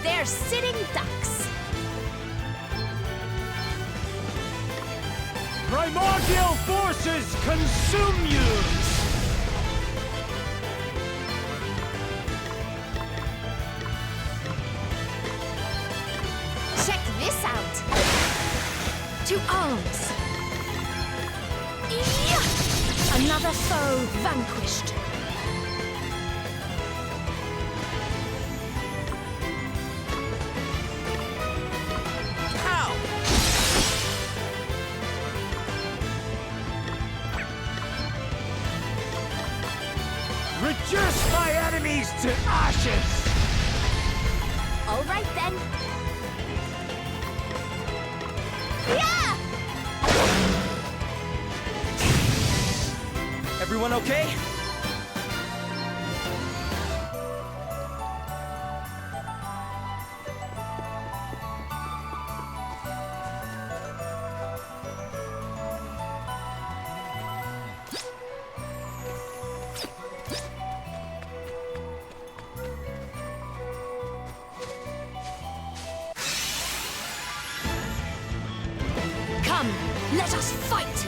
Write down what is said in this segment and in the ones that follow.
They're sitting ducks. Primordial forces consume you! Check this out. To arms. Another foe vanquished. Ow! Reduce my enemies to ashes! All right then. Yeah! Everyone okay? Come, let us fight!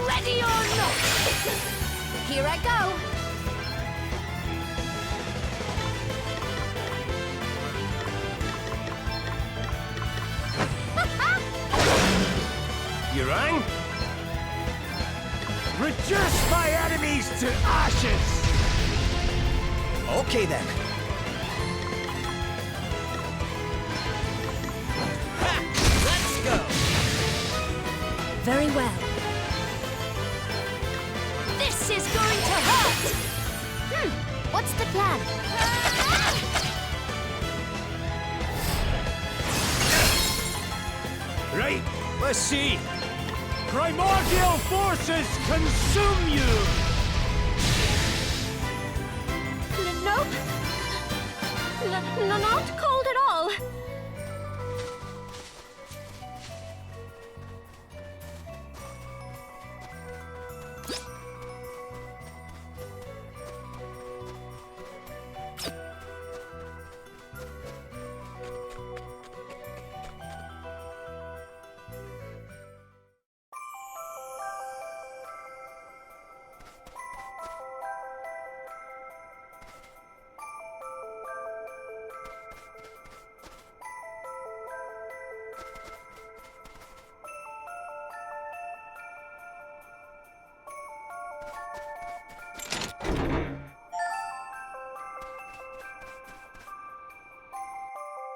Ready or not! Here I go! You rang? Reduce my enemies to ashes! Okay then. Ha! Let's go! Very well. This is going to hurt! What's the plan? Right, let's see. Primordial forces consume you! Nope. Not cold at all.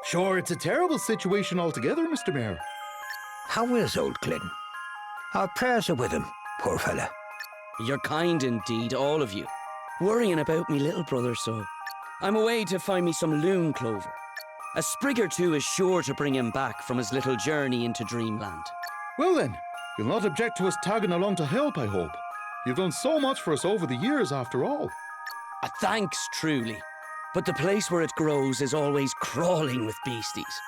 Sure, it's a terrible situation altogether, Mr. Mayor. How is old Glyn? Our prayers are with him, poor fella. You're kind indeed, all of you. Worrying about me little brother, so I'm away to find me some loon clover. A sprig or two is sure to bring him back from his little journey into dreamland. Well then, you'll not object to us tagging along to help, I hope. You've done so much for us over the years, after all. Thanks, truly. But the place where it grows is always crawling with beasties.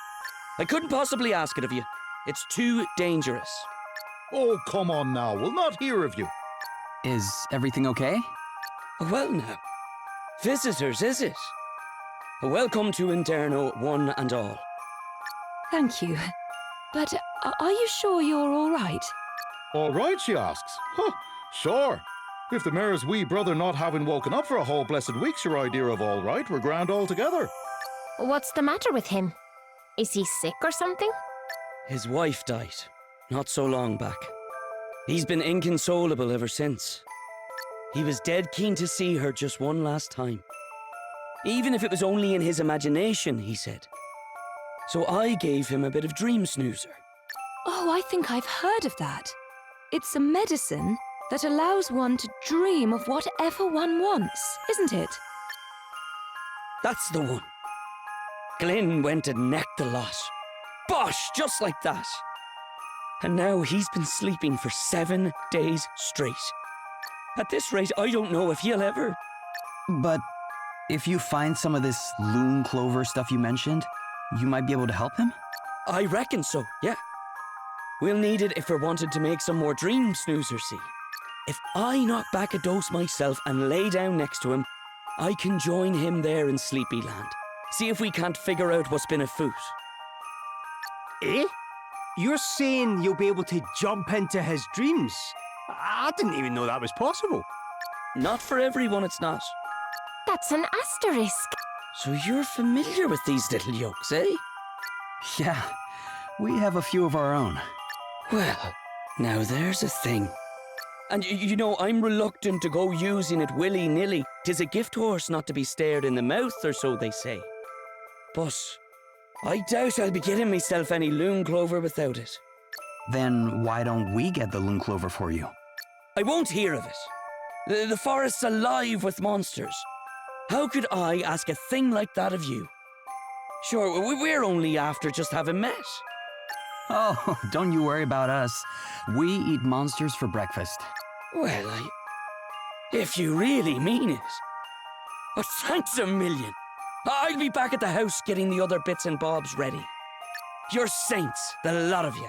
I couldn't possibly ask it of you. It's too dangerous. Oh, come on now, we'll not hear of you. Is everything okay? Well now, visitors, is it? Welcome to Inderno, one and all. Thank you. But are you sure you're all right? All right, she asks. Huh, sure. If the mayor's wee brother not having woken up for a whole blessed week's your idea of all right, we're grand altogether. What's the matter with him? Is he sick or something? His wife died, not so long back. He's been inconsolable ever since. He was dead keen to see her just one last time. Even if it was only in his imagination, he said. So I gave him a bit of dream snoozer. Oh, I think I've heard of that. It's a medicine that allows one to dream of whatever one wants, isn't it? That's the one. Glyn went and necked the lot. Bosh, just like that. And now he's been sleeping for 7 days straight. At this rate, I don't know if he'll ever... But if you find some of this loon clover stuff you mentioned, you might be able to help him? I reckon so, yeah. We'll need it if we're wanted to make some more dream snoozers, see. If I knock back a dose myself and lay down next to him, I can join him there in Sleepyland. See if we can't figure out what's been afoot. Eh? You're saying you'll be able to jump into his dreams? I didn't even know that was possible. Not for everyone, it's not. That's an asterisk. So you're familiar with these little yolks, eh? Yeah, we have a few of our own. Well, now there's a thing. And you know, I'm reluctant to go using it willy-nilly. 'Tis a gift horse not to be stared in the mouth, or so they say. But I doubt I'll be getting myself any loon clover without it. Then why don't we get the loon clover for you? I won't hear of it. The forest's alive with monsters. How could I ask a thing like that of you? Sure, we're only after just having met. Oh, don't you worry about us. We eat monsters for breakfast. Well, if you really mean it. Oh, thanks a million. I'll be back at the house getting the other bits and bobs ready. You're saints, the lot of you.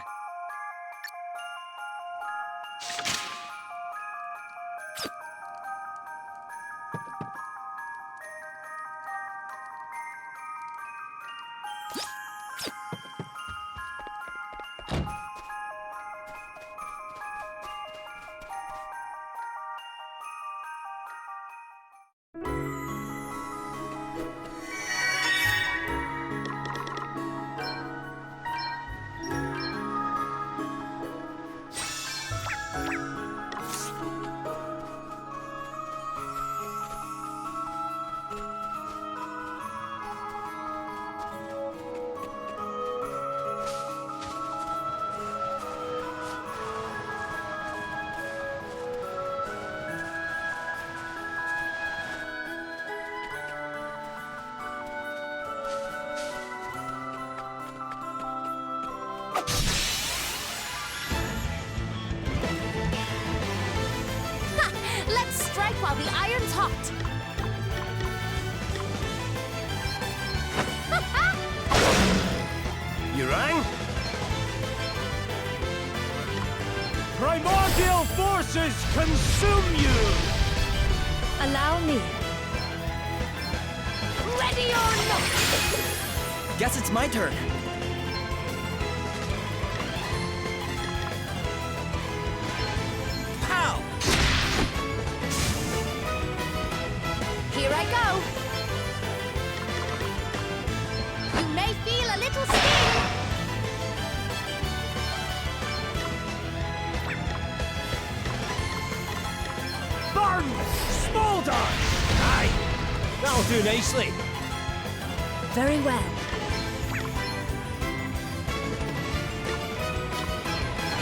Let's strike while the iron's hot. You rang? Primordial forces consume you! Allow me. Ready or not? Guess it's my turn. Pow! Here I go. You may feel a little sting. Burn! Smolder! Aye, that'll do nicely. Very well.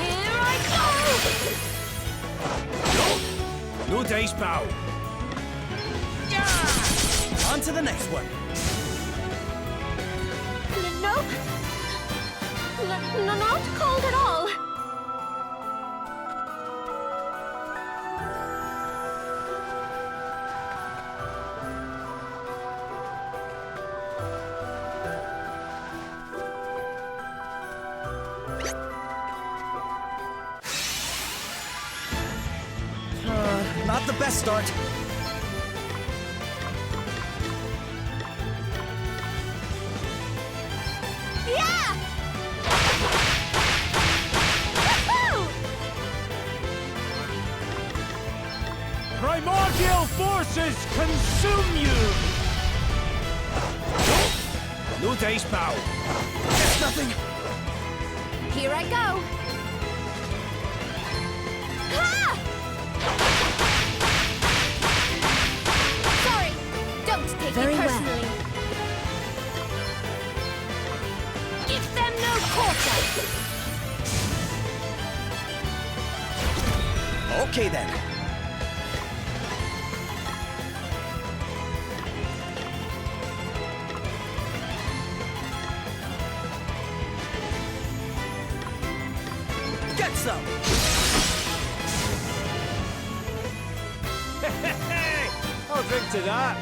Here I go. No dice, pal. On to the next one. Nope. Not cold at all. Not the best start. Yeah! Woohoo! Primordial forces consume you! No dice, pal. Guess nothing. Here I go. Ha! Sorry, don't take Very it well. personally. Give them no quarter. Okay then. Get some. Hey, I'll drink to that.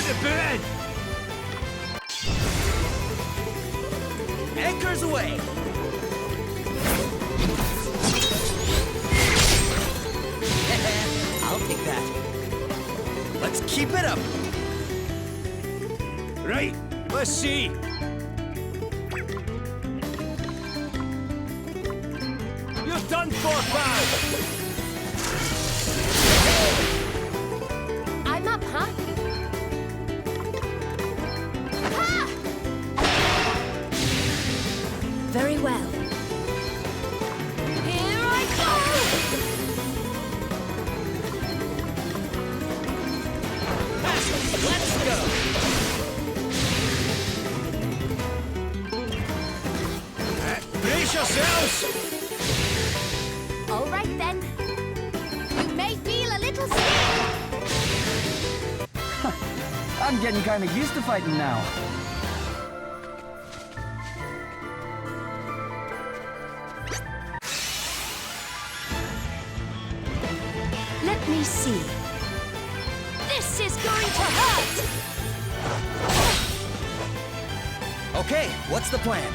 the boot in! Anchors away! I'll take that. Let's keep it up. Right, let's see. You're done for, pal! I'm up, huh? Ha! Very well. Here I go! Let's go! Brace yourselves! All right then. You may feel a little sting. I'm getting kind of used to fighting now. Let me see. This is going to hurt! Okay, what's the plan?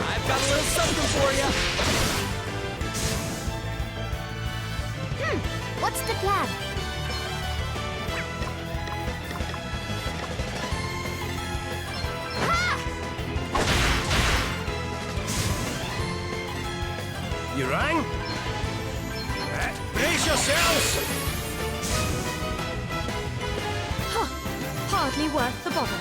I've got a little something for you. What's the plan? Ha! You rang? Brace yourselves! Huh. Hardly worth the bother.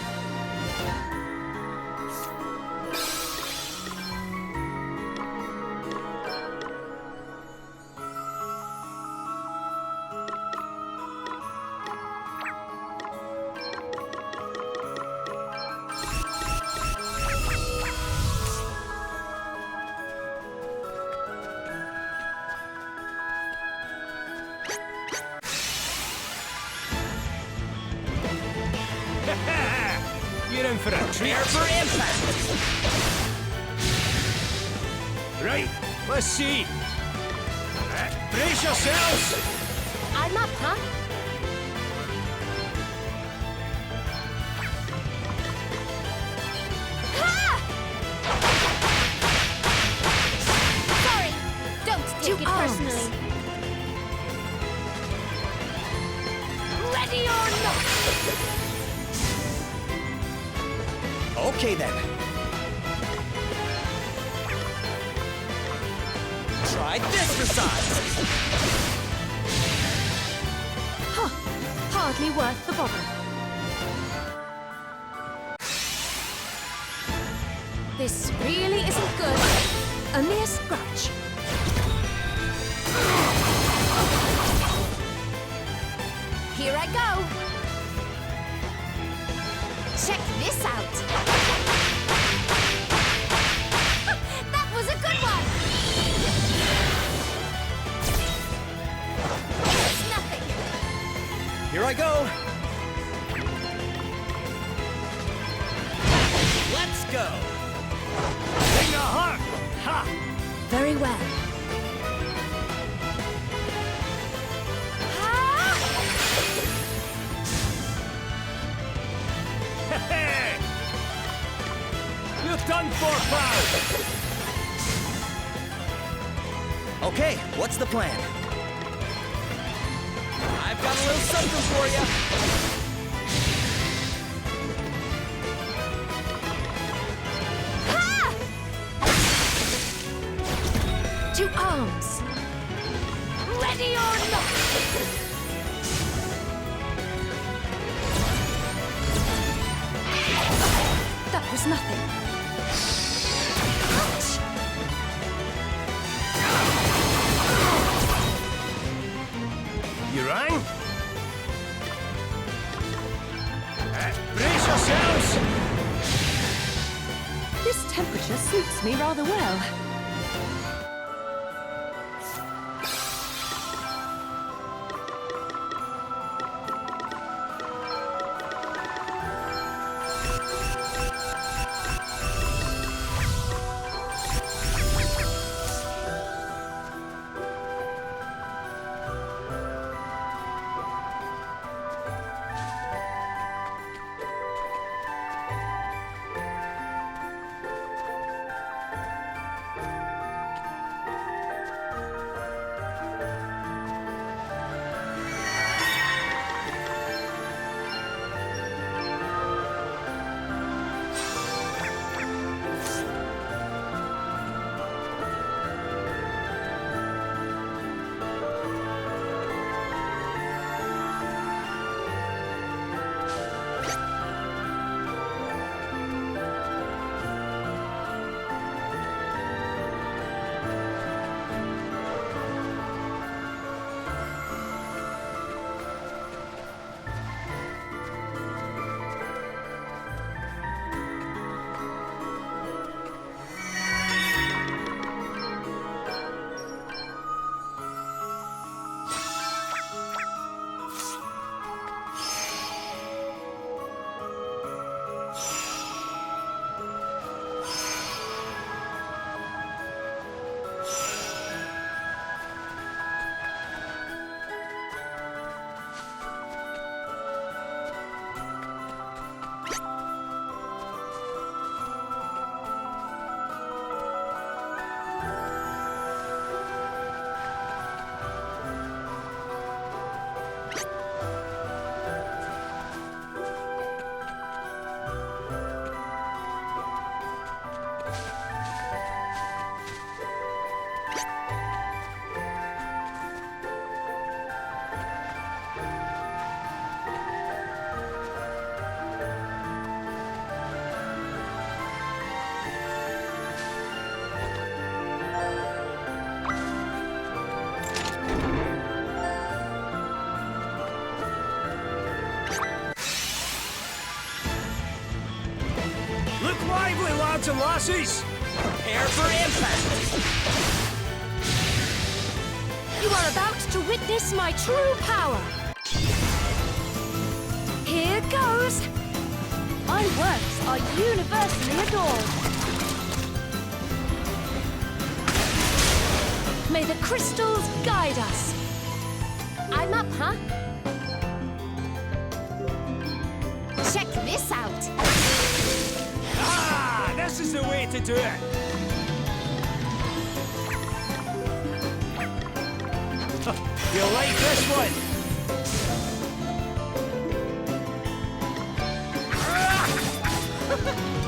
You're in for a treat. Prepare for impact. Right, let's see. Brace yourselves! I'm up, huh? Ha! Sorry, don't take it personally. Ready or not? Okay then. Try this for size. Huh. Hardly worth the bother. This really isn't good. A mere scratch. Here I go. Check this out. That was a good one. It's nothing. Here I go. Let's go. Bring the heart! Ha! Very well. Ah! You're done for, pal! Okay, what's the plan? I've got a little something for you. Ha! To arms. Ready or not. That was nothing. Ouch! You rang? Brace yourselves! This temperature suits me rather well. lads and lasses! Prepare for impact! You are about to witness my true power. Here goes. My works are universally adored. May the crystals guide us. I'm up, huh? Check this out. Ah, this is the way to do it! You'll like this one!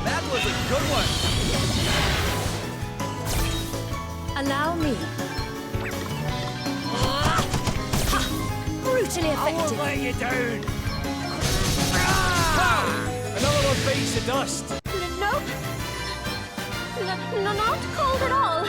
That was a good one! Allow me. Ha! Brutally I won't effective. let you down! Ah! Another one bites the dust! Nope. Not cold at all.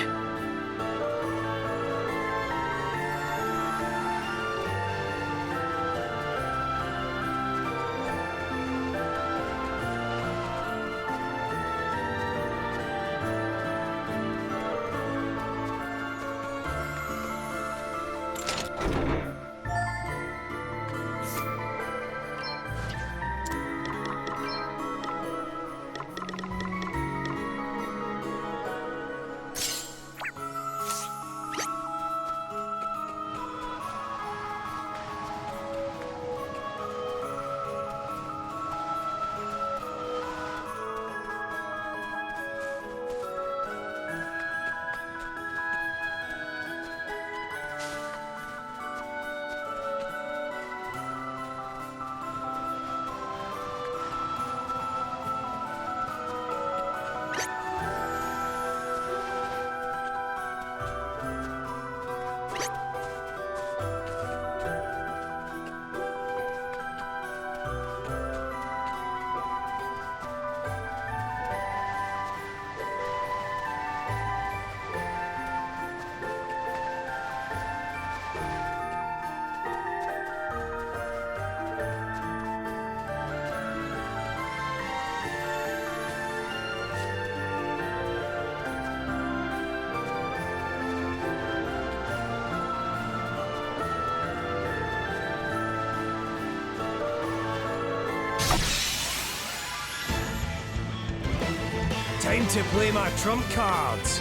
Time to play my trump cards.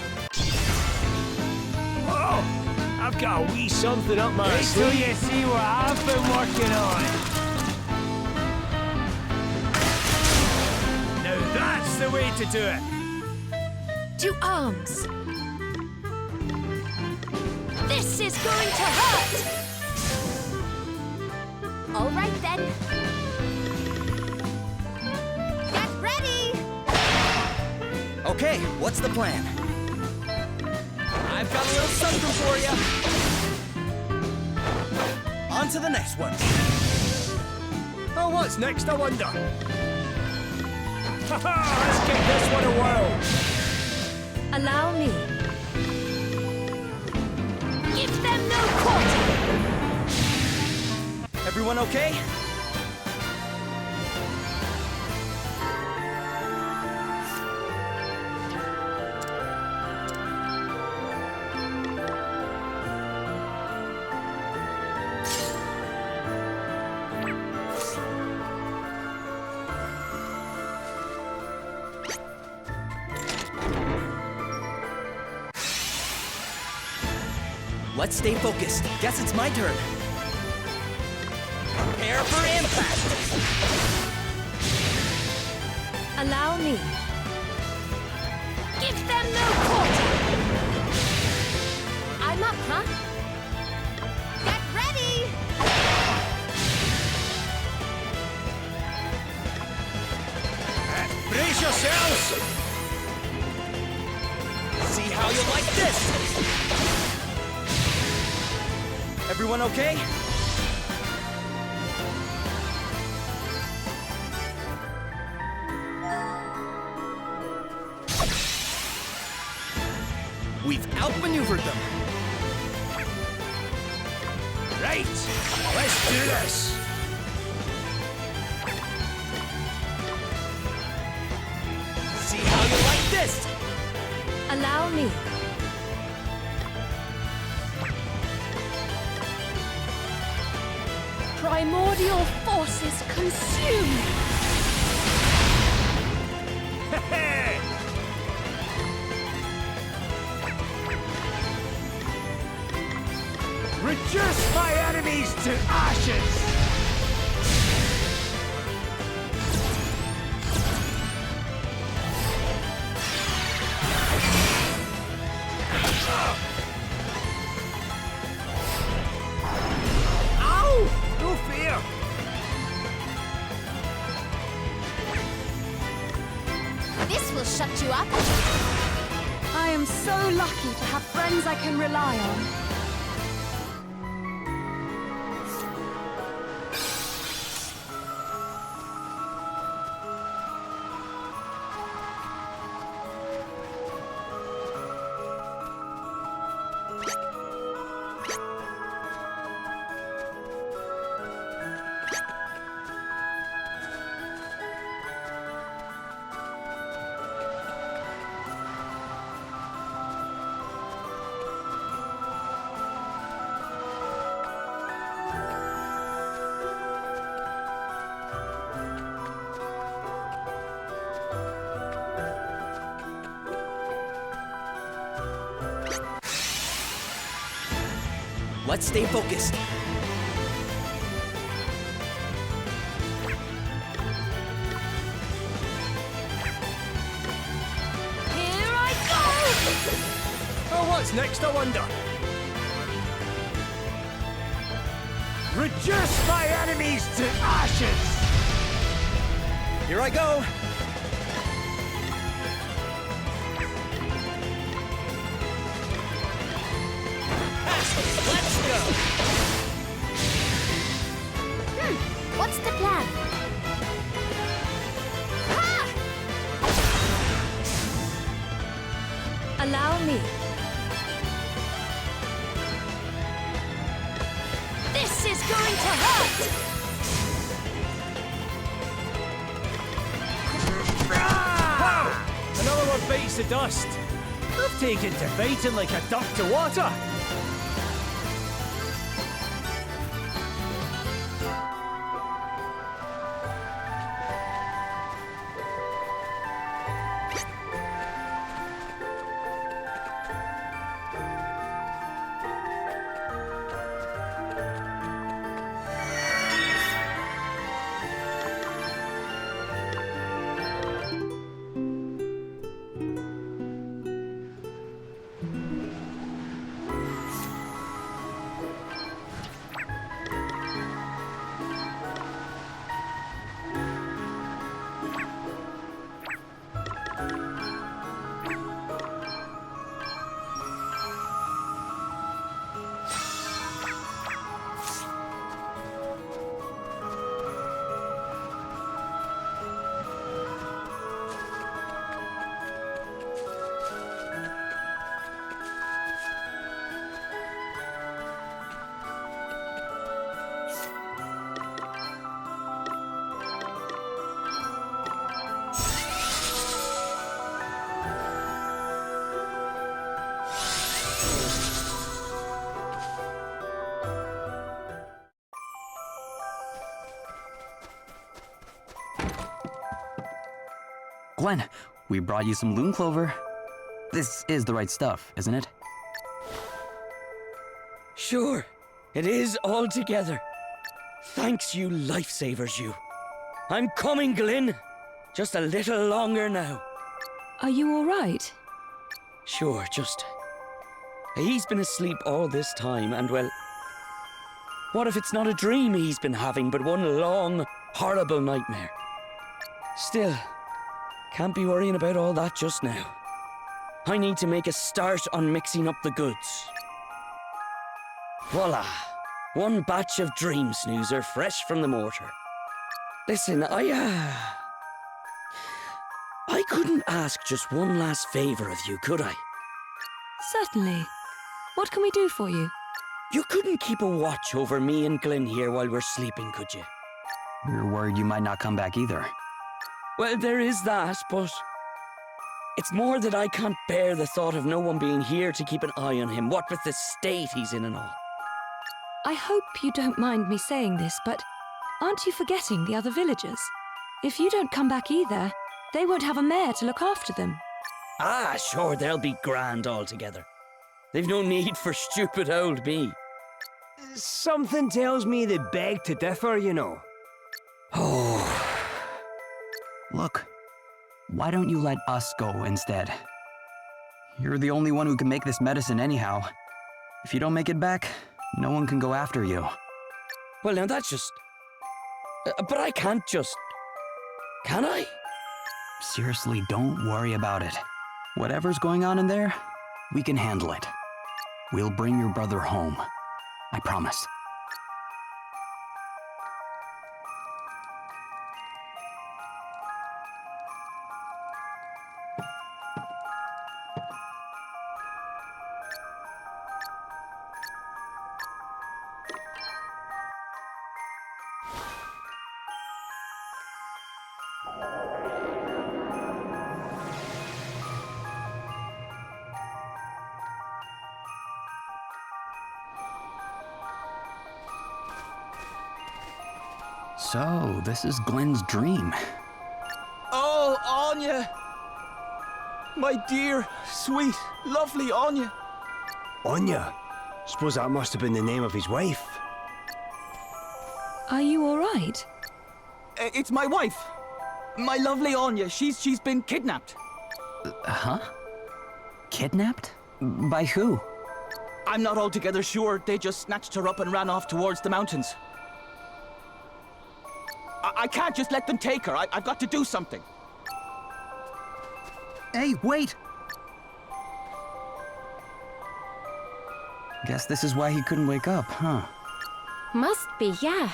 Oh, I've got a wee something up my sleeve. Wait till you see what I've been working on. Now that's the way to do it. To arms. This is going to hurt. All right then. Get ready. Okay, what's the plan? I've got a little something for you! On to the next one. Oh, what's next, I wonder? Haha, let's give this one a whirl. Allow me. Give them no quarter. Everyone okay? Let's stay focused. Guess it's my turn. Prepare for impact! Allow me. Give them no quarter. I'm up, huh? Get ready! Brace yourselves! See how you like this! Everyone okay? We've outmaneuvered them. Right, let's do this. See how you like focused! Allow me. Primordial forces consume! Reduce my enemies to ashes! Ow! No fear! This will shut you up. I am so lucky to have friends I can rely on. Let's stay focused. Here I go! Oh, what's next, I wonder? Reduce my enemies to ashes! Here I go. Let's go. What's the plan? Ha! Allow me. This is going to hurt! Wow! Another one bites the dust. I've taken to fighting like a duck to water. Gwen, we brought you some loom clover. This is the right stuff, isn't it? Sure, it is all together. Thanks, you lifesavers, you. I'm coming, Glyn. Just a little longer now. Are you all right? Sure, just... He's been asleep all this time, and well... What if it's not a dream he's been having, but one long, horrible nightmare? Still, can't be worrying about all that just now. I need to make a start on mixing up the goods. Voila! One batch of dream snoozer fresh from the mortar. Listen, I couldn't ask just one last favor of you, could I? Certainly. What can we do for you? You couldn't keep a watch over me and Glyn here while we're sleeping, could you? We were worried you might not come back either. Well, there is that, but... It's more that I can't bear the thought of no one being here to keep an eye on him, what with the state he's in and all. I hope you don't mind me saying this, but aren't you forgetting the other villagers? If you don't come back either, they won't have a mayor to look after them. Ah, sure, they'll be grand altogether. They've no need for stupid old me. Something tells me they beg to differ, you know. Oh. Look, why don't you let us go instead? You're the only one who can make this medicine anyhow. If you don't make it back, no one can go after you. Well, now that's just... but I can't just... Can I? Seriously, don't worry about it. Whatever's going on in there, we can handle it. We'll bring your brother home. I promise. So, this is Glenn's dream. Oh, Anya! My dear, sweet, lovely Anya. Anya? Suppose that must have been the name of his wife. Are you all right? It's my wife. My lovely Anya. She's been kidnapped. Huh? Kidnapped? By who? I'm not altogether sure. They just snatched her up and ran off towards the mountains. I can't just let them take her. I've got to do something. Hey, wait! Guess this is why he couldn't wake up, huh? Must be, yeah.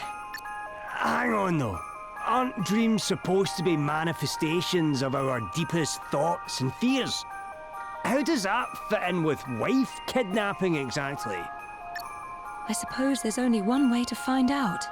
Hang on, though. Aren't dreams supposed to be manifestations of our deepest thoughts and fears? How does that fit in with wife kidnapping exactly? I suppose there's only one way to find out.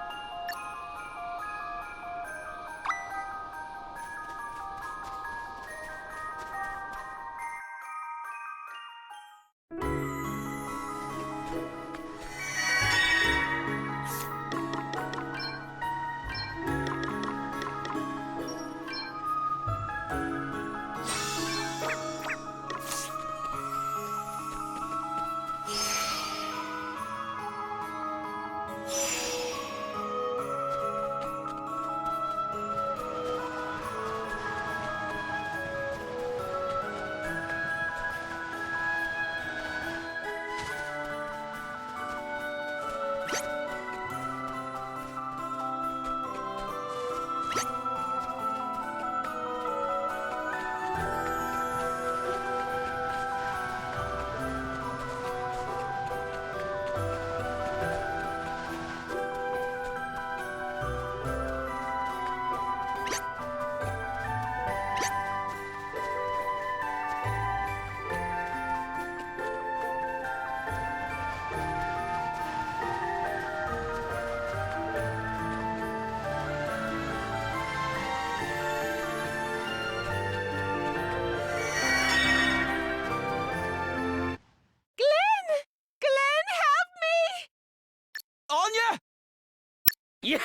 Yeah!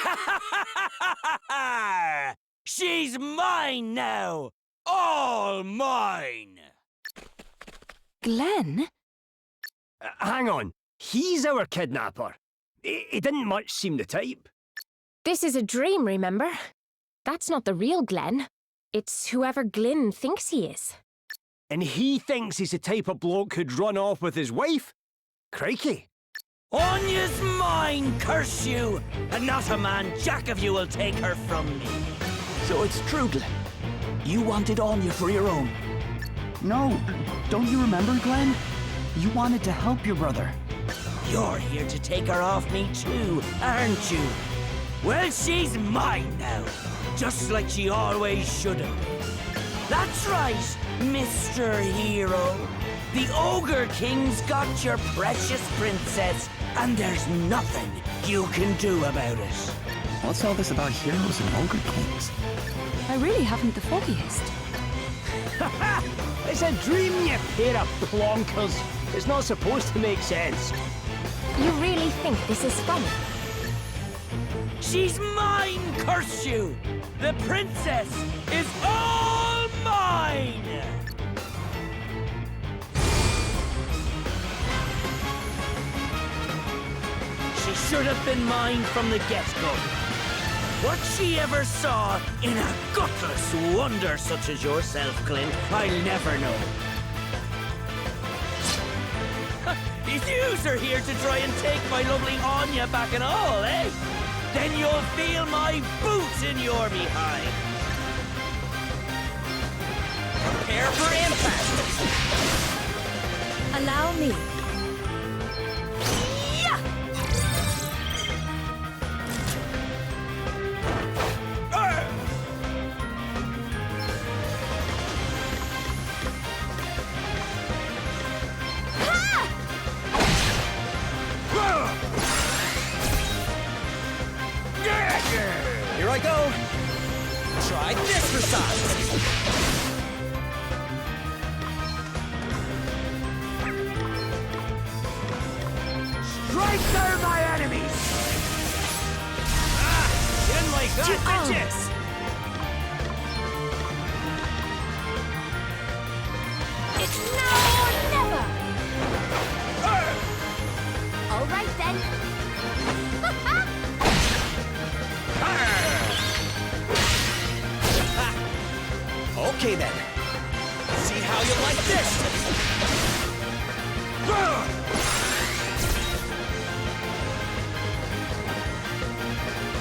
She's mine now! All mine! Glenn? Hang on. He's our kidnapper. He didn't much seem the type. This is a dream, remember? That's not the real Glenn. It's whoever Glynn thinks he is. And he thinks he's the type of bloke who'd run off with his wife? Crikey. Anya's mine, curse you! And not a man jack of you will take her from me. So it's true, Glenn. You wanted Anya for your own. No, don't you remember, Glenn? You wanted to help your brother. You're here to take her off me too, aren't you? Well, she's mine now, just like she always should have been. That's right, Mr. Hero. The Ogre King's got your precious princess, and there's nothing you can do about it. What's all this about heroes and ogre kings? I really haven't the foggiest. It's a dream, you pair of plonkers. It's not supposed to make sense. You really think this is funny? She's mine, curse you! The princess is all mine! She should have been mine from the get-go. What she ever saw in a gutless wonder such as yourself, Clint, I'll never know. Yous are here to try and take my lovely Anya back and all, eh? Then you'll feel my boots in your behind. Prepare for impact. Allow me. Here I go. Try this for size. Strike down my enemies! Ah! Didn't like that, bitches! It's now or never! All right then. Okay then. See how you like this.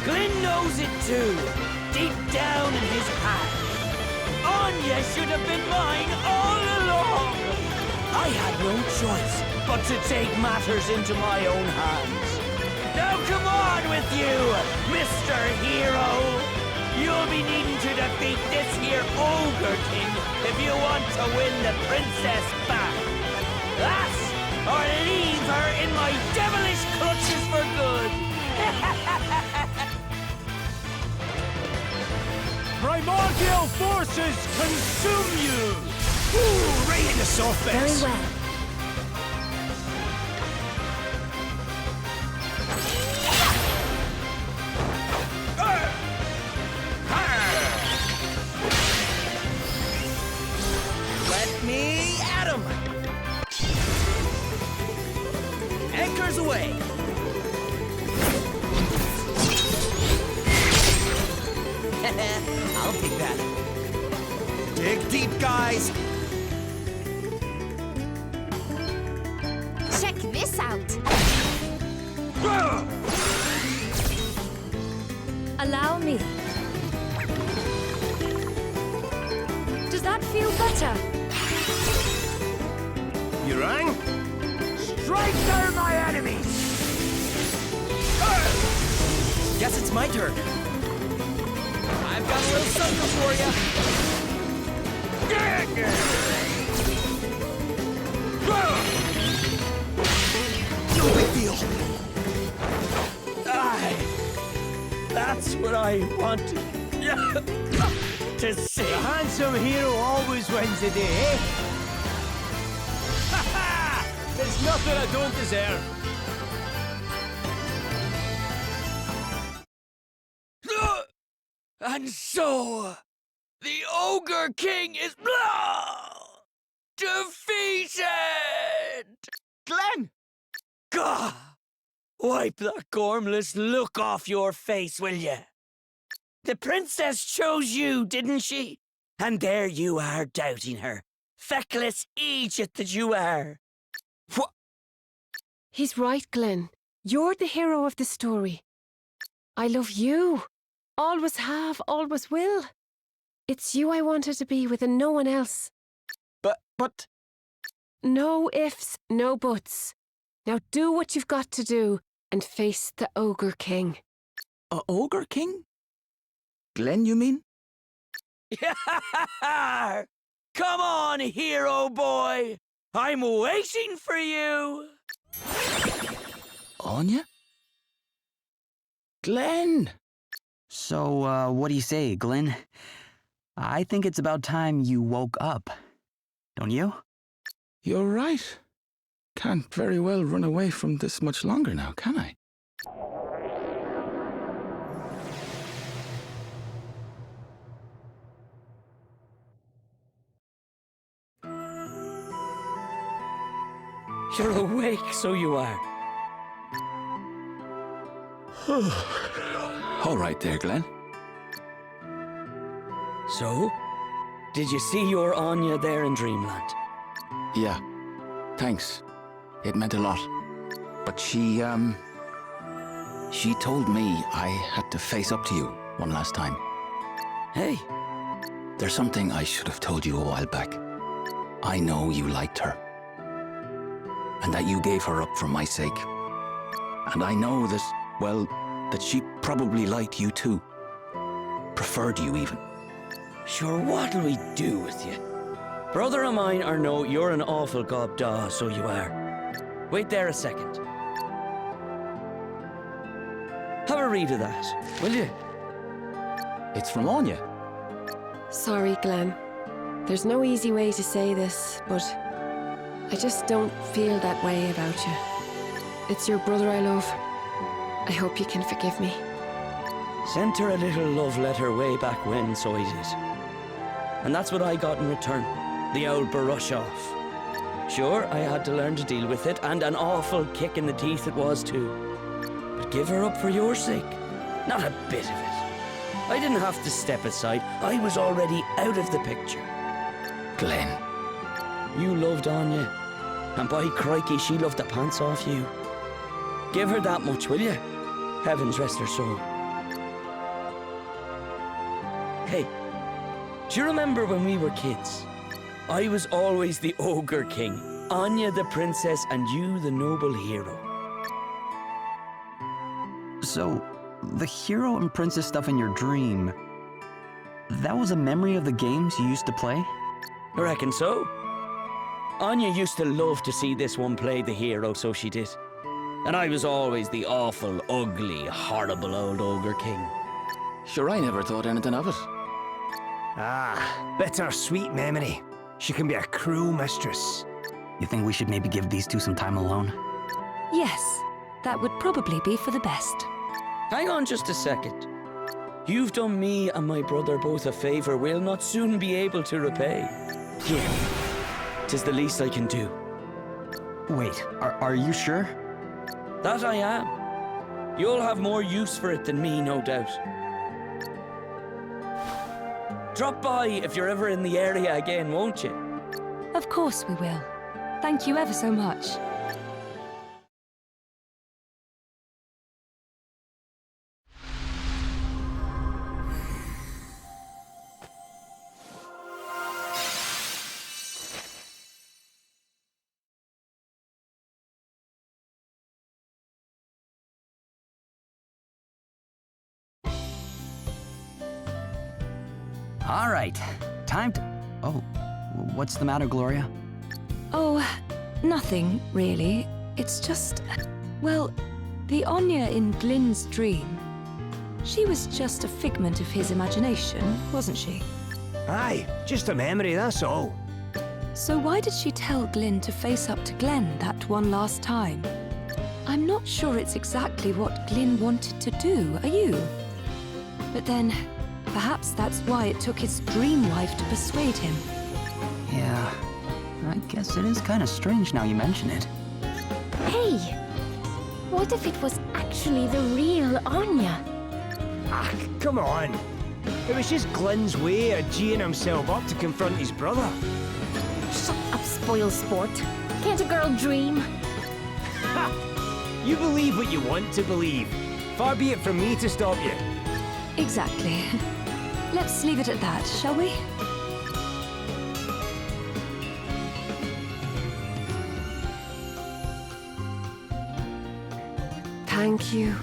Glenn knows it too, deep down in his heart. Anya should have been mine all along. I had no choice but to take matters into my own hands. Now come on with you, Mr. Hero. You'll be needing to defeat this here Ogre King if you want to win the princess back. That, or leave her in my devilish clutches for good. Primordial forces consume you! Ooh, right in the soft bits. Very well. Let me at 'em. Anchors away. I'll take that. Dig deep, guys. Check this out. Allow me. Does that feel better? You rang? Strike down my enemies! Guess it's my turn. I've got a little something for you. No big deal. That's what I wanted to see. The handsome hero always wins the day, eh? Ha ha! There's nothing I don't deserve. And so, the Ogre King is defeated! Glenn! Gah! Wipe that gormless look off your face, will you? The princess chose you, didn't she? And there you are doubting her. Feckless Egypt that you are. What? He's right, Glenn. You're the hero of the story. I love you. Always have, always will. It's you I wanted to be with and no one else. But... No ifs, no buts. Now do what you've got to do and face the Ogre King. Ogre King? Glenn, you mean? Come on, hero boy! I'm waiting for you! Anya? Glenn! So, what do you say, Glenn? I think it's about time you woke up. Don't you? You're right. Can't very well run away from this much longer now, can I? You're awake, so you are. All right there, Glenn. So? Did you see your Anya there in Dreamland? Yeah. Thanks. It meant a lot. But she told me I had to face up to you one last time. Hey. There's something I should have told you a while back. I know you liked her. And that you gave her up for my sake. And I know that, well, that she probably liked you too. Preferred you even. Sure, what'll we do with you? Brother of mine or no, you're an awful gobdaw, so you are. Wait there a second. Have a read of that, will you? It's from Anya. Sorry, Glenn. There's no easy way to say this, but I just don't feel that way about you. It's your brother I love. I hope you can forgive me. Sent her a little love letter way back when, so I did. And that's what I got in return. The old brush off. Sure, I had to learn to deal with it, and an awful kick in the teeth it was too. But give her up for your sake. Not a bit of it. I didn't have to step aside. I was already out of the picture. Glenn. You loved Anya. And by crikey, she loved the pants off you. Give her that much, will you? Heavens rest her soul. Hey, do you remember when we were kids? I was always the Ogre King, Anya the princess, and you the noble hero. So, the hero and princess stuff in your dream, that was a memory of the games you used to play? I reckon so. Anya used to love to see this one play the hero, so she did. And I was always the awful, ugly, horrible old Ogre King. Sure, I never thought anything of it. Ah, bittersweet memory. She can be a cruel mistress. You think we should maybe give these two some time alone? Yes, that would probably be for the best. Hang on just a second. You've done me and my brother both a favour we'll not soon be able to repay. Here, 'tis the least I can do. Wait, are you sure? That I am. You'll have more use for it than me, no doubt. Drop by if you're ever in the area again, won't you? Of course we will. Thank you ever so much. All right, time to... Oh, what's the matter, Gloria? Oh, nothing, really. It's just... Well, the Anya in Glyn's dream, she was just a figment of his imagination, wasn't she? Aye, just a memory, that's all. So why did she tell Glyn to face up to Glenn that one last time? I'm not sure it's exactly what Glyn wanted to do, are you? But then, perhaps that's why it took his dream wife to persuade him. Yeah, I guess it is kind of strange now you mention it. Hey! What if it was actually the real Anya? Ah, come on. It was just Glyn's way of geeing himself up to confront his brother. Shut up, spoil sport. Can't a girl dream? Ha! You believe what you want to believe. Far be it from me to stop you. Exactly. Let's leave it at that, shall we? Thank you.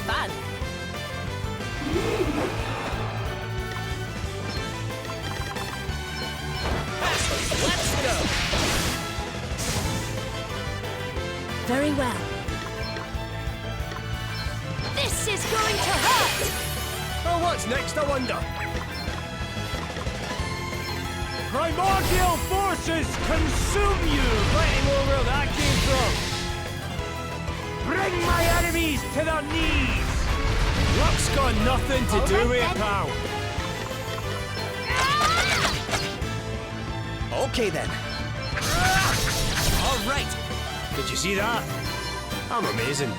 fun. Let's go! Very well. This is going to hurt! Oh, what's next, I wonder? Primordial forces consume you! Plenty more where that came from. Bring my enemies to their knees! Luck's got nothing to do with it, pal. Okay then. All right. Did you see that? I'm amazing.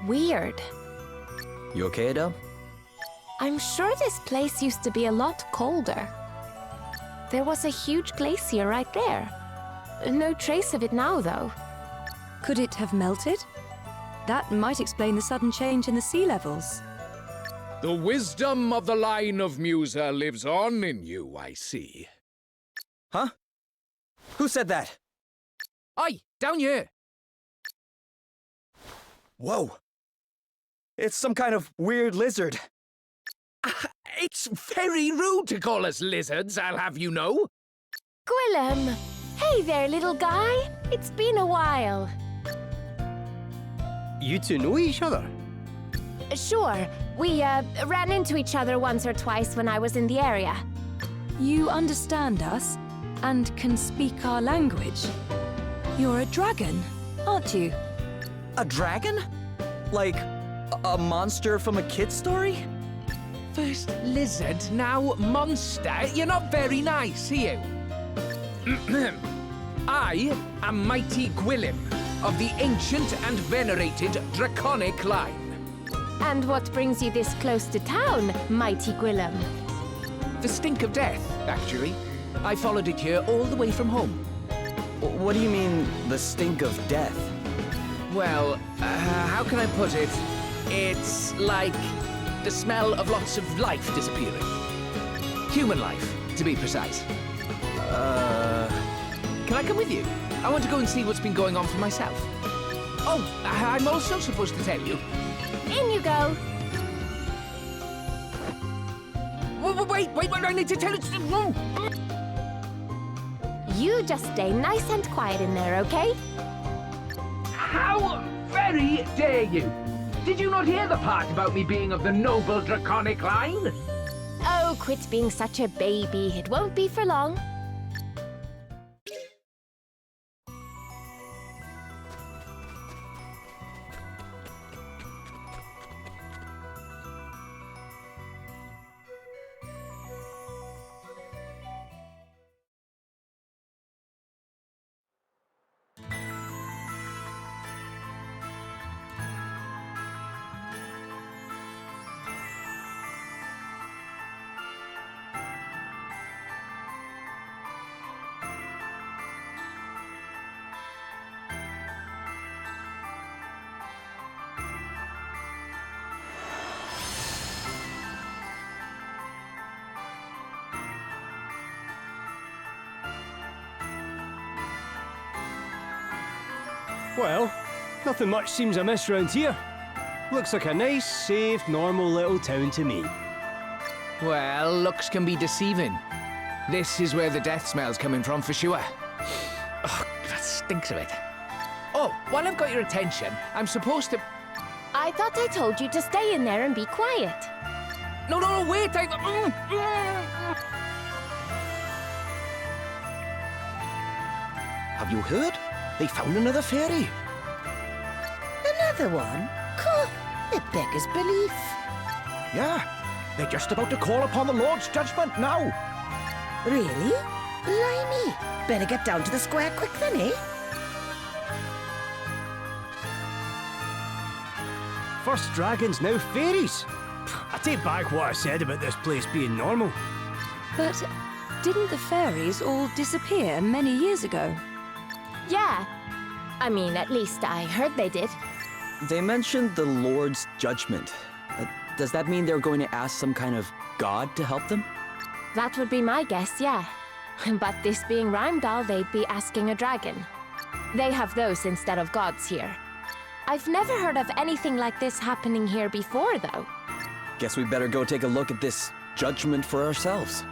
Weird. You okay, Adele? I'm sure this place used to be a lot colder. There was a huge glacier right there. No trace of it now, though. Could it have melted? That might explain the sudden change in the sea levels. The wisdom of the line of Musa lives on in you, I see. Huh? Who said that? Aye, down here. Whoa. It's some kind of weird lizard. It's very rude to call us lizards, I'll have you know. Gwyddion! Hey there, little guy. It's been a while. You two know each other? Sure. We, ran into each other once or twice when I was in the area. You understand us and can speak our language. You're a dragon, aren't you? A dragon? Like a monster from a kid's story? First lizard, now monster. You're not very nice, are you? I am mighty Gwyddion, of the ancient and venerated draconic line. And what brings you this close to town, mighty Gwyddion? The stink of death, actually. I followed it here all the way from home. What do you mean, the stink of death? Well, how can I put it? It's like the smell of lots of life disappearing. Human life, to be precise. Can I come with you? I want to go and see what's been going on for myself. Oh, I'm also supposed to tell you. In you go. Wait, I need to tell it. You just stay nice and quiet in there, okay? How very dare you! Did you not hear the part about me being of the noble draconic line? Oh, quit being such a baby. It won't be for long. Well, nothing much seems amiss round here. Looks like a nice, safe, normal little town to me. Well, looks can be deceiving. This is where the death smell's coming from for sure. Oh, that stinks of it. Oh, while I've got your attention, I'm supposed to... I thought I told you to stay in there and be quiet. No, wait, Have you heard? They found another fairy. Another one? It beggars belief. Yeah, they're just about to call upon the Lord's judgment now. Really? Blimey. Better get down to the square quick then, eh? First dragons, now fairies. I take back what I said about this place being normal. But didn't the fairies all disappear many years ago? Yeah. I mean, at least I heard they did. They mentioned the Lord's judgment. Does that mean they're going to ask some kind of god to help them? That would be my guess, yeah. But this being Rhymedale, they'd be asking a dragon. They have those instead of gods here. I've never heard of anything like this happening here before, though. Guess we better go take a look at this judgment for ourselves.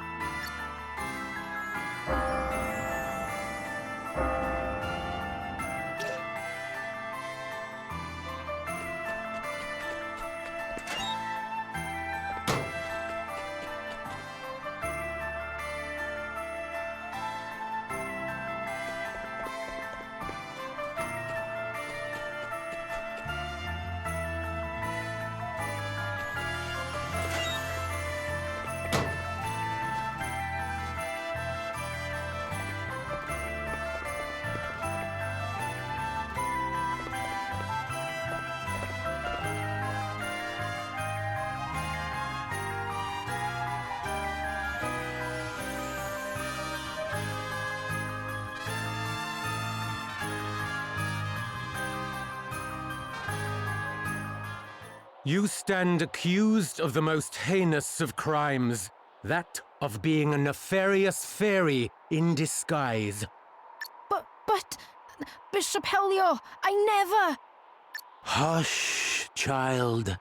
You stand accused of the most heinous of crimes, that of being a nefarious fairy in disguise. But, Bishop Helio, I never... Hush, child.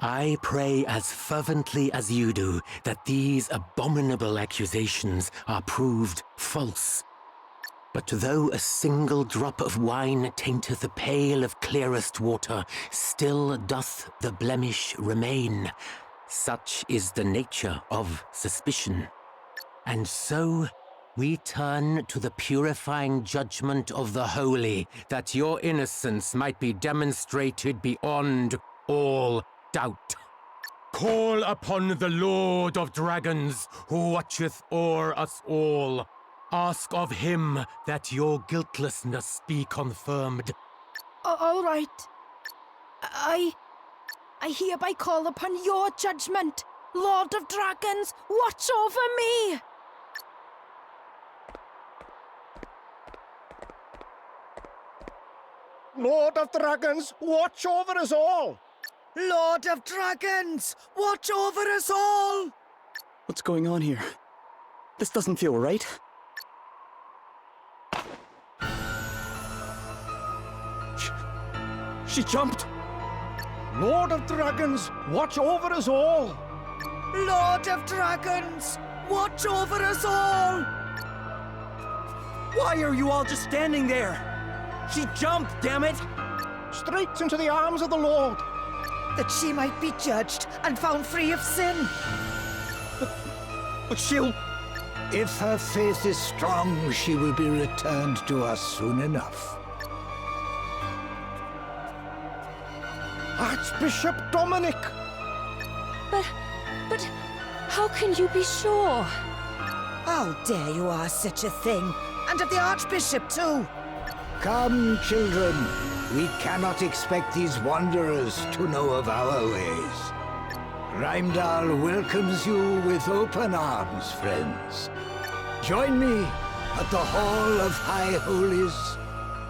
I pray as fervently as you do that these abominable accusations are proved false. But though a single drop of wine tainteth a pail of clearest water, still doth the blemish remain. Such is the nature of suspicion. And so we turn to the purifying judgment of the holy, that your innocence might be demonstrated beyond all doubt. Call upon the Lord of Dragons, who watcheth o'er us all. Ask of him that your guiltlessness be confirmed. All right. I hereby call upon your judgment. Lord of Dragons, watch over me! Lord of Dragons, watch over us all! Lord of Dragons, watch over us all! What's going on here? This doesn't feel right. She jumped! Lord of Dragons, watch over us all! Lord of Dragons, watch over us all! Why are you all just standing there? She jumped, damn it! Straight into the arms of the Lord! That she might be judged and found free of sin! But she'll... If her faith is strong, she will be returned to us soon enough. Archbishop Dominic! But how can you be sure? How dare you ask such a thing? And of the Archbishop, too! Come, children. We cannot expect these wanderers to know of our ways. Rhymedale welcomes you with open arms, friends. Join me at the Hall of High Holies.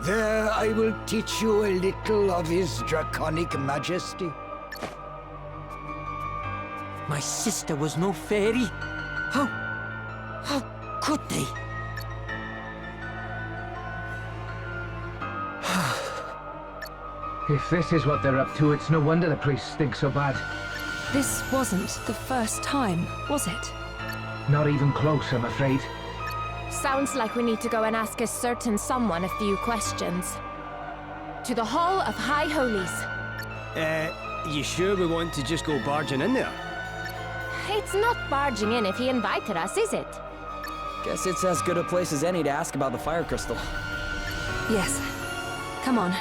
There I will teach you a little of his draconic majesty. My sister was no fairy. How could they? If this is what they're up to, it's no wonder the priests stink so bad. This wasn't the first time, was it? Not even close, I'm afraid. Sounds like we need to go and ask a certain someone a few questions. To the Hall of High Holies. You sure we want to just go barging in there? It's not barging in if he invited us, is it? Guess it's as good a place as any to ask about the fire crystal. Yes. Come on.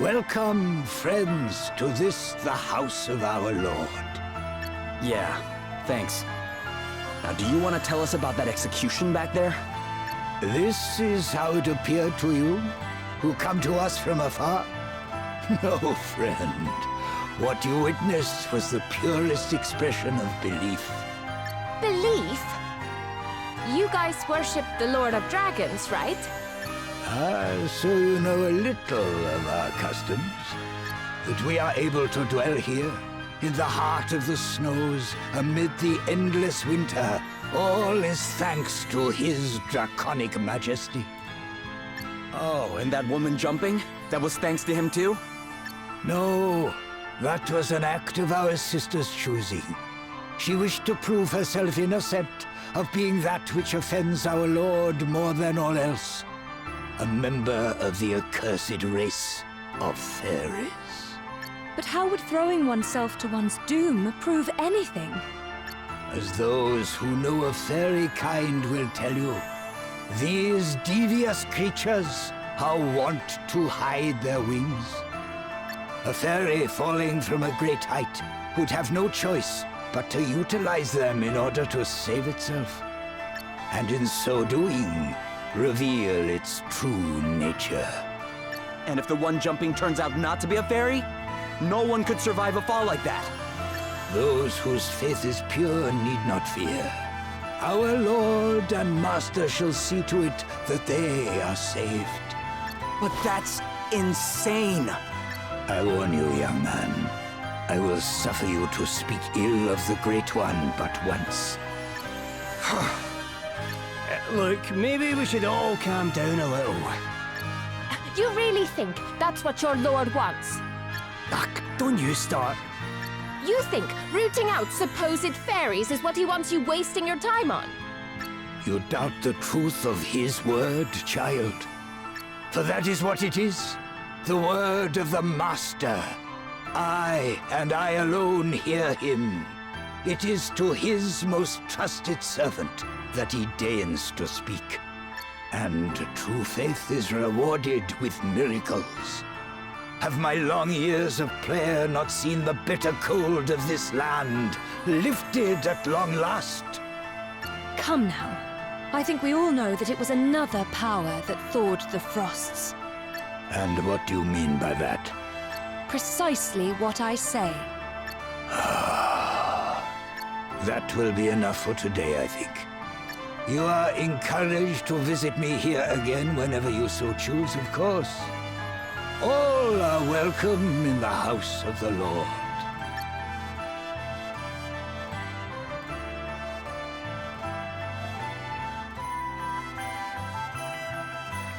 Welcome, friends, to this, the house of our Lord. Yeah, thanks. Now, do you want to tell us about that execution back there? This is how it appeared to you, who come to us from afar? No, friend. What you witnessed was the purest expression of belief. Belief? You guys worship the Lord of Dragons, right? Ah, so you know a little of our customs. That we are able to dwell here, in the heart of the snows, amid the endless winter. All is thanks to his draconic majesty. Oh, and that woman jumping? That was thanks to him too? No, that was an act of our sister's choosing. She wished to prove herself innocent of being that which offends our Lord more than all else. A member of the accursed race of fairies. But how would throwing oneself to one's doom prove anything? As those who know of fairy kind will tell you, these devious creatures are wont to hide their wings. A fairy falling from a great height would have no choice but to utilize them in order to save itself. And in so doing, reveal its true nature. And if the one jumping turns out not to be a fairy, no one could survive a fall like that. Those whose faith is pure need not fear. Our Lord and Master shall see to it that they are saved. But that's insane. I warn you, young man. I will suffer you to speak ill of the Great One but once. Look, maybe we should all calm down a little. You really think that's what your Lord wants? Ugh, don't you start. You think rooting out supposed fairies is what he wants you wasting your time on? You doubt the truth of his word, child. For that is what it is. The word of the Master. I, and I alone, hear him. It is to his most trusted servant that he deigns to speak. And true faith is rewarded with miracles. Have my long years of prayer not seen the bitter cold of this land lifted at long last? Come now. I think we all know that it was another power that thawed the frosts. And what do you mean by that? Precisely what I say. That will be enough for today, I think. You are encouraged to visit me here again whenever you so choose, of course. All are welcome in the house of the Lord.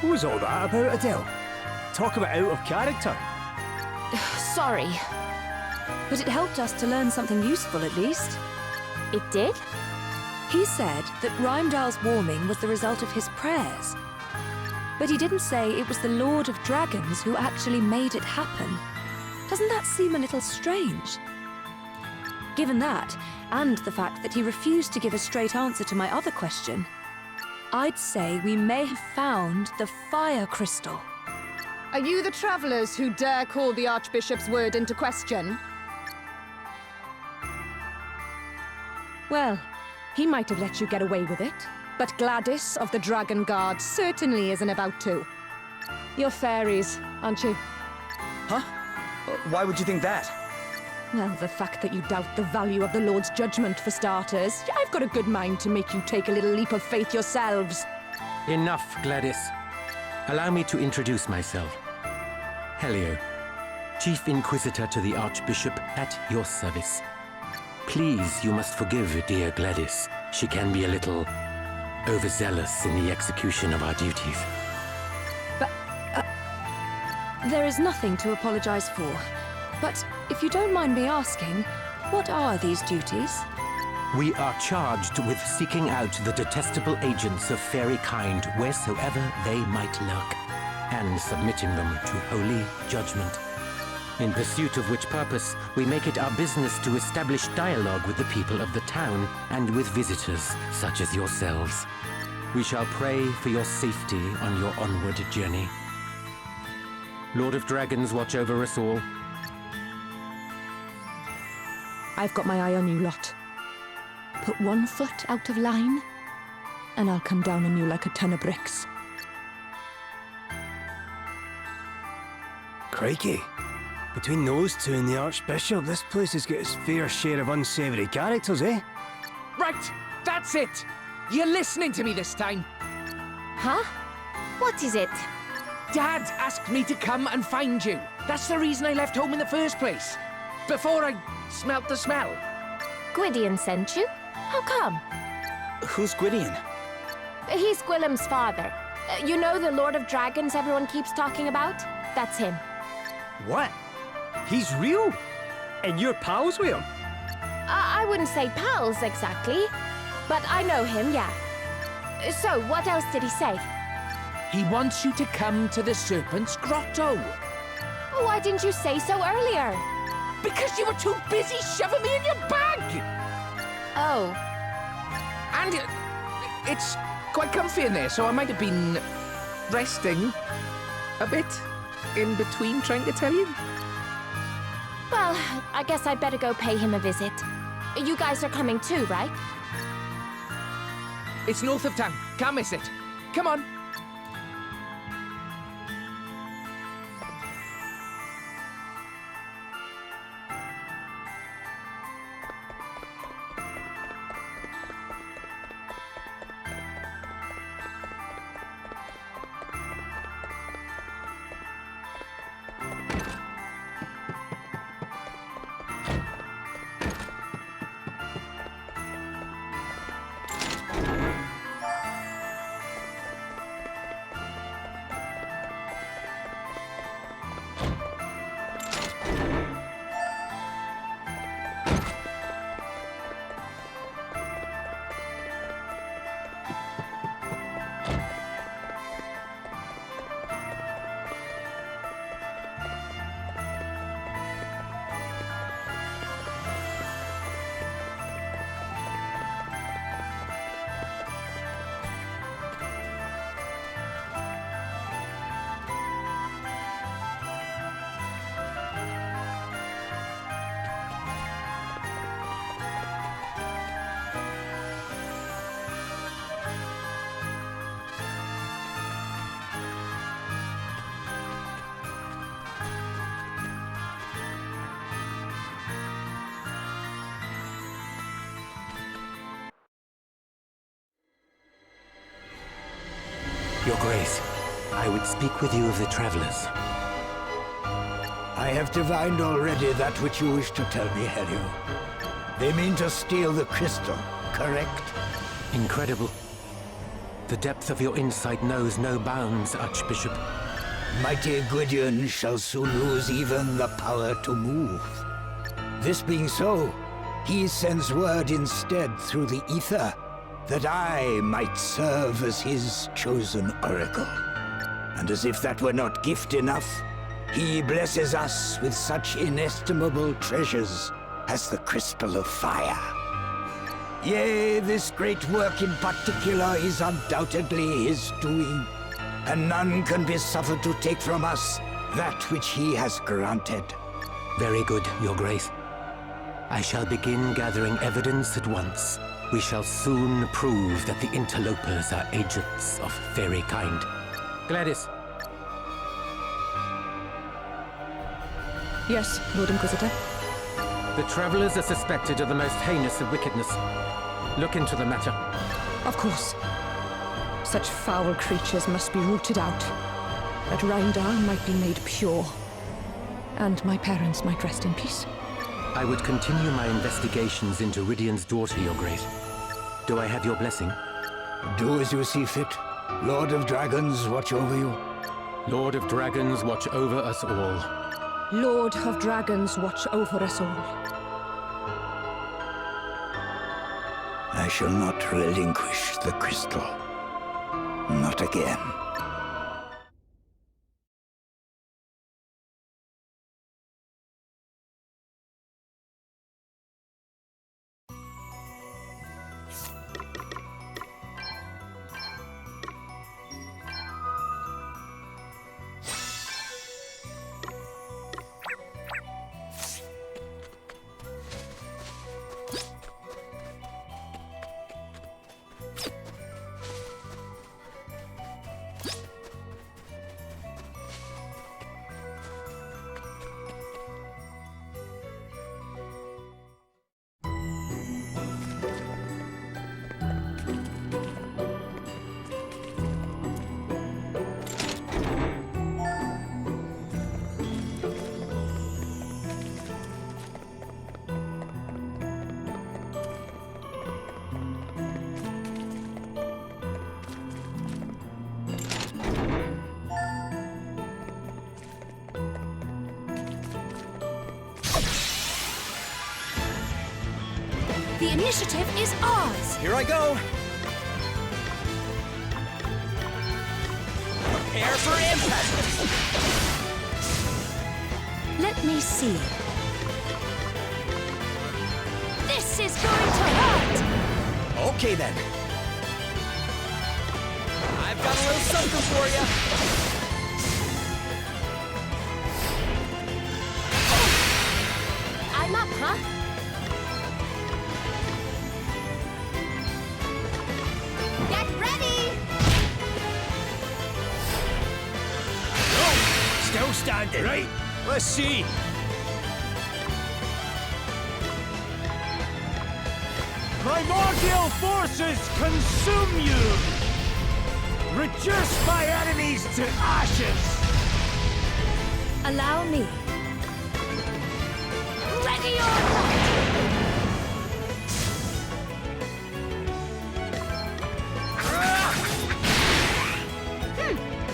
What was all that about, Adelle? Talk about out of character. Sorry. But it helped us to learn something useful, at least. It did? He said that Rhymedale's warming was the result of his prayers. But he didn't say it was the Lord of Dragons who actually made it happen. Doesn't that seem a little strange? Given that, and the fact that he refused to give a straight answer to my other question, I'd say we may have found the fire crystal. Are you the travelers who dare call the Archbishop's word into question? Well, he might have let you get away with it, but Gladys of the Dragon Guard certainly isn't about to. You're fairies, aren't you? Huh? Why would you think that? Well, the fact that you doubt the value of the Lord's judgment, for starters. I've got a good mind to make you take a little leap of faith yourselves. Enough, Gladys. Allow me to introduce myself. Helio, Chief Inquisitor to the Archbishop, at your service. Please, you must forgive dear Gladys. She can be a little overzealous in the execution of our duties. But, there is nothing to apologize for. But if you don't mind me asking, what are these duties? We are charged with seeking out the detestable agents of fairy kind wheresoever they might lurk, and submitting them to holy judgment. In pursuit of which purpose, we make it our business to establish dialogue with the people of the town and with visitors such as yourselves. We shall pray for your safety on your onward journey. Lord of Dragons, watch over us all. I've got my eye on you lot. Put one foot out of line, and I'll come down on you like a ton of bricks. Crikey. Between those two and the Archbishop, this place has got its fair share of unsavoury characters, eh? Right, that's it. You're listening to me this time. Huh? What is it? Dad asked me to come and find you. That's the reason I left home in the first place. Before I smelt the smell. Gwyddion sent you? How come? Who's Gwyddion? He's Gwilym's father. You know the Lord of Dragons everyone keeps talking about? That's him. What? He's real? And you're pals with him? I wouldn't say pals exactly, but I know him, yeah. So, what else did he say? He wants you to come to the Serpent's Grotto. Why didn't you say so earlier? Because you were too busy shoving me in your bag! Oh. And it's quite comfy in there, so I might have been resting a bit in between trying to tell you. Well, I guess I'd better go pay him a visit. You guys are coming too, right? It's north of town. Can't miss it. Come on. Your Grace, I would speak with you of the travelers. I have divined already that which you wish to tell me, Helio. They mean to steal the crystal, correct? Incredible. The depth of your insight knows no bounds, Archbishop. Mighty Gwyddion shall soon lose even the power to move. This being so, he sends word instead through the ether that I might serve as his chosen oracle. And as if that were not gift enough, he blesses us with such inestimable treasures as the Crystal of Fire. Yea, this great work in particular is undoubtedly his doing, and none can be suffered to take from us that which he has granted. Very good, Your Grace. I shall begin gathering evidence at once. We shall soon prove that the interlopers are agents of fairy kind. Gladys. Yes, Lord Inquisitor. The travelers are suspected of the most heinous of wickedness. Look into the matter. Of course. Such foul creatures must be rooted out, that Rhymedale might be made pure, and my parents might rest in peace. I would continue my investigations into Gwydion's daughter, Your Grace. Do I have your blessing? Do as you see fit. Lord of Dragons, watch over you. Lord of Dragons, watch over us all. Lord of Dragons, watch over us all. I shall not relinquish the crystal. Not again. The initiative is ours! Here I go! Prepare for impact! Let me see. This is going to hurt! Okay then. I've got a little something for you. I'm up, huh? Get ready! No! Still standing. Right, let's see. Primordial forces consume you! Reduce my enemies to ashes! Allow me. Ready or not!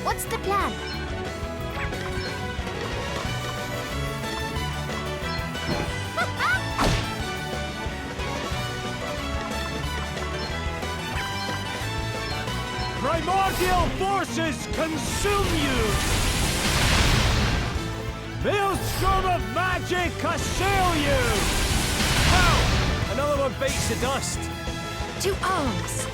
What's the plan? Primordial forces consume you! Maelstrom of magic assail you! Pow! Another one bites the dust. To arms!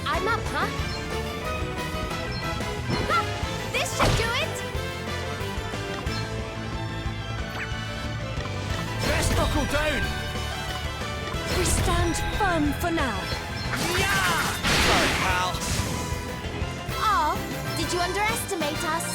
I'm up, huh? Ha! This should do it! Best buckle down! We stand firm for now. Yeah! Sorry, pal. Oh, did you underestimate us?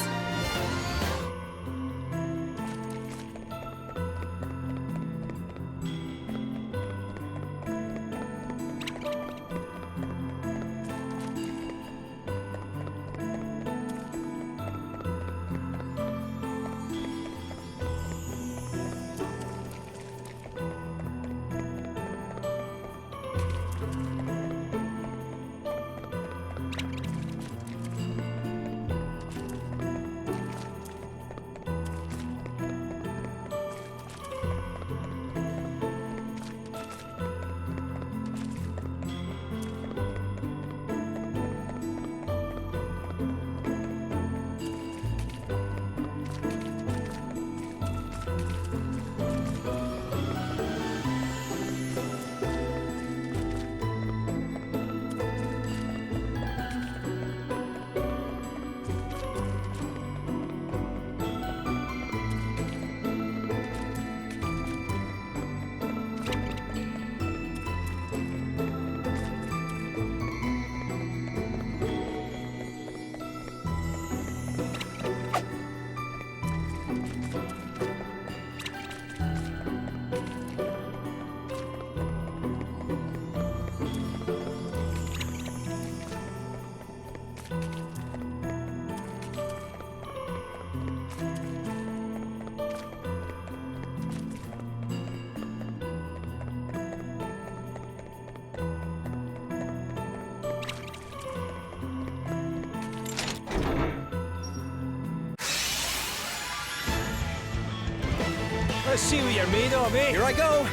Let's see what you're made of, eh? Here I go.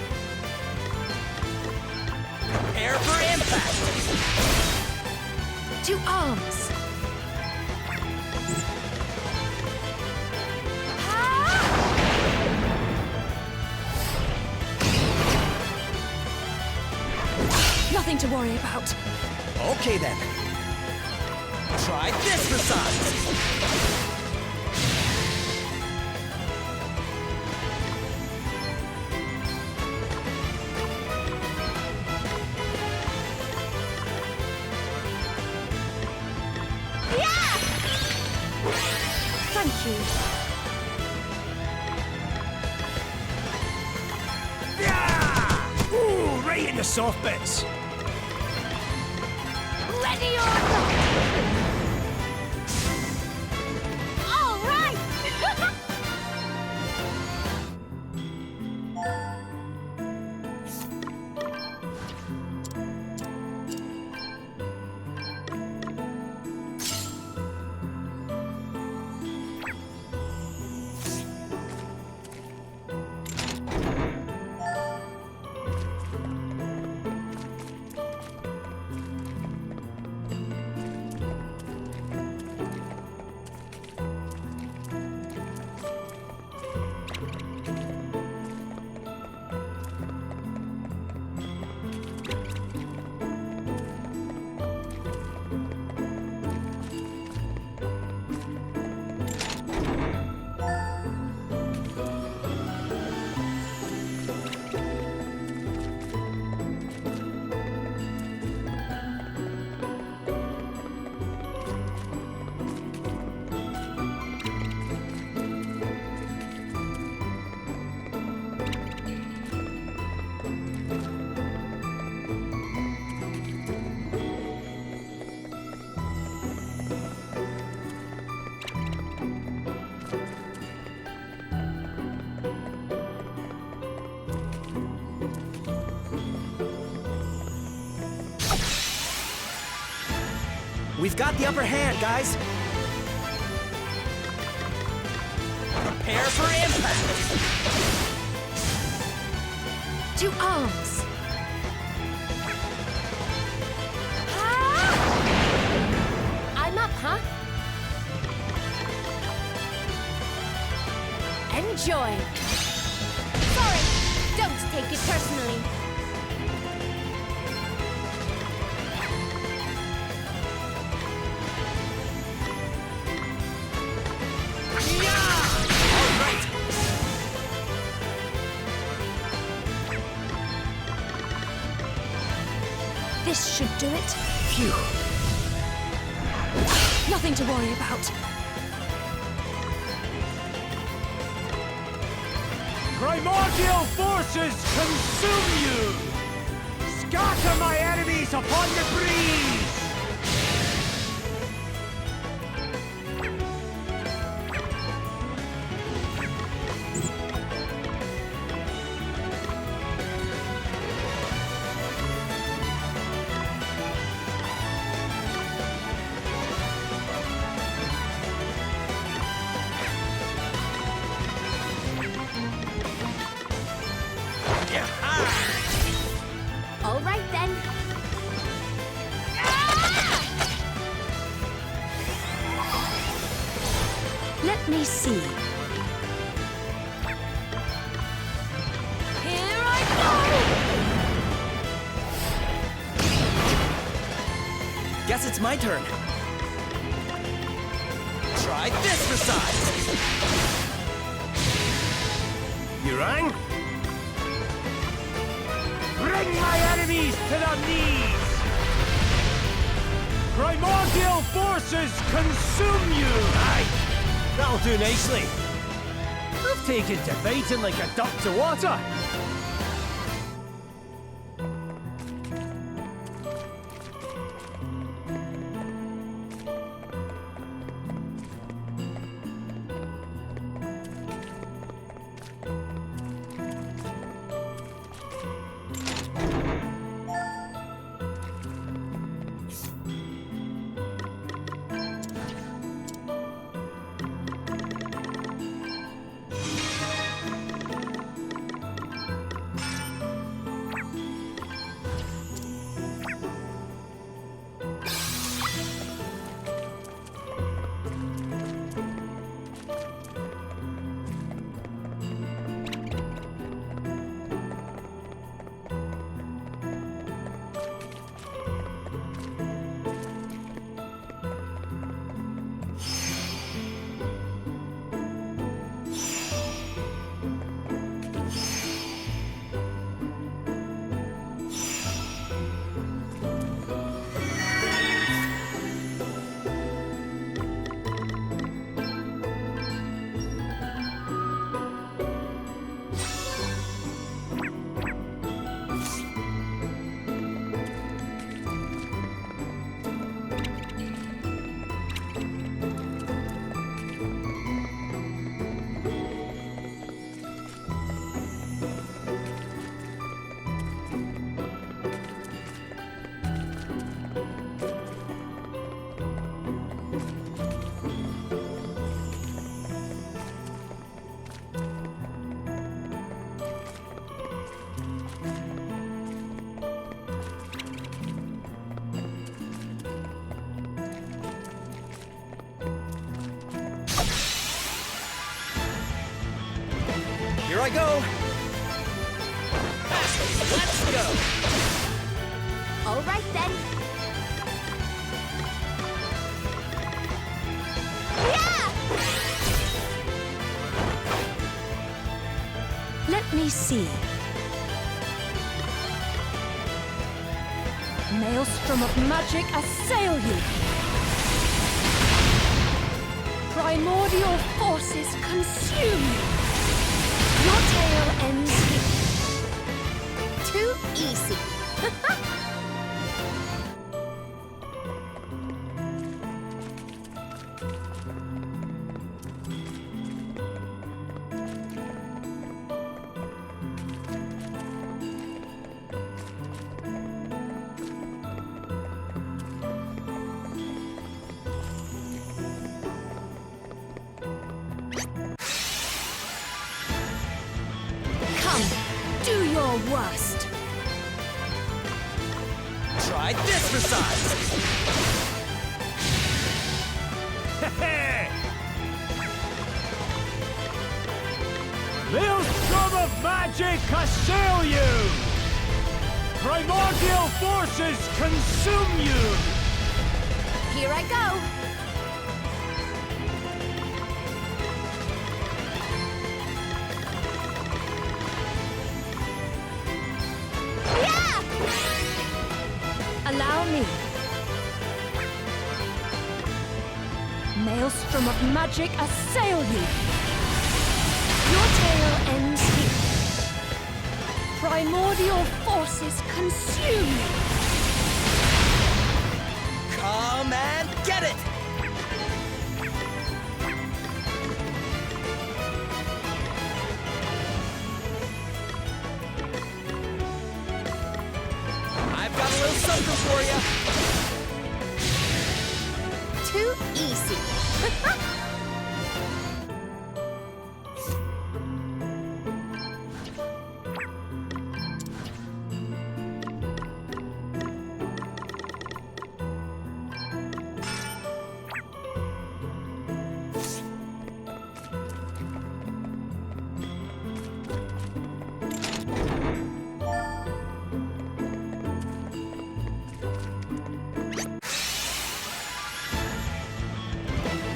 Prepare for impact. To arms! Nothing to worry about. Okay then. Try this for size. Thank you. Yeah! Ooh, right in the soft bits. Ready or not! All right! We've got the upper hand, guys. Prepare for impact. To arms. I'm up, huh? Enjoy. Sorry, don't take it personally. This should do it. Phew. Nothing to worry about. Primordial forces consume you! Scatter my enemies upon the breeze! All right then. Let me see. Here I go! Guess it's my turn. Try this for size. You rang? Bring my enemies to their knees! Primordial forces consume you! Aye, that'll do nicely. I've taken to fighting like a duck to water. Here I go! Let's go! All right then. Yeah! Let me see. Maelstrom of magic assail you! Primordial forces consume you! Your tale ends here. Too easy. your worst. Try this for size! Maelstrom of magic assail you! Primordial forces consume you! Here I go. Allow me. Maelstrom of magic assail you. Your tale ends here. Primordial forces consume you. Come and get it! I've got a little something for you. Too easy.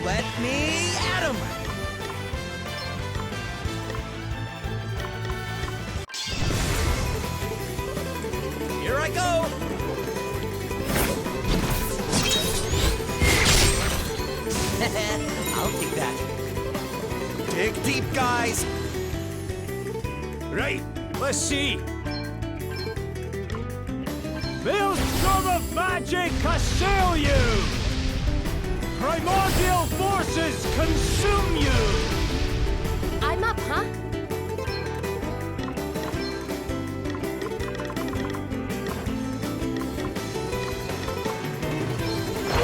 Let me at 'em! Here I go! I'll take that. Dig deep, guys! Right, let's see. Maelstrom of magic assail you! Primordial forces consume you! I'm up, huh?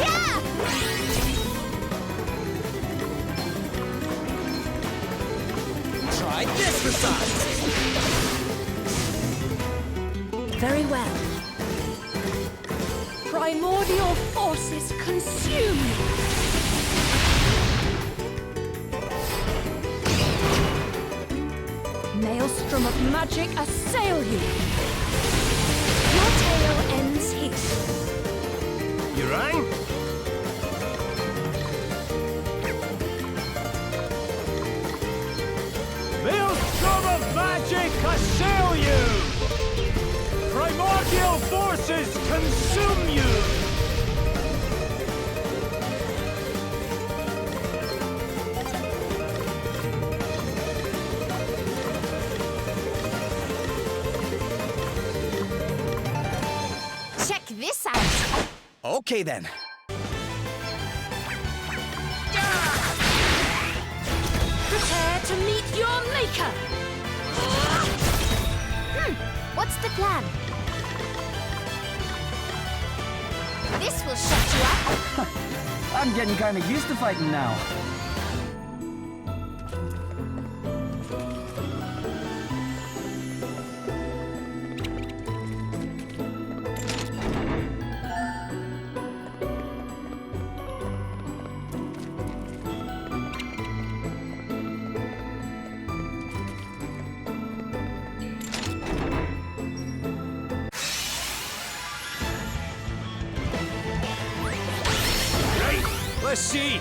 Yeah! Try this for size! Very well. Primordial forces consume you. Maelstrom of magic assail you. Your tale ends here. You rang? Maelstrom of magic assail you! Primordial forces consume you! Check this out. Okay then. Prepare to meet your maker! What's the plan? This will shut you up. I'm getting kind of used to fighting now. Let's see.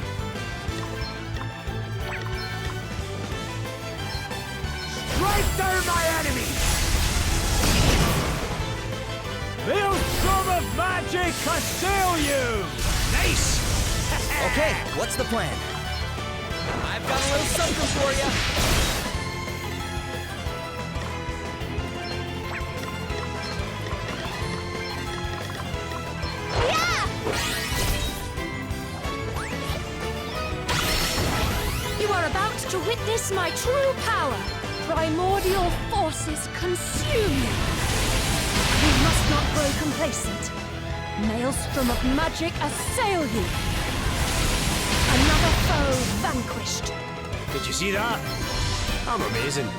Strike down my enemy! Maelstrom of magic assail you! Nice! Okay, what's the plan? I've got a little something for you. To witness my true power, primordial forces consume you. You must not grow complacent. Maelstrom of magic assail you. Another foe vanquished. Did you see that? I'm amazing.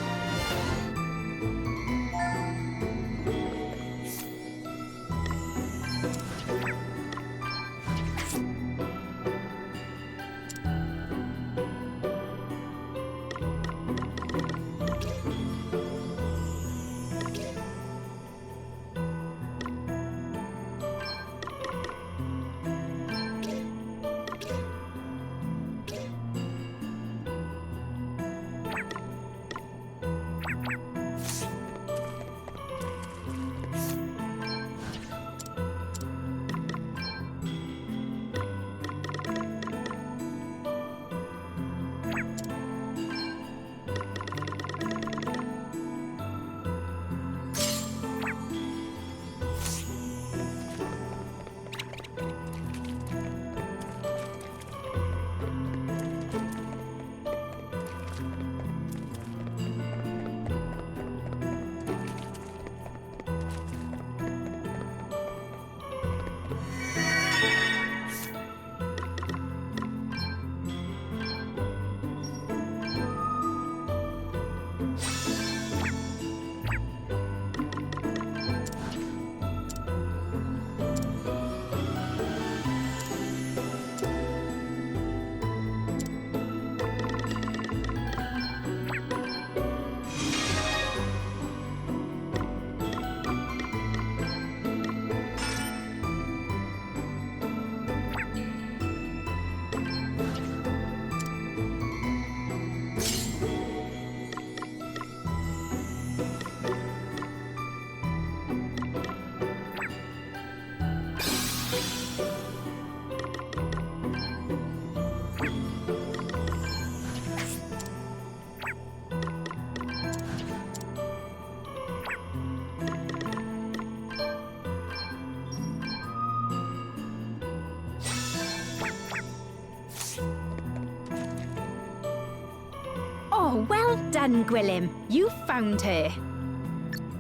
Oh, well done, Gwyllim. You found her.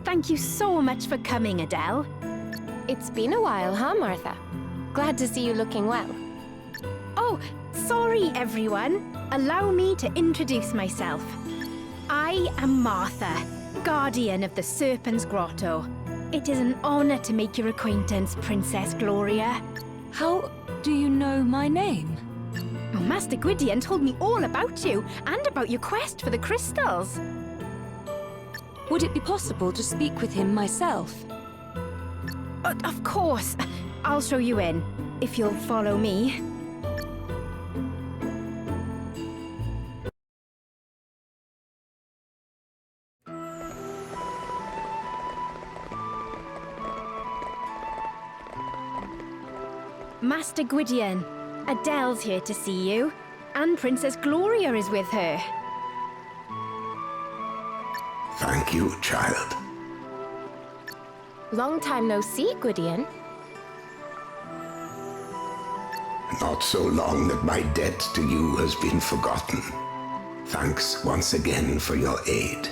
Thank you so much for coming, Adelle. It's been a while, huh, Martha? Glad to see you looking well. Oh, sorry, everyone. Allow me to introduce myself. I am Martha, guardian of the Serpent's Grotto. It is an honor to make your acquaintance, Princess Gloria. How do you know my name? Oh, Master Gwyddion told me all about you and about your quest for the crystals. Would it be possible to speak with him myself? Of course. I'll show you in, if you'll follow me. Master Gwyddion, Adelle's here to see you, and Princess Gloria is with her. Thank you, child. Long time no see, Gwyddion. Not so long that my debt to you has been forgotten. Thanks once again for your aid.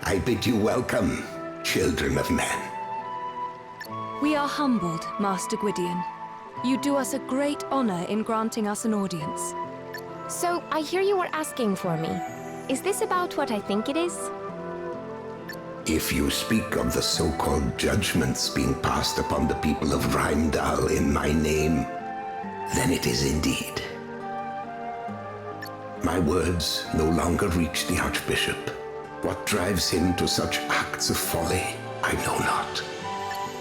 I bid you welcome, children of men. We are humbled, Master Gwyddion. You do us a great honor in granting us an audience. So, I hear you were asking for me. Is this about what I think it is? If you speak of the so-called judgments being passed upon the people of Rhymedale in my name, then it is indeed. My words no longer reach the Archbishop. What drives him to such acts of folly, I know not.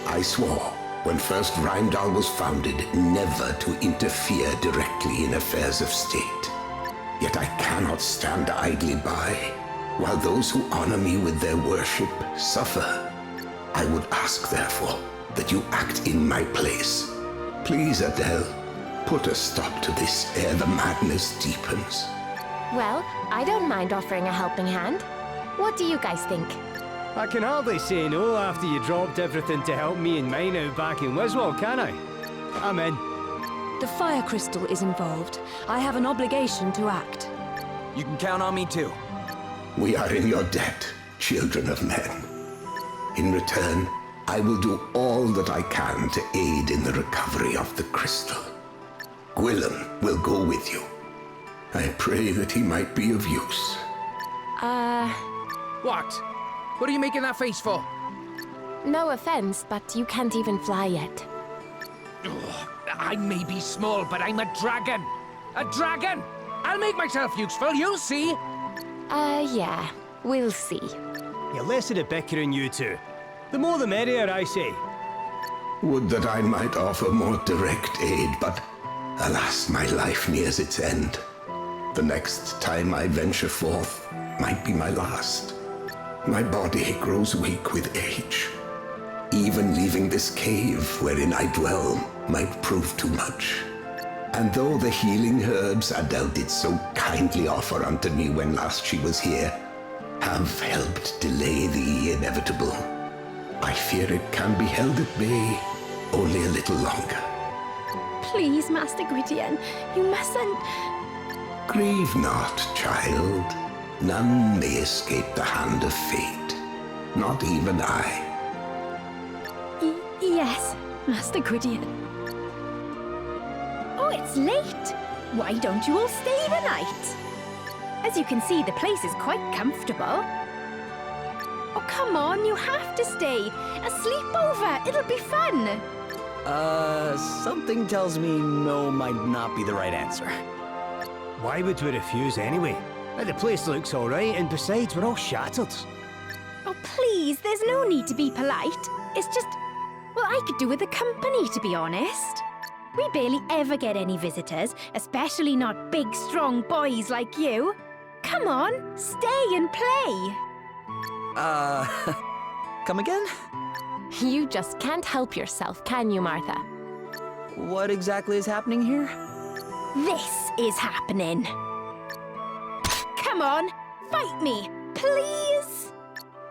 I swore, when first Rhymedale was founded, never to interfere directly in affairs of state. Yet I cannot stand idly by, while those who honor me with their worship suffer. I would ask, therefore, that you act in my place. Please, Adelle, put a stop to this ere the madness deepens. Well, I don't mind offering a helping hand. What do you guys think? I can hardly say no after you dropped everything to help me and mine out back in Wiswall, can I? I'm in. The fire crystal is involved. I have an obligation to act. You can count on me too. We are in your debt, children of men. In return, I will do all that I can to aid in the recovery of the crystal. Gwyllim will go with you. I pray that he might be of use. What? What are you making that face for? No offense, but you can't even fly yet. Ugh, I may be small, but I'm a dragon! A dragon! I'll make myself useful, you'll see! Yeah, we'll see. You're less of the bickering, you two. The more the merrier, I say. Would that I might offer more direct aid, but alas, my life nears its end. The next time I venture forth might be my last. My body grows weak with age. Even leaving this cave wherein I dwell might prove too much. And though the healing herbs Adelle did so kindly offer unto me when last she was here have helped delay the inevitable, I fear it can be held at bay only a little longer. Please, Master Gwyddion, you mustn't... Grieve not, child. None may escape the hand of fate. Not even I. Yes, Master Gwyddion. Oh, it's late. Why don't you all stay the night? As you can see, the place is quite comfortable. Oh, come on, you have to stay. A sleepover, it'll be fun. Something tells me no might not be the right answer. Why would we refuse anyway? The place looks all right, and besides, we're all shattered. Oh, please, there's no need to be polite. It's just, well, I could do with the company, to be honest. We barely ever get any visitors, especially not big, strong boys like you. Come on, stay and play. Come again? You just can't help yourself, can you, Martha? What exactly is happening here? This is happening. Come on, fight me, please.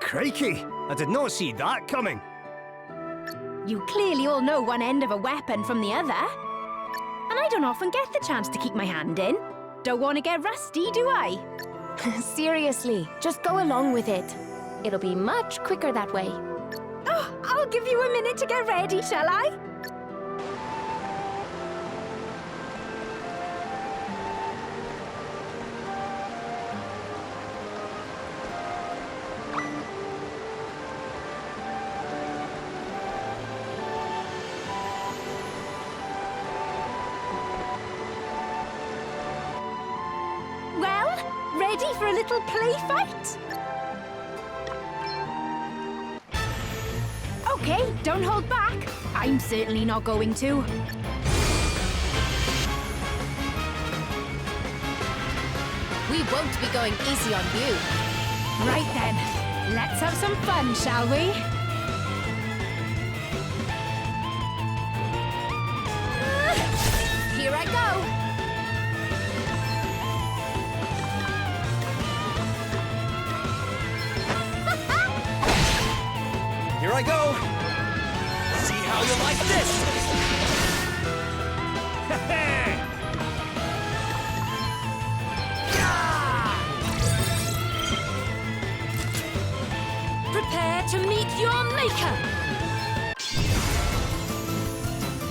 Crikey! I did not see that coming. You clearly all know one end of a weapon from the other. And I don't often get the chance to keep my hand in. Don't want to get rusty, do I? Seriously, just go along with it. It'll be much quicker that way. Oh, I'll give you a minute to get ready, shall I? Ready for a little play fight? Okay, don't hold back. I'm certainly not going to. We won't be going easy on you. Right then, let's have some fun, shall we? Here I go. Here I go! See how you like this! Prepare to meet your maker!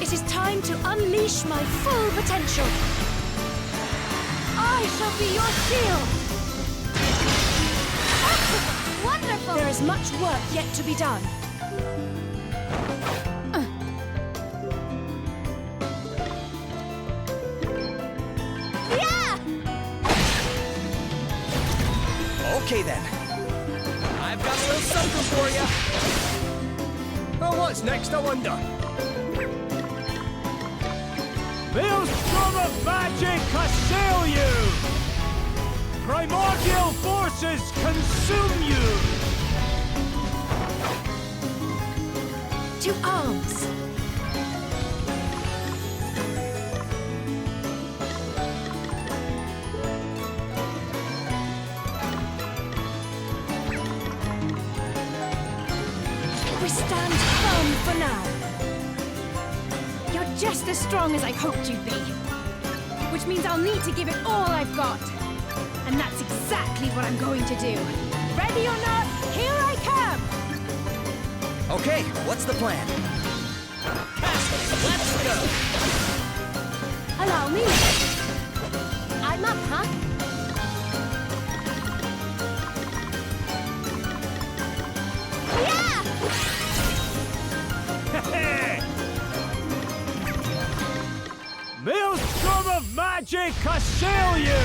It is time to unleash my full potential! I shall be your shield! Wonderful! There is much work yet to be done. Okay then. I've got a little something for you. Oh, what's next, I wonder? Maelstrom of magic assail you! Primordial forces consume you! To arms! We stand firm for now. You're just as strong as I hoped you'd be. Which means I'll need to give it all I've got. And that's exactly what I'm going to do. Ready or not, here I come! Okay, what's the plan? Let's go! Allow me. I'm up, huh? Maelstrom of magic assail you!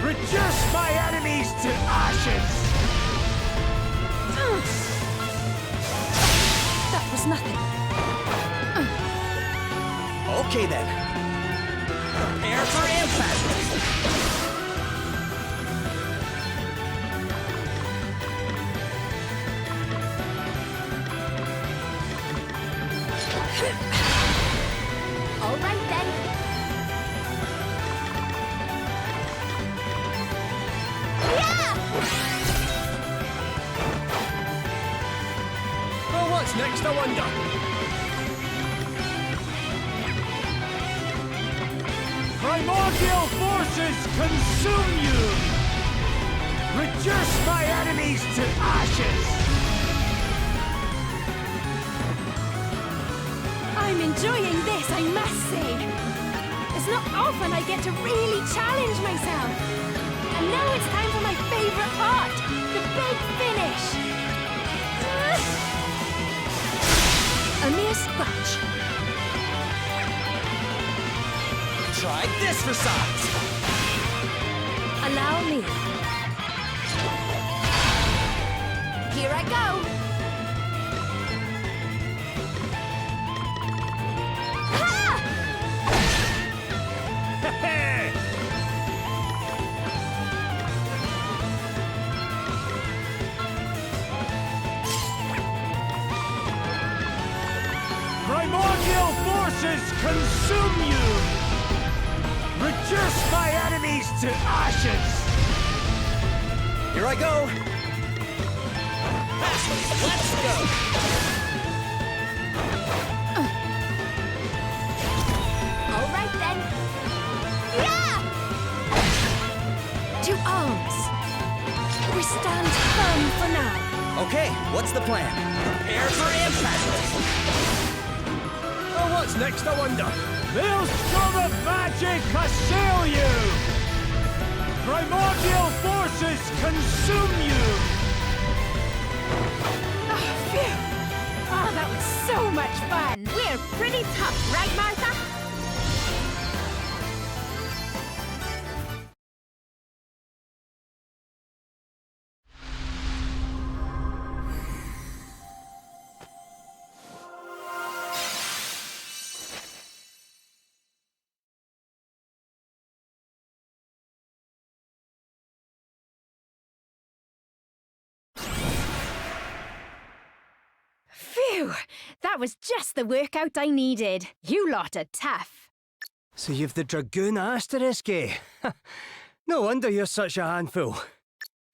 Reduce my enemies to ashes! That was nothing. Okay then. Prepare for impact! All right then. Oh, what's next, I wonder? Primordial forces consume you! Reduce my enemies to ashes! I'm enjoying this, I must say. It's not often I get to really challenge myself. And now it's time for my favorite part, the big finish. A mere scratch. Try this for size! Allow me. Here I go. Primordial forces consume you! Reduce my enemies to ashes! Here I go! Let's go! All right then. Yeah! To arms! We stand firm for now. Okay, what's the plan? Prepare for impact! Oh, what's next, I wonder? Maelstrom of magic assail you! Primordial forces consume you! Oh, phew! Oh, that was so much fun! We're pretty tough, right, Martha? Phew! That was just the workout I needed. You lot are tough. So you've the Dragoon Asterisk, eh? No wonder you're such a handful.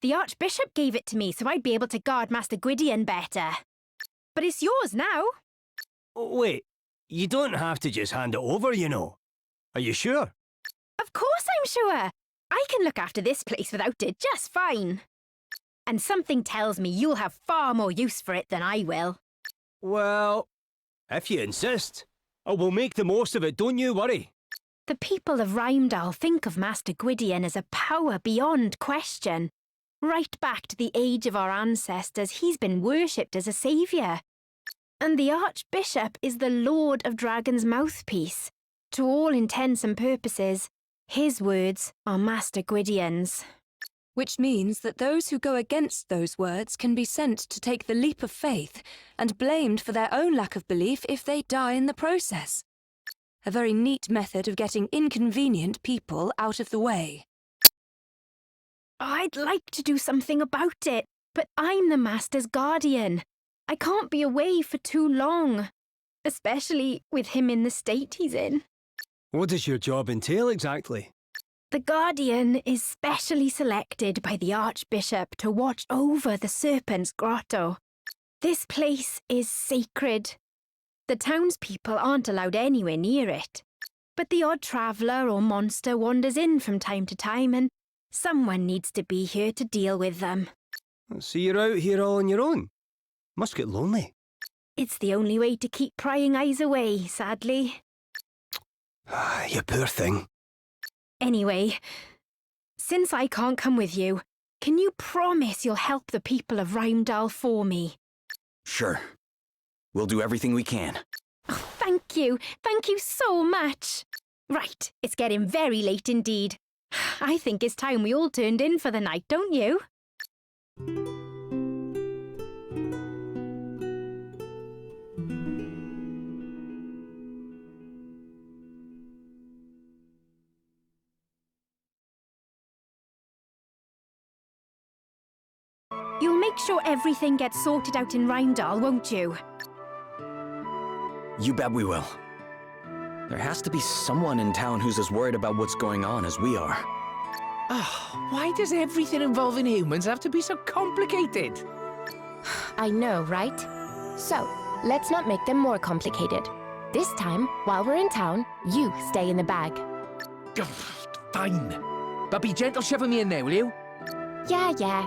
The Archbishop gave it to me so I'd be able to guard Master Gwyddion better. But it's yours now. Oh, wait, you don't have to just hand it over, you know. Are you sure? Of course I'm sure. I can look after this place without it just fine. And something tells me you'll have far more use for it than I will. Well, if you insist, I will make the most of it, don't you worry. The people of Rhymedale think of Master Gwyddion as a power beyond question. Right back to the age of our ancestors, he's been worshipped as a saviour. And the Archbishop is the Lord of Dragon's mouthpiece. To all intents and purposes, his words are Master Gwyddion's. Which means that those who go against those words can be sent to take the leap of faith and blamed for their own lack of belief if they die in the process. A very neat method of getting inconvenient people out of the way. I'd like to do something about it, but I'm the Master's guardian. I can't be away for too long, especially with him in the state he's in. What does your job entail exactly? The Guardian is specially selected by the Archbishop to watch over the Serpent's Grotto. This place is sacred. The townspeople aren't allowed anywhere near it. But the odd traveller or monster wanders in from time to time, and someone needs to be here to deal with them. So you're out here all on your own? Must get lonely. It's the only way to keep prying eyes away, sadly. You poor thing. Anyway, since I can't come with you, can you promise you'll help the people of Rhymedale for me? Sure. We'll do everything we can. Oh, thank you. Thank you so much. Right, it's getting very late indeed. I think it's time we all turned in for the night, don't you? You'll make sure everything gets sorted out in Rhymedale, won't you? You bet we will. There has to be someone in town who's as worried about what's going on as we are. Oh, why does everything involving humans have to be so complicated? I know, right? So, let's not make them more complicated. This time, while we're in town, you stay in the bag. Fine. But be gentle shoving me in there, will you? Yeah.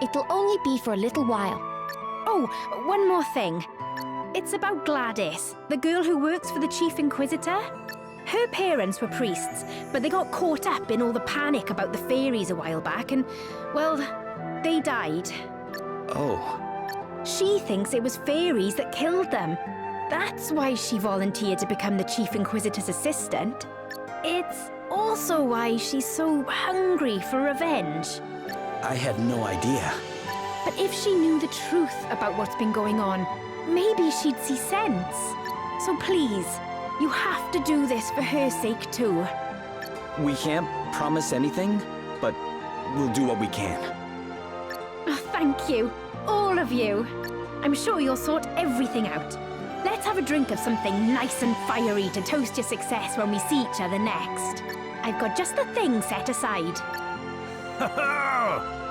It'll only be for a little while. Oh, one more thing. It's about Gladys, the girl who works for the Chief Inquisitor. Her parents were priests, but they got caught up in all the panic about the fairies a while back and, well, they died. Oh. She thinks it was fairies that killed them. That's why she volunteered to become the Chief Inquisitor's assistant. It's also why she's so hungry for revenge. I had no idea. But if she knew the truth about what's been going on, maybe she'd see sense. So please, you have to do this for her sake too. We can't promise anything, but we'll do what we can. Oh, thank you, all of you. I'm sure you'll sort everything out. Let's have a drink of something nice and fiery to toast your success when we see each other next. I've got just the thing set aside.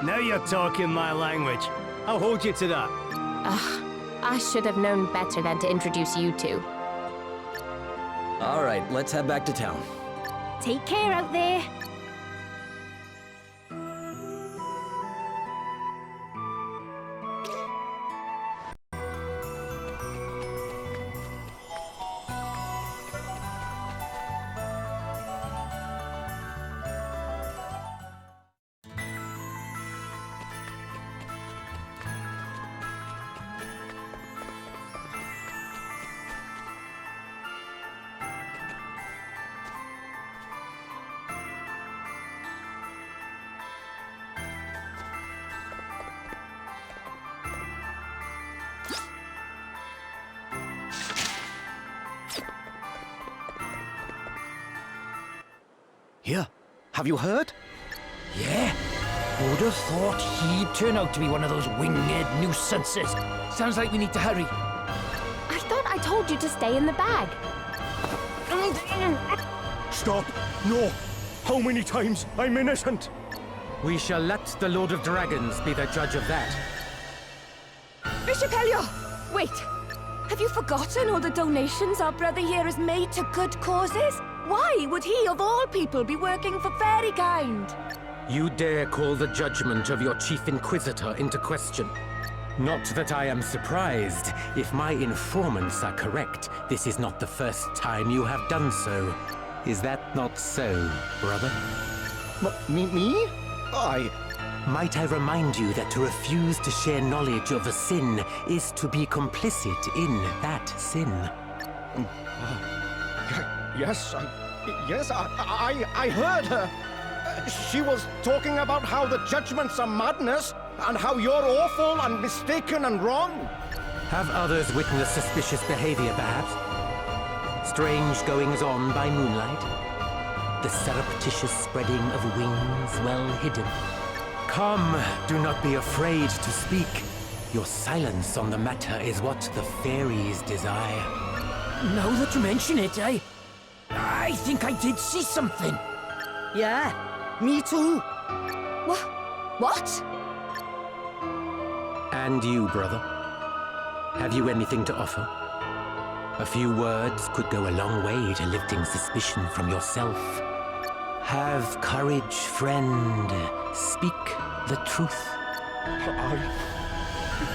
Now you're talking my language. I'll hold you to that. Ugh, I should have known better than to introduce you two. All right, let's head back to town. Take care out there. Here, have you heard? Yeah. Who'd have thought he'd turn out to be one of those winged nuisances? Sounds like we need to hurry. I thought I told you to stay in the bag. Stop! No! How many times? I'm innocent! We shall let the Lord of Dragons be the judge of that. Bishop Helio! Wait! Have you forgotten all the donations our brother here has made to good causes? Why would he, of all people, be working for fairy kind? You dare call the judgment of your chief inquisitor into question. Not that I am surprised. If my informants are correct, this is not the first time you have done so. Is that not so, brother? Me? Might I remind you that to refuse to share knowledge of a sin is to be complicit in that sin? Yes, I heard her. She was talking about how the judgments are madness, and how you're awful and mistaken and wrong. Have others witnessed suspicious behavior, perhaps? Strange goings-on by moonlight? The surreptitious spreading of wings well hidden? Come, do not be afraid to speak. Your silence on the matter is what the fairies desire. Now that you mention it, I think I did see something. Yeah, me too. What? And you, brother? Have you anything to offer? A few words could go a long way to lifting suspicion from yourself. Have courage, friend. Speak the truth.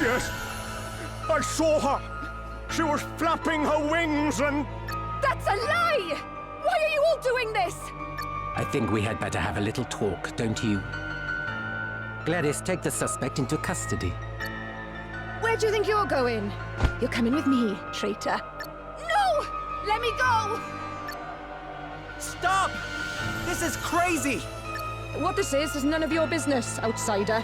Yes! I saw her! She was flapping her wings and... That's a lie! Why are you all doing this? I think we had better have a little talk, don't you? Gladys, take the suspect into custody. Where do you think you're going? You're coming with me, traitor. No! Let me go! Stop! This is crazy! What this is none of your business, outsider.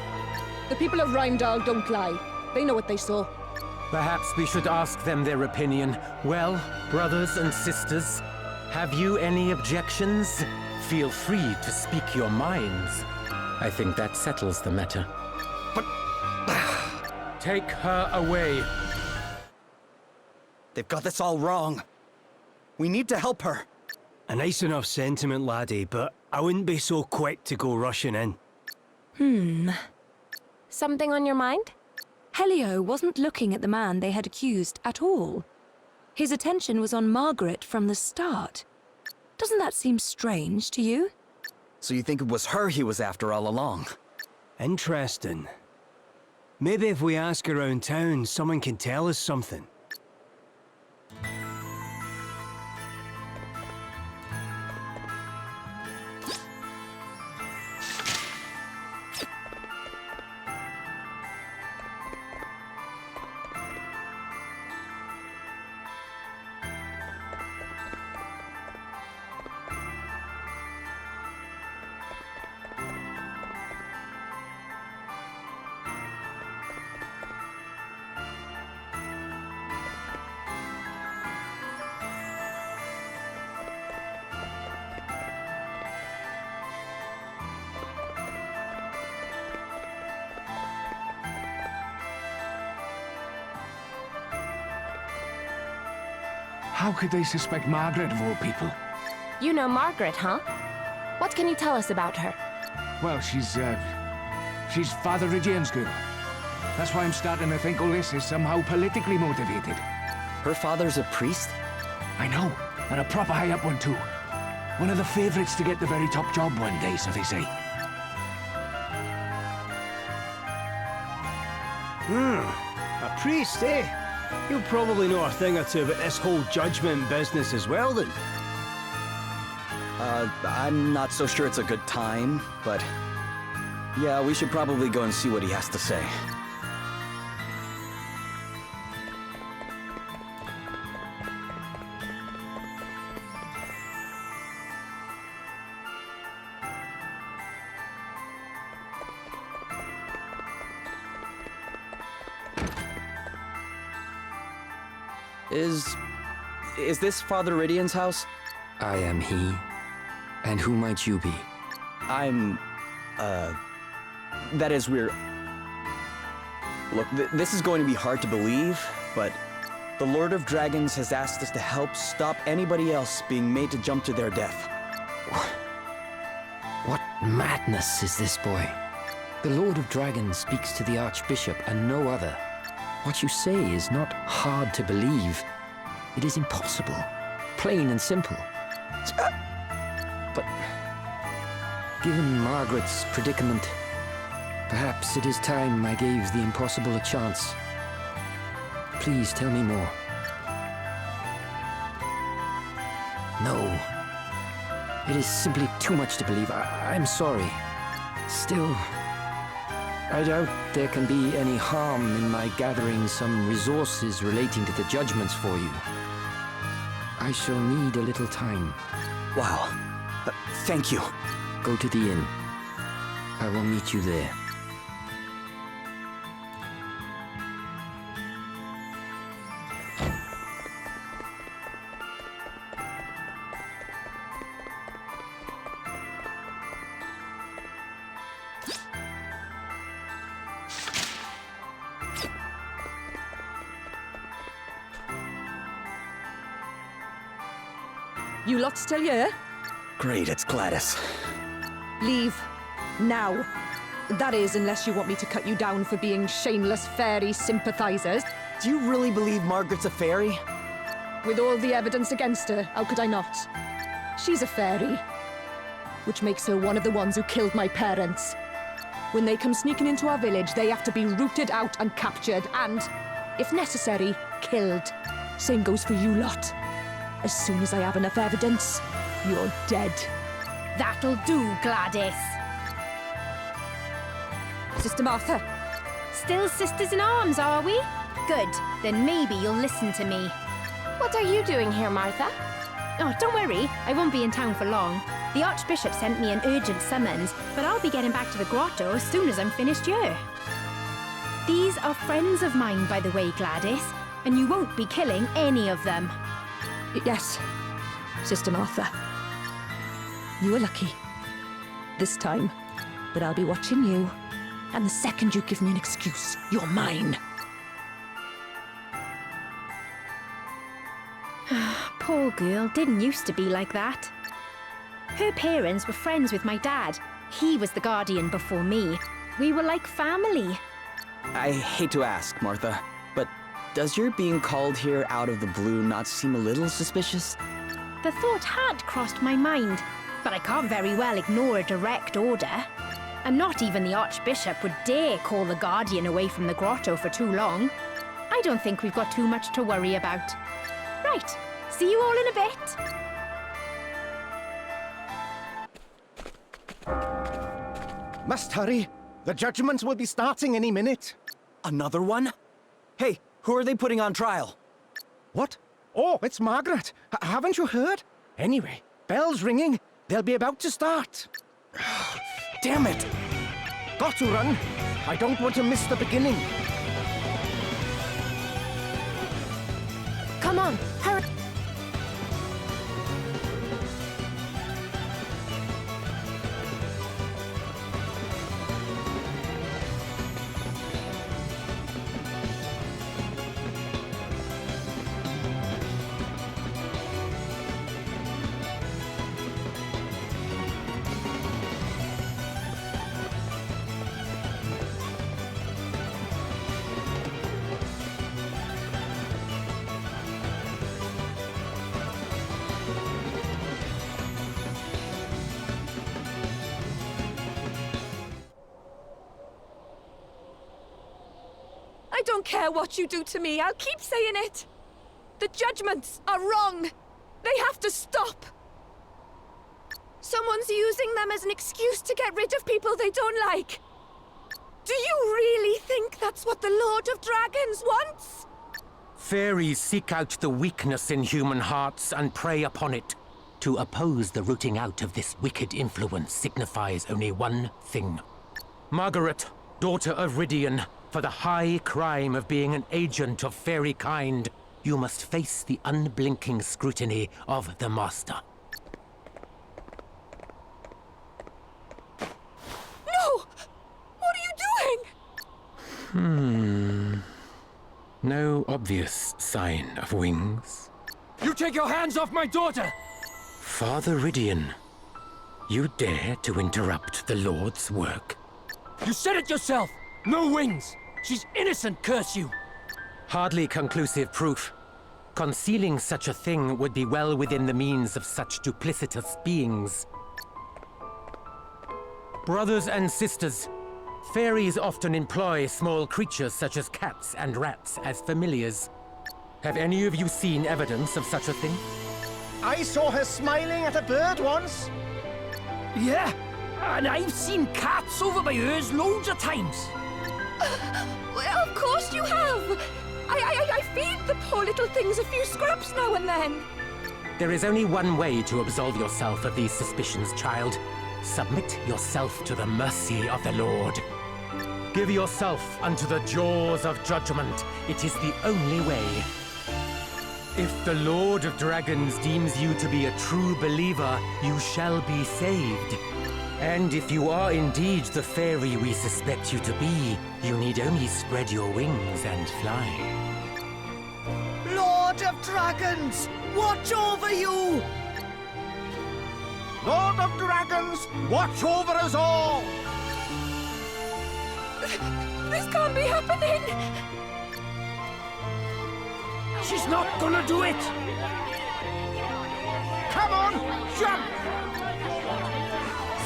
The people of Rhymedale don't lie. They know what they saw. Perhaps we should ask them their opinion. Well, brothers and sisters, have you any objections? Feel free to speak your minds. I think that settles the matter. But... Take her away. They've got this all wrong. We need to help her. A nice enough sentiment, laddie, but I wouldn't be so quick to go rushing in. Something on your mind? Helio wasn't looking at the man they had accused at all. His attention was on Margaret from the start. Doesn't that seem strange to you? So you think it was her he was after all along? Interesting. Maybe if we ask around town, someone can tell us something. How could they suspect Margaret of all people? You know Margaret, huh? What can you tell us about her? Well, she's Father Rydian's girl. That's why I'm starting to think all this is somehow politically motivated. Her father's a priest? I know, and a proper high-up one too. One of the favorites to get the very top job one day, so they say. A priest, eh? You'll probably know a thing or two about this whole judgment business as well, then. I'm not so sure it's a good time, but... yeah, we should probably go and see what he has to say. Is this Father Rydian's house? I am he. And who might you be? I'm... That is, we're... Look, this is going to be hard to believe, but the Lord of Dragons has asked us to help stop anybody else being made to jump to their death. What madness is this, boy? The Lord of Dragons speaks to the Archbishop and no other. What you say is not hard to believe. It is impossible. Plain and simple. But given Margaret's predicament, perhaps it is time I gave the impossible a chance. Please tell me more. No. It is simply too much to believe. I'm sorry. Still, I doubt there can be any harm in my gathering some resources relating to the judgments for you. I shall need a little time. Wow. Thank you. Go to the inn. I will meet you there. You lot still here? Great, it's Gladys. Leave. Now. That is, unless you want me to cut you down for being shameless fairy sympathizers. Do you really believe Margaret's a fairy? With all the evidence against her, how could I not? She's a fairy. Which makes her one of the ones who killed my parents. When they come sneaking into our village, they have to be rooted out and captured and, if necessary, killed. Same goes for you lot. As soon as I have enough evidence, you're dead. That'll do, Gladys. Sister Martha. Still sisters in arms, are we? Good. Then maybe you'll listen to me. What are you doing here, Martha? Oh, don't worry. I won't be in town for long. The Archbishop sent me an urgent summons, but I'll be getting back to the grotto as soon as I'm finished here. These are friends of mine, by the way, Gladys, and you won't be killing any of them. Yes, Sister Martha. You were lucky. This time. But I'll be watching you. And the second you give me an excuse, you're mine. Poor girl didn't used to be like that. Her parents were friends with my dad. He was the guardian before me. We were like family. I hate to ask, Martha, but does your being called here out of the blue not seem a little suspicious? The thought had crossed my mind, but I can't very well ignore a direct order. And not even the Archbishop would dare call the Guardian away from the grotto for too long. I don't think we've got too much to worry about. Right, see you all in a bit. Must hurry. The judgments will be starting any minute. Another one? Hey, who are they putting on trial? What? Oh, it's Margaret. Haven't you heard? Anyway, bell's ringing. They'll be about to start. Damn it! Got to run. I don't want to miss the beginning. Come on, hurry. I don't care what you do to me, I'll keep saying it. The judgments are wrong. They have to stop. Someone's using them as an excuse to get rid of people they don't like. Do you really think that's what the Lord of Dragons wants? Fairies seek out the weakness in human hearts and prey upon it. To oppose the rooting out of this wicked influence signifies only one thing. Margaret, daughter of Gwyddion, for the high crime of being an agent of fairy kind, you must face the unblinking scrutiny of the Master. No obvious sign of wings. You take your hands off my daughter! Father Gwyddion, you dare to interrupt the Lord's work? You said it yourself! No wings! She's innocent, curse you! Hardly conclusive proof. Concealing such a thing would be well within the means of such duplicitous beings. Brothers and sisters, fairies often employ small creatures such as cats and rats as familiars. Have any of you seen evidence of such a thing? I saw her smiling at a bird once. Yeah, and I've seen cats over by hers loads of times. Well, of course you have! I feed the poor little things a few scraps now and then. There is only one way to absolve yourself of these suspicions, child. Submit yourself to the mercy of the Lord. Give yourself unto the jaws of judgment. It is the only way. If the Lord of Dragons deems you to be a true believer, you shall be saved. And if you are indeed the fairy we suspect you to be, you need only spread your wings and fly. Lord of Dragons, watch over you! Lord of Dragons, watch over us all! This can't be happening! She's not gonna do it! Come on, jump!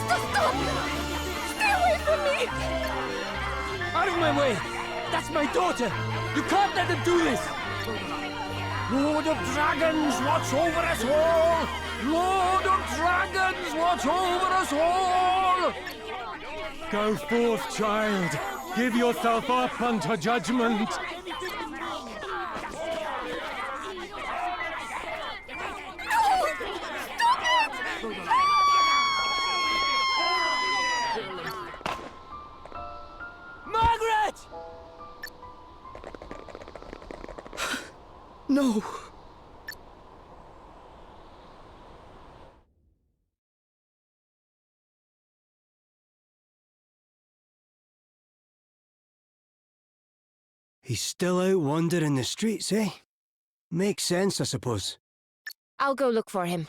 Stop! Stay away from me! Out of my way! That's my daughter! You can't let them do this! Lord of Dragons, watch over us all! Lord of Dragons, watch over us all! Go forth, child. Give yourself up unto judgment. Margaret! No. He's still out wandering the streets, eh? Makes sense, I suppose. I'll go look for him.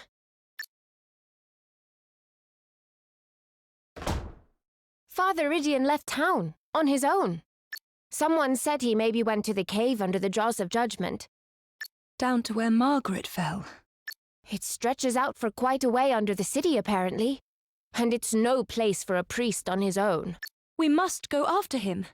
Father Gwyddion left town, on his own. Someone said he maybe went to the cave under the jaws of judgment. Down to where Margaret fell. It stretches out for quite a way under the city, apparently. And it's no place for a priest on his own. We must go after him.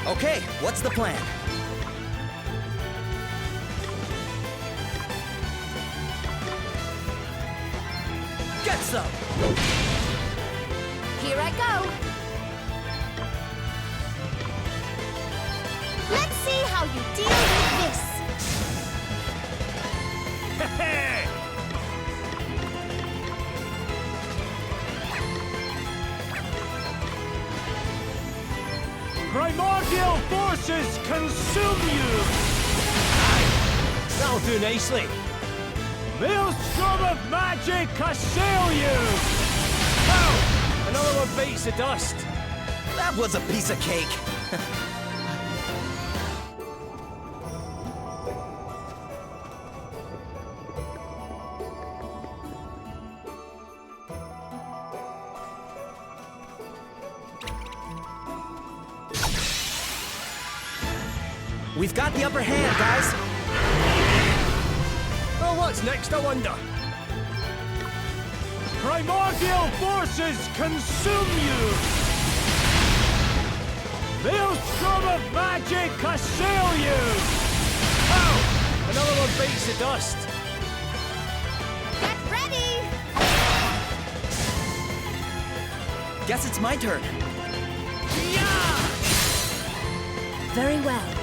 Okay, what's the plan? Get some! Here I go! Let's see how you deal with this! Primordial forces consume you! That'll do nicely. Maelstrom of magic assail you! Ow! Another one bites the dust. That was a piece of cake. We've got the upper hand, guys. Oh, what's next, I wonder? Primordial forces consume you! Maelstrom of magic assail you! Ow! Another one bites the dust. Get ready! Guess it's my turn. Very well.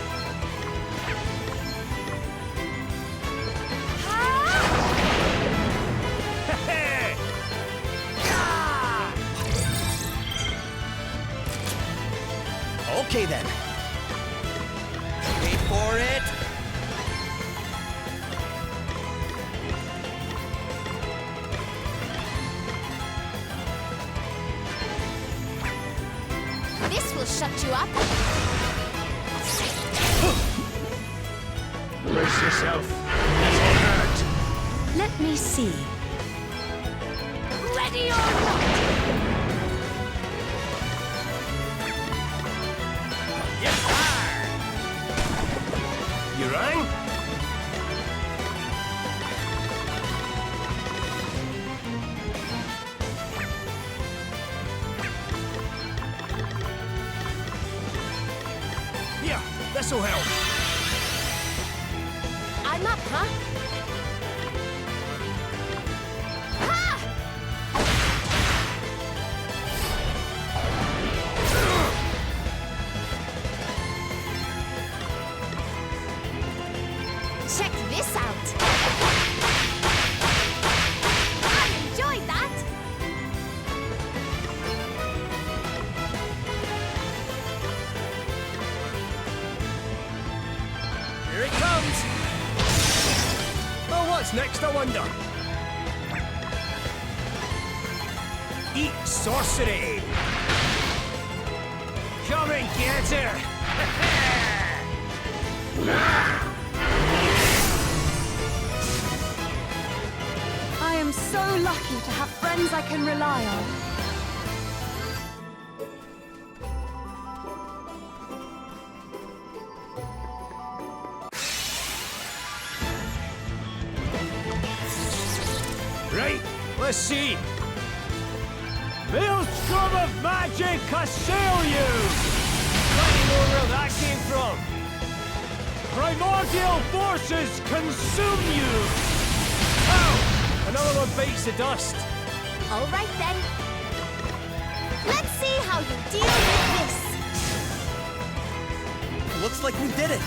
Okay then. Wait for it. This will shut you up. Brace yourself. This'll hurt. Let me see. Ready or not? You rang? Here, this'll help. I'm up, huh? Check this out! I enjoyed that! Here it comes. Oh, what's next, I wonder? Eat sorcery! Come and get her! I am so lucky to have friends I can rely on. Right, let's see. Maelstrom of magic assail you! Trying to know where that came from. Primordial forces consume you! Ow! Another one bites the dust. All right then. Let's see how you deal with this. Looks like we did it.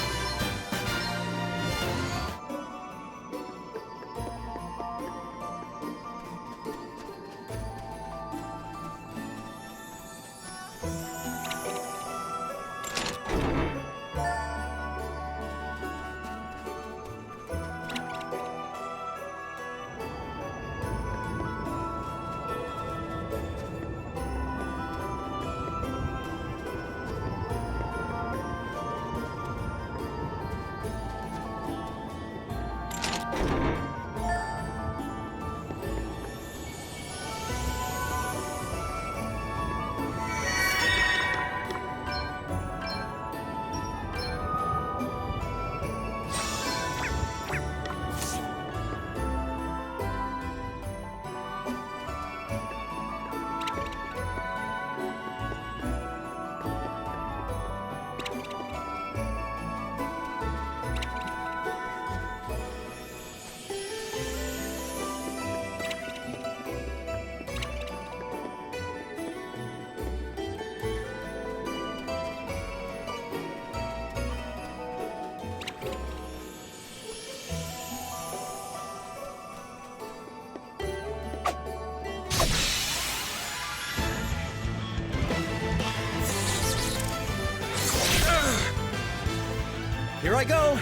Here I go!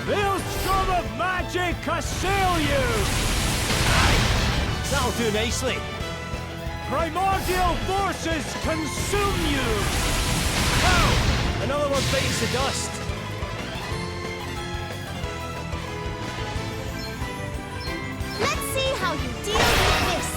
Maelstrom of magic assail you! That'll do nicely. Primordial forces consume you! Ow! Another one bites the dust. Let's see how you deal with this.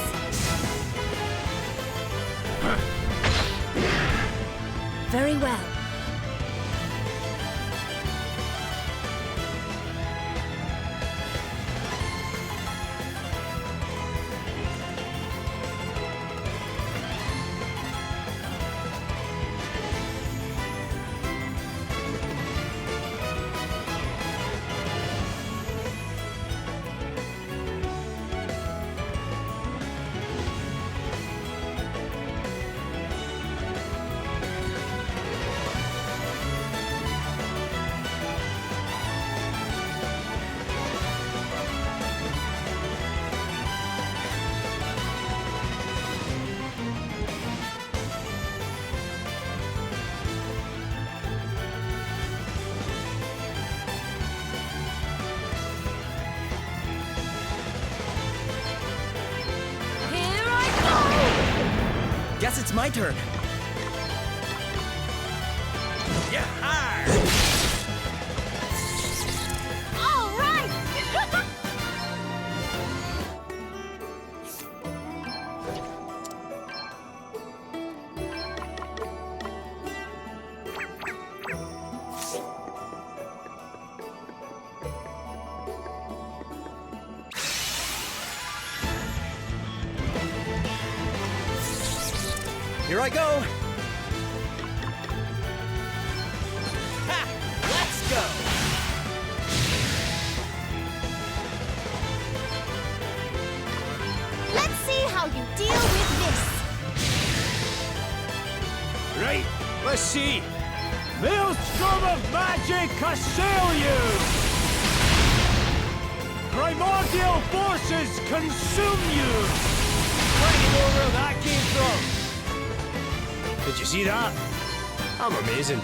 guess it's my turn. Yeah. All right! Here I go. Ha! Let's go. Let's see how you deal with this. Right, let's see. Maelstrom of magic assail you! Primordial forces consume you! Trying to know where that came from. Did you see that? I'm amazing.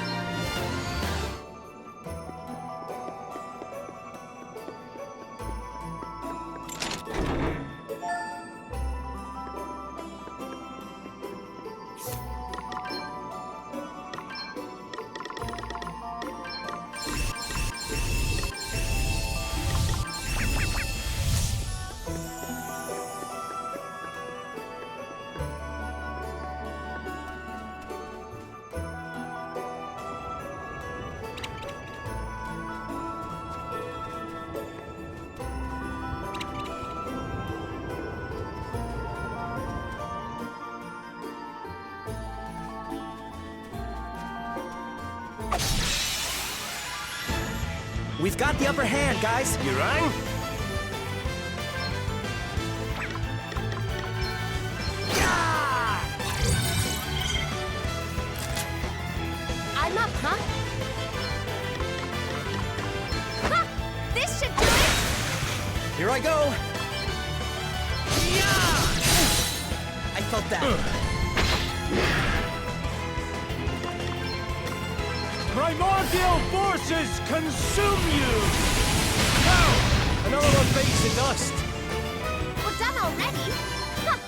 We've got the upper hand, guys. You rang? I'm up, huh? Ha! This should do it! Here I go. I felt that. Primordial forces consume you! Now, another one bites the dust. We're done already? Ha!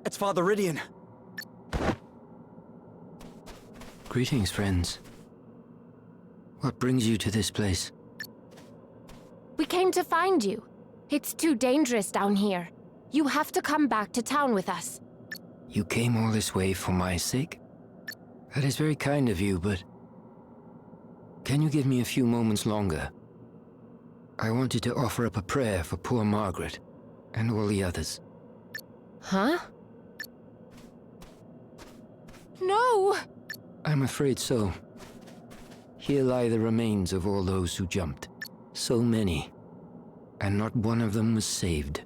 It's Father Gwyddion. Greetings, friends. What brings you to this place? We came to find you. It's too dangerous down here. You have to come back to town with us. You came all this way for my sake? That is very kind of you, but... can you give me a few moments longer? I wanted to offer up a prayer for poor Margaret, and all the others. Huh? No! I'm afraid so. Here lie the remains of all those who jumped. So many. And not one of them was saved.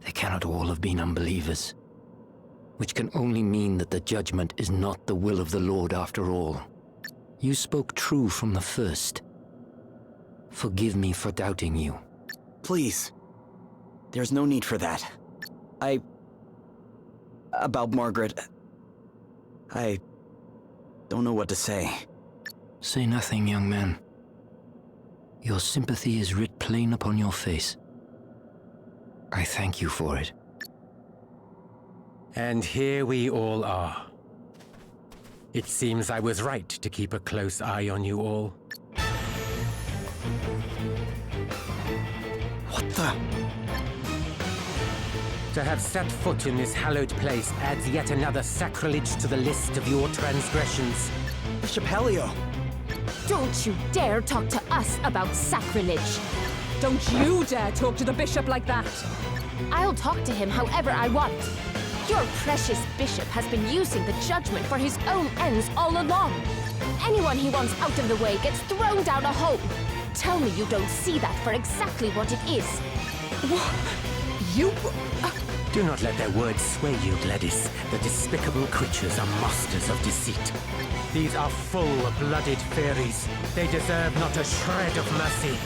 They cannot all have been unbelievers. Which can only mean that the judgment is not the will of the Lord after all. You spoke true from the first. Forgive me for doubting you. Please. There's no need for that. About Margaret... I don't know what to say. Say nothing, young man. Your sympathy is writ plain upon your face. I thank you for it. And here we all are. It seems I was right to keep a close eye on you all. Panther! To have set foot in this hallowed place adds yet another sacrilege to the list of your transgressions. Bishop Helio! Don't you dare talk to us about sacrilege! Don't you dare talk to the bishop like that! I'll talk to him however I want. Your precious bishop has been using the judgment for his own ends all along. Anyone he wants out of the way gets thrown down a hole. Tell me you don't see that for exactly what it is. What? You... Do not let their words sway you, Gladys. The despicable creatures are masters of deceit. These are full-blooded fairies. They deserve not a shred of mercy.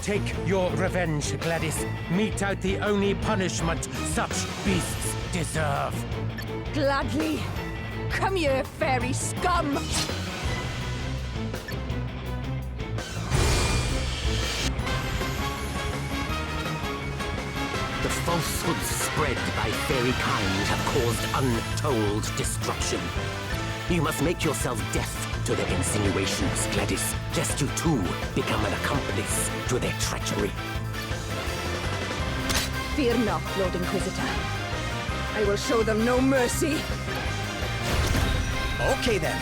Take your revenge, Gladys. Mete out the only punishment such beasts deserve. Gladly. Come here, fairy scum! The falsehoods spread by fairy kind have caused untold destruction. You must make yourself deaf to their insinuations, Gladys, lest you too become an accomplice to their treachery. Fear not, Lord Inquisitor. I will show them no mercy. Okay then.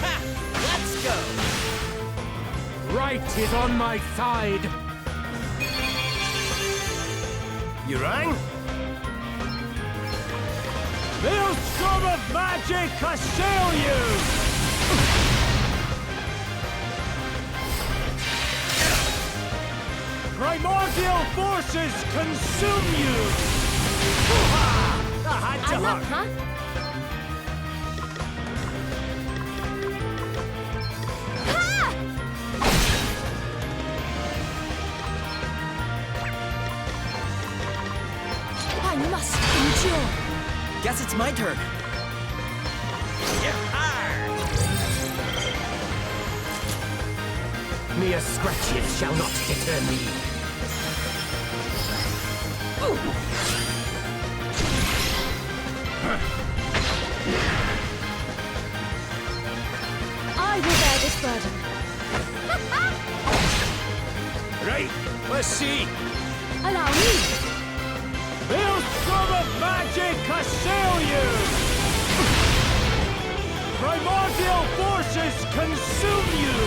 Ha! Let's go! Right is on my side. You rang? Maelstrom of magic assail you! Primordial forces consume you! I had to I'm up, hurt. huh? I must endure. Guess it's my turn. Mere scratches shall not deter me. I will bear this burden. Right, let's see. Allow me. Maelstrom of magic assail you! Primordial forces consume you!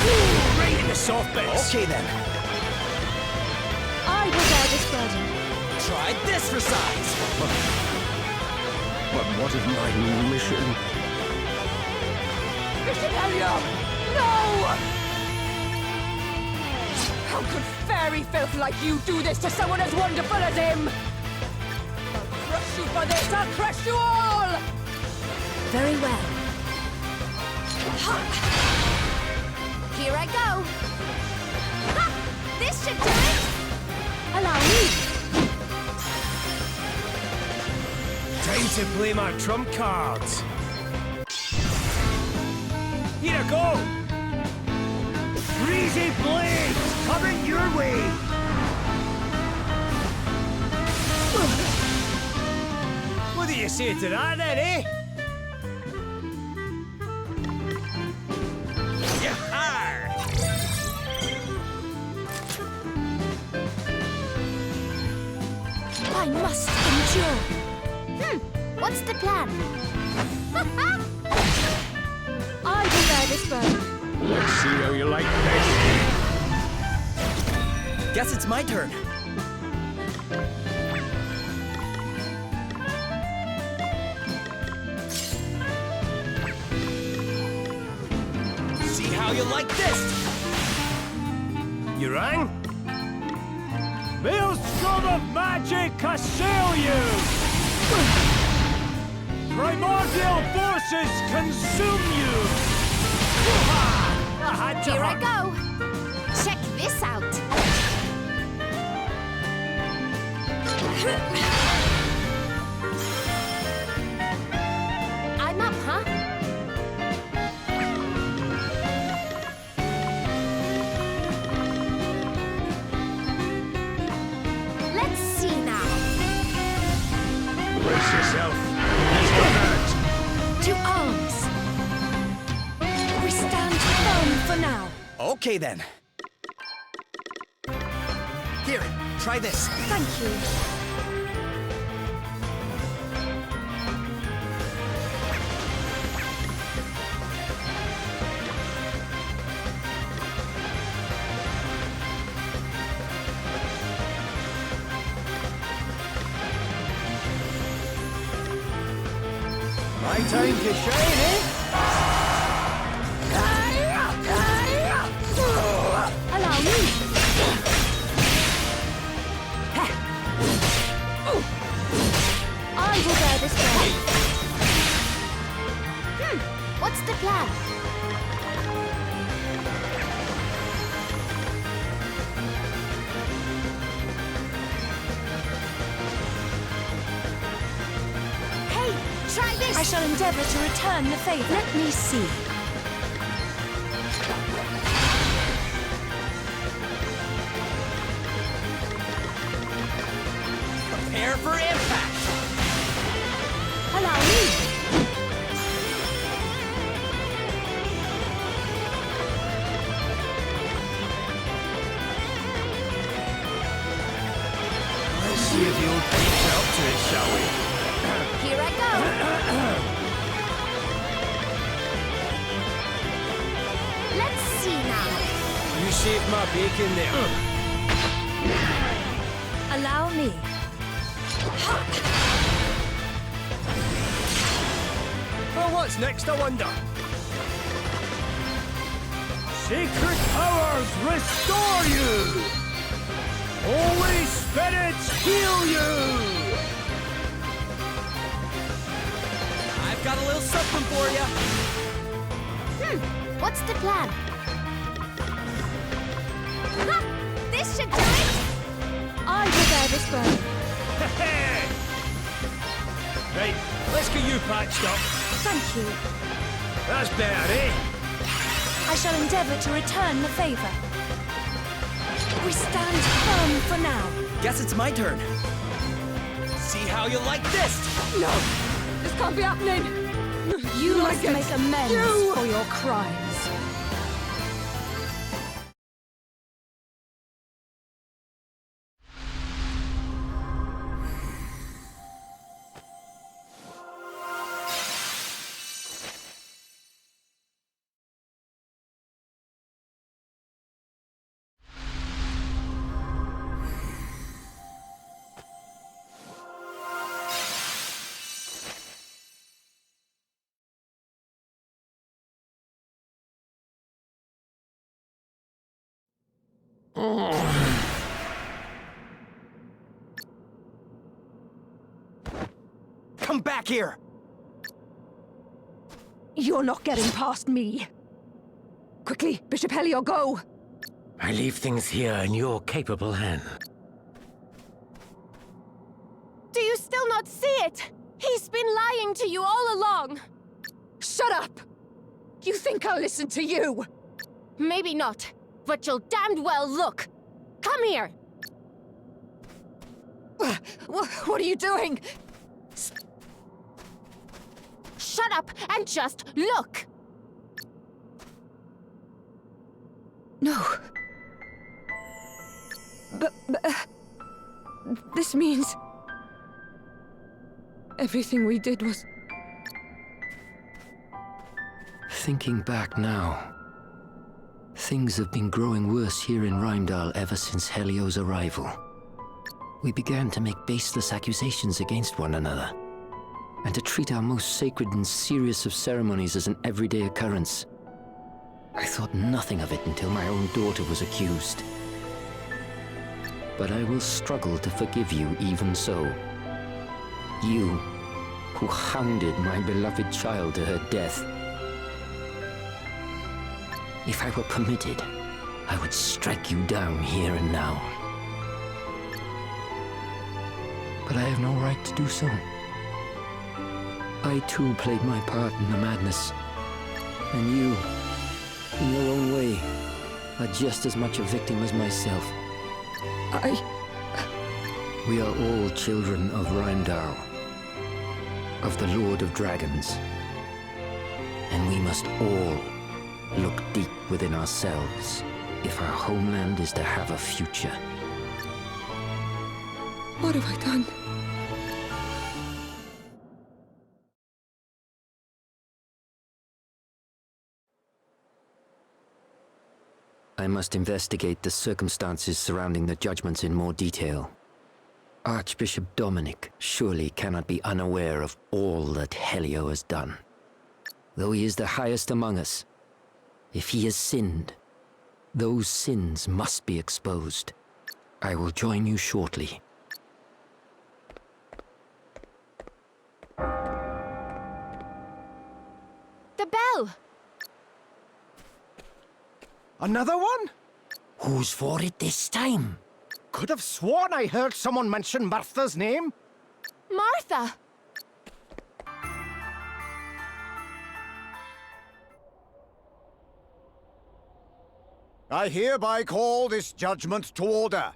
Ooh, right in the soft bits. Okay then. I will bear this burden. Try this for size! But what is my new mission? Bishop Helio! No! How could fairy filth like you do this to someone as wonderful as him? I'll crush you for this! I'll crush you all! Very well. Here I go. Ha! This should do it. Allow me. Time to play my trump cards. Here I go. Breezy blades coming your way. What do you say to that then, eh? I must endure. What's the plan? I will bear this burden. Let's see how you like this. Guess it's my turn. See how you like this! You rang? Maelstrom of magic assail you! Primordial forces consume you! I had to Here I hurt. go. Check this out. I'm up, huh? Let's see now. Brace yourself. He's got that. To arms. We stand firm for now. Okay then. Here, try this. Thank you. My time to shine, eh? Allow me. I will bear this burden. What's the plan? Hey, try this. I shall endeavor to return the favor. Let me see. Prepare for impact! Allow me. Let's see if the old peeps are up to it, shall we? Here I go. Let's see now. You saved my bacon there. Allow me. Well, what's next, I wonder? Sacred powers restore you! Holy spirits heal you! I've got a little something for you. What's the plan? Ha! This should do it! I will bear this burden. Right, let's get you patched up. Thank you. That's better, eh? I shall endeavor to return the favor. We stand firm for now. Guess it's my turn. See how you like this? No! This can't be happening! You must Like it. make amends You. for your crimes. Come back here! You're not getting past me. Quickly, Bishop Helio, go! I leave things here in your capable hand. Do you still not see it? He's been lying to you all along. Shut up! You think I'll listen to you? Maybe not, but you'll damned well look. Come here. What are you doing? Shut up and just look. No. But this means... everything we did was... Thinking back now, things have been growing worse here in Rhymedale ever since Helio's arrival. We began to make baseless accusations against one another, and to treat our most sacred and serious of ceremonies as an everyday occurrence. I thought nothing of it until my own daughter was accused. But I will struggle to forgive you even so. You, who hounded my beloved child to her death. If I were permitted, I would strike you down here and now. But I have no right to do so. I too played my part in the madness. And you, in your own way, are just as much a victim as myself. We are all children of Rhymedale, of the Lord of Dragons. And we must all look deep within ourselves if our homeland is to have a future. What have I done? I must investigate the circumstances surrounding the judgments in more detail. Archbishop Dominic surely cannot be unaware of all that Helio has done. Though he is the highest among us, if he has sinned, those sins must be exposed. I will join you shortly. The bell! Another one? Who's for it this time? Could have sworn I heard someone mention Martha's name. Martha! I hereby call this judgment to order.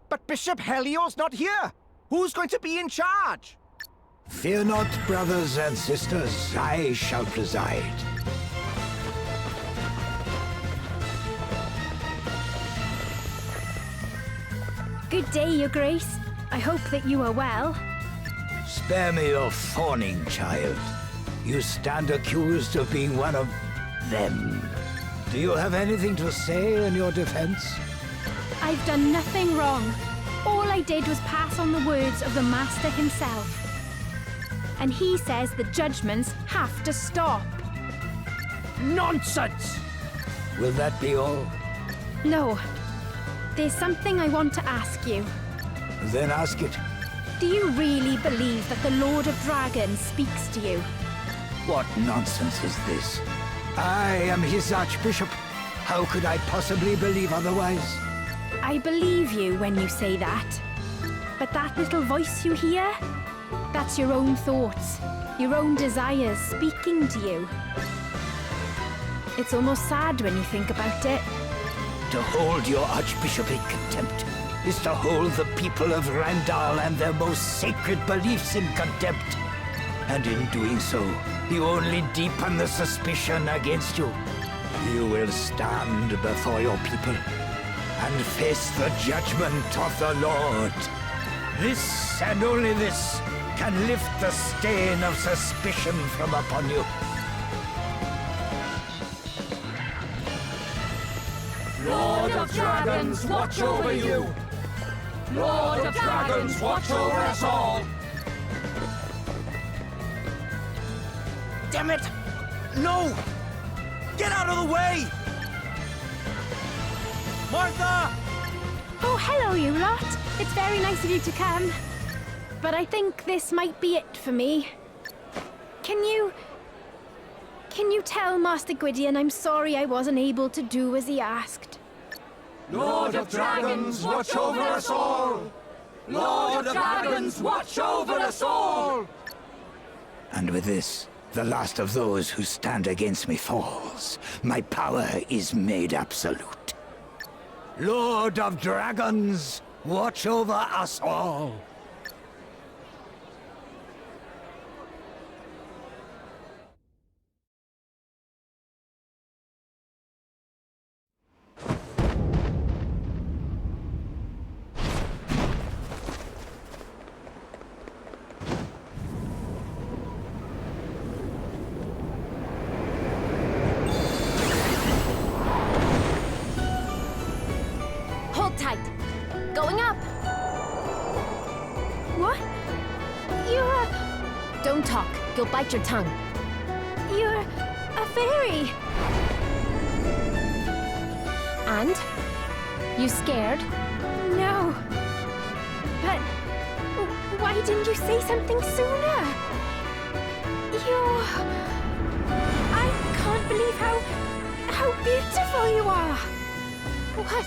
But Bishop Helio's not here. Who's going to be in charge? Fear not, brothers and sisters, I shall preside. Good day, Your Grace. I hope that you are well. Spare me your fawning, child. You stand accused of being one of them. Do you have anything to say in your defense? I've done nothing wrong. All I did was pass on the words of the Master himself. And he says the judgments have to stop. Nonsense! Will that be all? No. There's something I want to ask you. Then ask it. Do you really believe that the Lord of Dragons speaks to you? What nonsense is this? I am his Archbishop. How could I possibly believe otherwise? I believe you when you say that. But that little voice you hear? That's your own thoughts, your own desires speaking to you. It's almost sad when you think about it. To hold your Archbishop in contempt is to hold the people of Rhymedale and their most sacred beliefs in contempt. And in doing so, you only deepen the suspicion against you. You will stand before your people and face the judgment of the Lord. This and only this can lift the stain of suspicion from upon you. Lord of Dragons, watch over you! Lord of Dragons, watch over us all! Damn it! No! Get out of the way! Martha! Oh, hello, you lot. It's very nice of you to come. But I think this might be it for me. Can you tell Master Gwyddion I'm sorry I wasn't able to do as he asked? Lord of Dragons, watch over us all! Lord of Dragons, watch over us all! And with this, the last of those who stand against me falls. My power is made absolute. Lord of Dragons, watch over us all. Hold tight. Going up. What? You're Don't talk. You'll bite your tongue. You're a fairy. And? You scared? No. But why didn't you say something sooner? I can't believe how beautiful you are. What?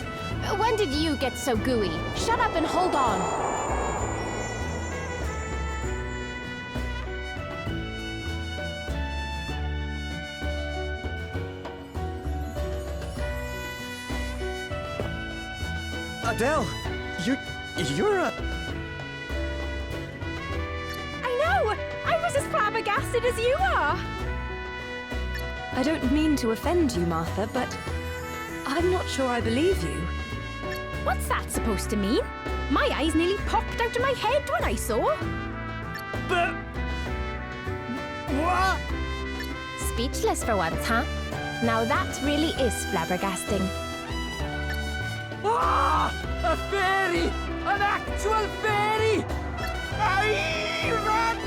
When did you get so gooey? Shut up and hold on. Adelle, you're a... I know! I was as flabbergasted as you are! I don't mean to offend you, Martha, but I'm not sure I believe you. What's that supposed to mean? My eyes nearly popped out of my head when I saw. But... what? Speechless for once, huh? Now that really is flabbergasting. Ah! A fairy! An actual fairy! Aye, run!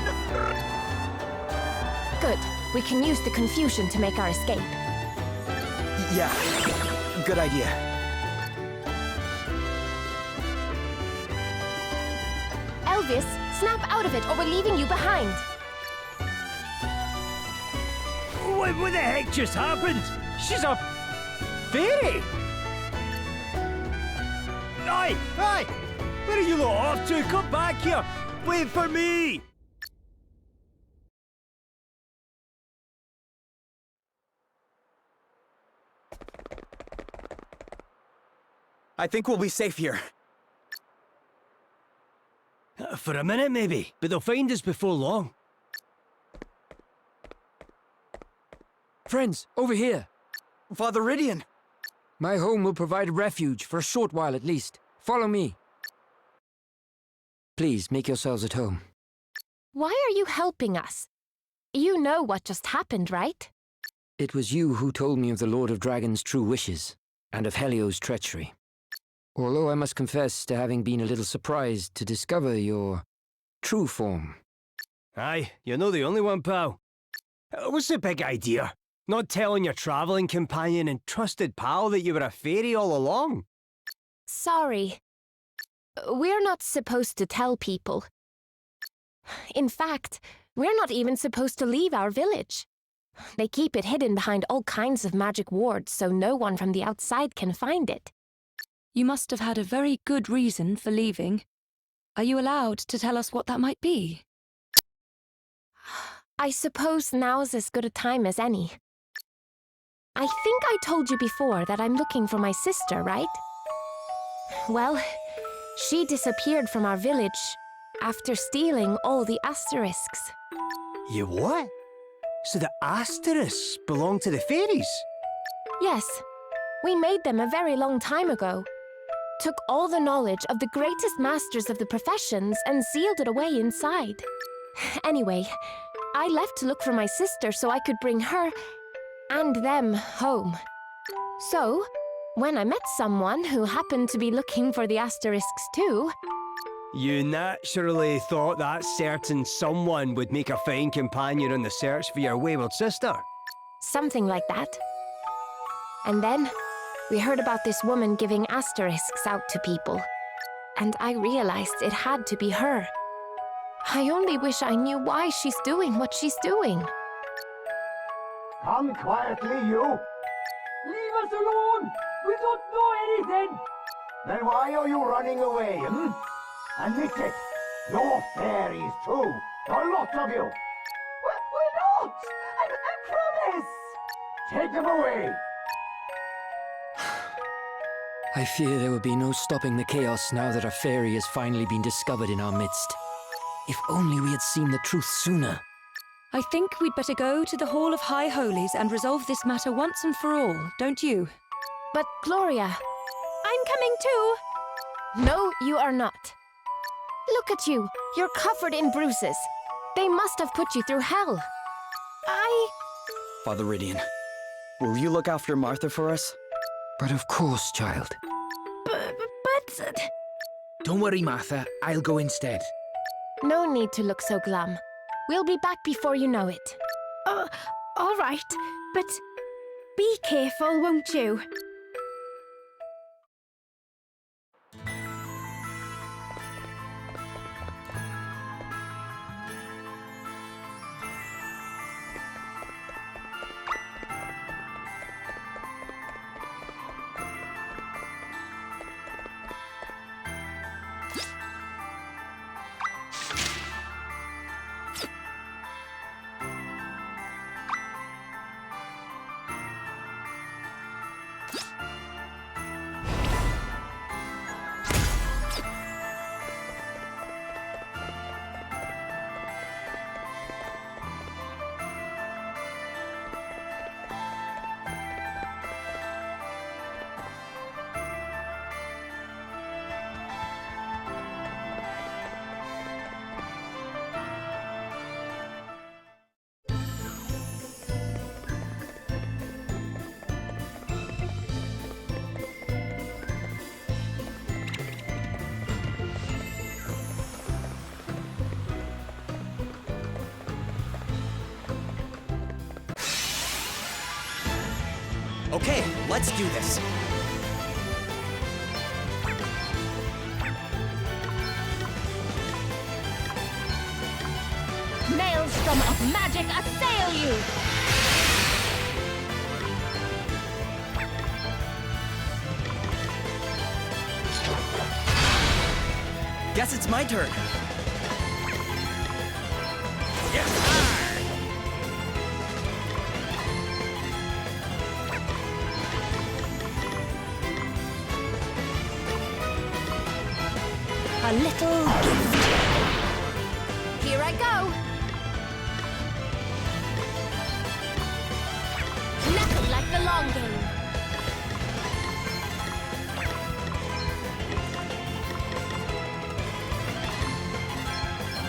Good. We can use the confusion to make our escape. Yeah, good idea. Elvis, snap out of it or we're leaving you behind. What the heck just happened? She's a... fairy! Aye! Aye! Where are you lot off to? Come back here! Wait for me! I think we'll be safe here. For a minute, maybe, but they'll find us before long. Friends, over here. Father Gwyddion. My home will provide refuge for a short while at least. Follow me. Please, make yourselves at home. Why are you helping us? You know what just happened, right? It was you who told me of the Lord of Dragon's true wishes, and of Helio's treachery. Although I must confess to having been a little surprised to discover your true form. Aye, you're not the only one, pal. What's the big idea? Not telling your travelling companion and trusted pal that you were a fairy all along? Sorry. We're not supposed to tell people. In fact, we're not even supposed to leave our village. They keep it hidden behind all kinds of magic wards so no one from the outside can find it. You must have had a very good reason for leaving. Are you allowed to tell us what that might be? I suppose now's as good a time as any. I think I told you before that I'm looking for my sister, right? Well, she disappeared from our village after stealing all the asterisks. You what? So the asterisks belong to the fairies? Yes, we made them a very long time ago. Took all the knowledge of the greatest masters of the professions and sealed it away inside. Anyway, I left to look for my sister so I could bring her and them home. So, when I met someone who happened to be looking for the asterisks too... You naturally thought that certain someone would make a fine companion on the search for your wayward sister. Something like that. And then, we heard about this woman giving asterisks out to people. And I realized it had to be her. I only wish I knew why she's doing what she's doing. Come quietly, you! Leave us alone! We don't know anything! Then why are you running away, Admit it! You're fairies too! A lot of you! We're not! I promise! Take them away! I fear there will be no stopping the chaos now that a fairy has finally been discovered in our midst. If only we had seen the truth sooner. I think we'd better go to the Hall of High Holies and resolve this matter once and for all, don't you? But Gloria... I'm coming too! No, you are not. Look at you. You're covered in bruises. They must have put you through hell. Father Gwyddion, will you look after Martha for us? But of course, child. But... Don't worry, Martha. I'll go instead. No need to look so glum. We'll be back before you know it. All right. But be careful, won't you? Okay, let's do this. Maelstrom of magic assail you! Guess it's my turn. A little gift. Here I go. Nothing like the long game.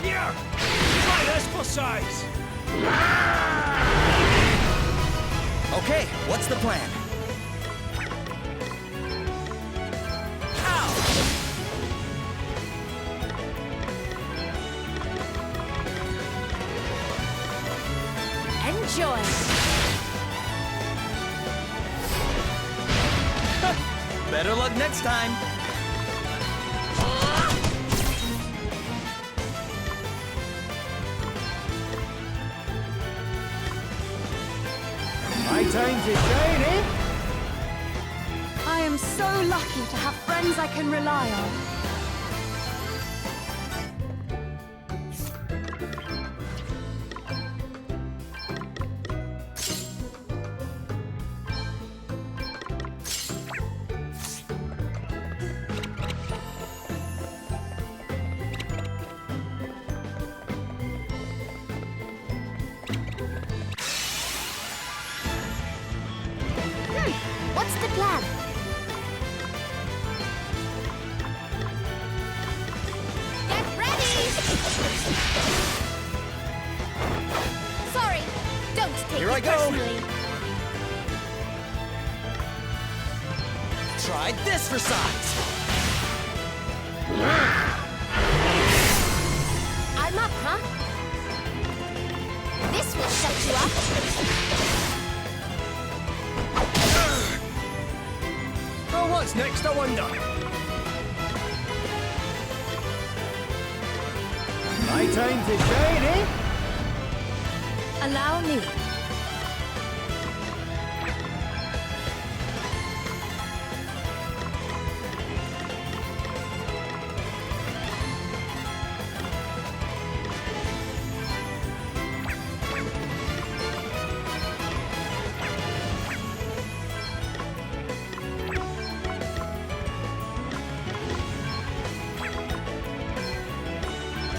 Here! Try this for size! Okay, what's the plan? Enjoy. Better luck next time. My time to shine, eh? I am so lucky to have friends I can rely on. What's the plan? Get ready! Sorry, don't take Here it I go. personally. Try this for size. I'm up, huh? This will shut you up. Oh, what's next, I wonder? My time to shine, eh? Allow me.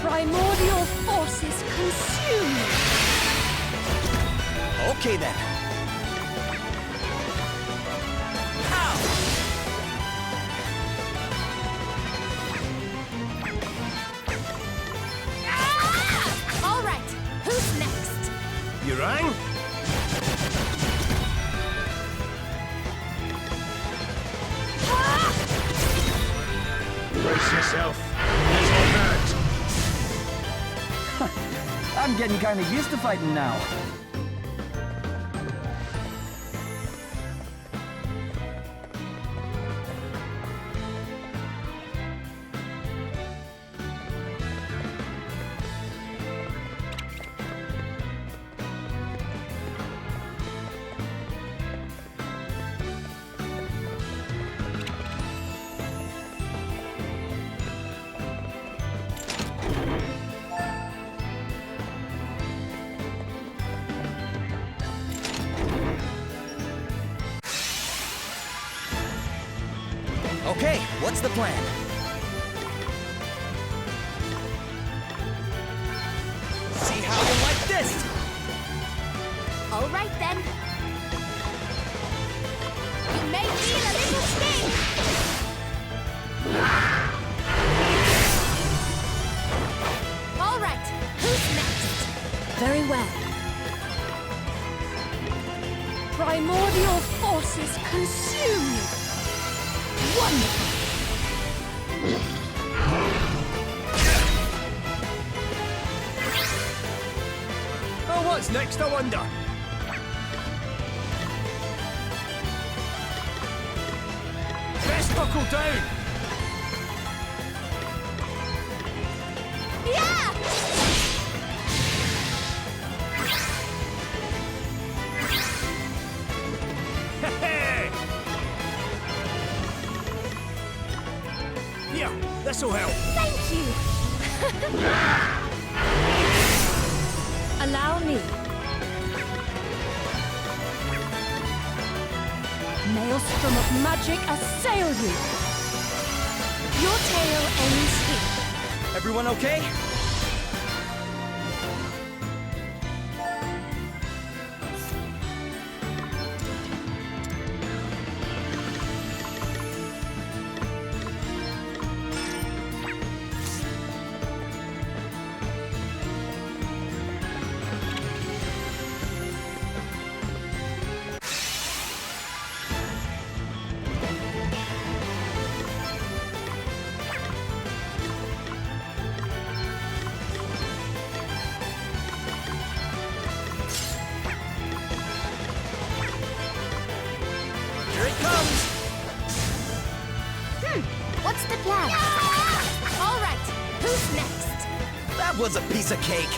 Primordial forces consume me. Okay then. All right, who's next? You rang? Brace yourself. This'll hurt. I'm getting kind of used to fighting now. Okay, what's the plan? See how you like this? All right then. You may feel a little sting. All right, who's next? Very well. Primordial forces consume me. Wonderful. Oh, what's next, I wonder? Buckle down! Yeah! Hey! Here, this'll help. Thank you! Allow me. Maelstrom of magic assail you. Your tale ends here. Everyone okay? What's the plan? All right, who's next? That was a piece of cake.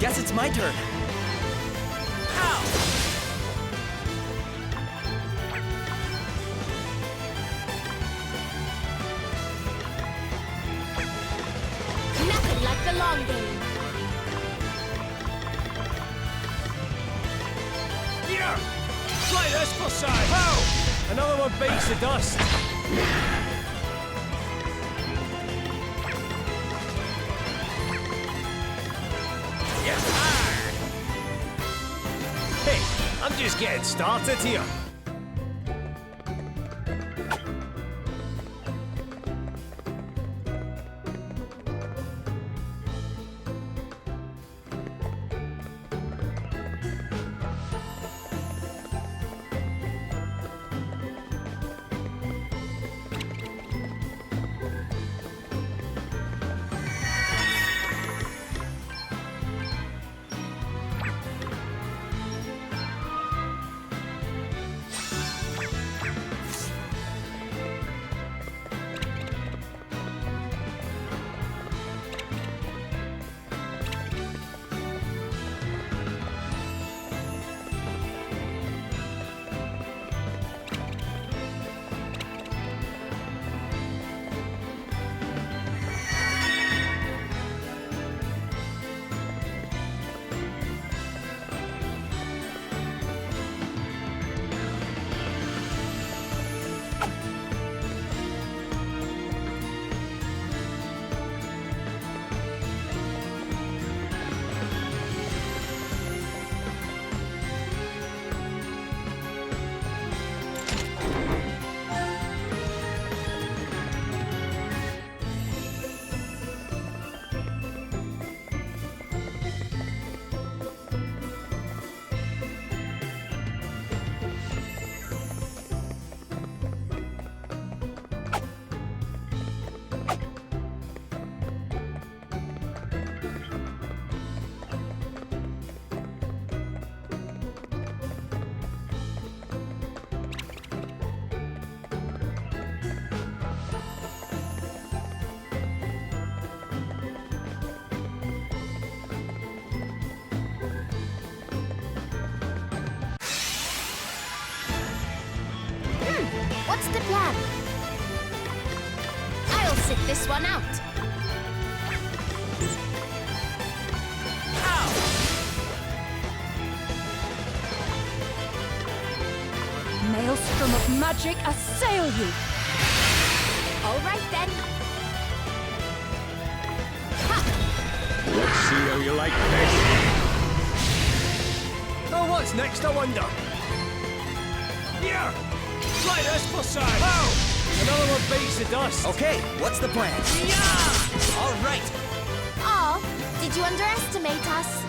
Guess it's my turn. Ow! Nothing like the long game. Here! Try this for size! Pow! Another one bites the dust. Yes, hey, I'm just getting started here. What's the plan? I'll sit this one out. Ow! Maelstrom of magic assail you! All right then. Let's see how you like this. Oh, what's next, I wonder? Here! Try this for size! Oh! Another one bites the dust. Okay, what's the plan? Yeah! All right. Oh, did you underestimate us?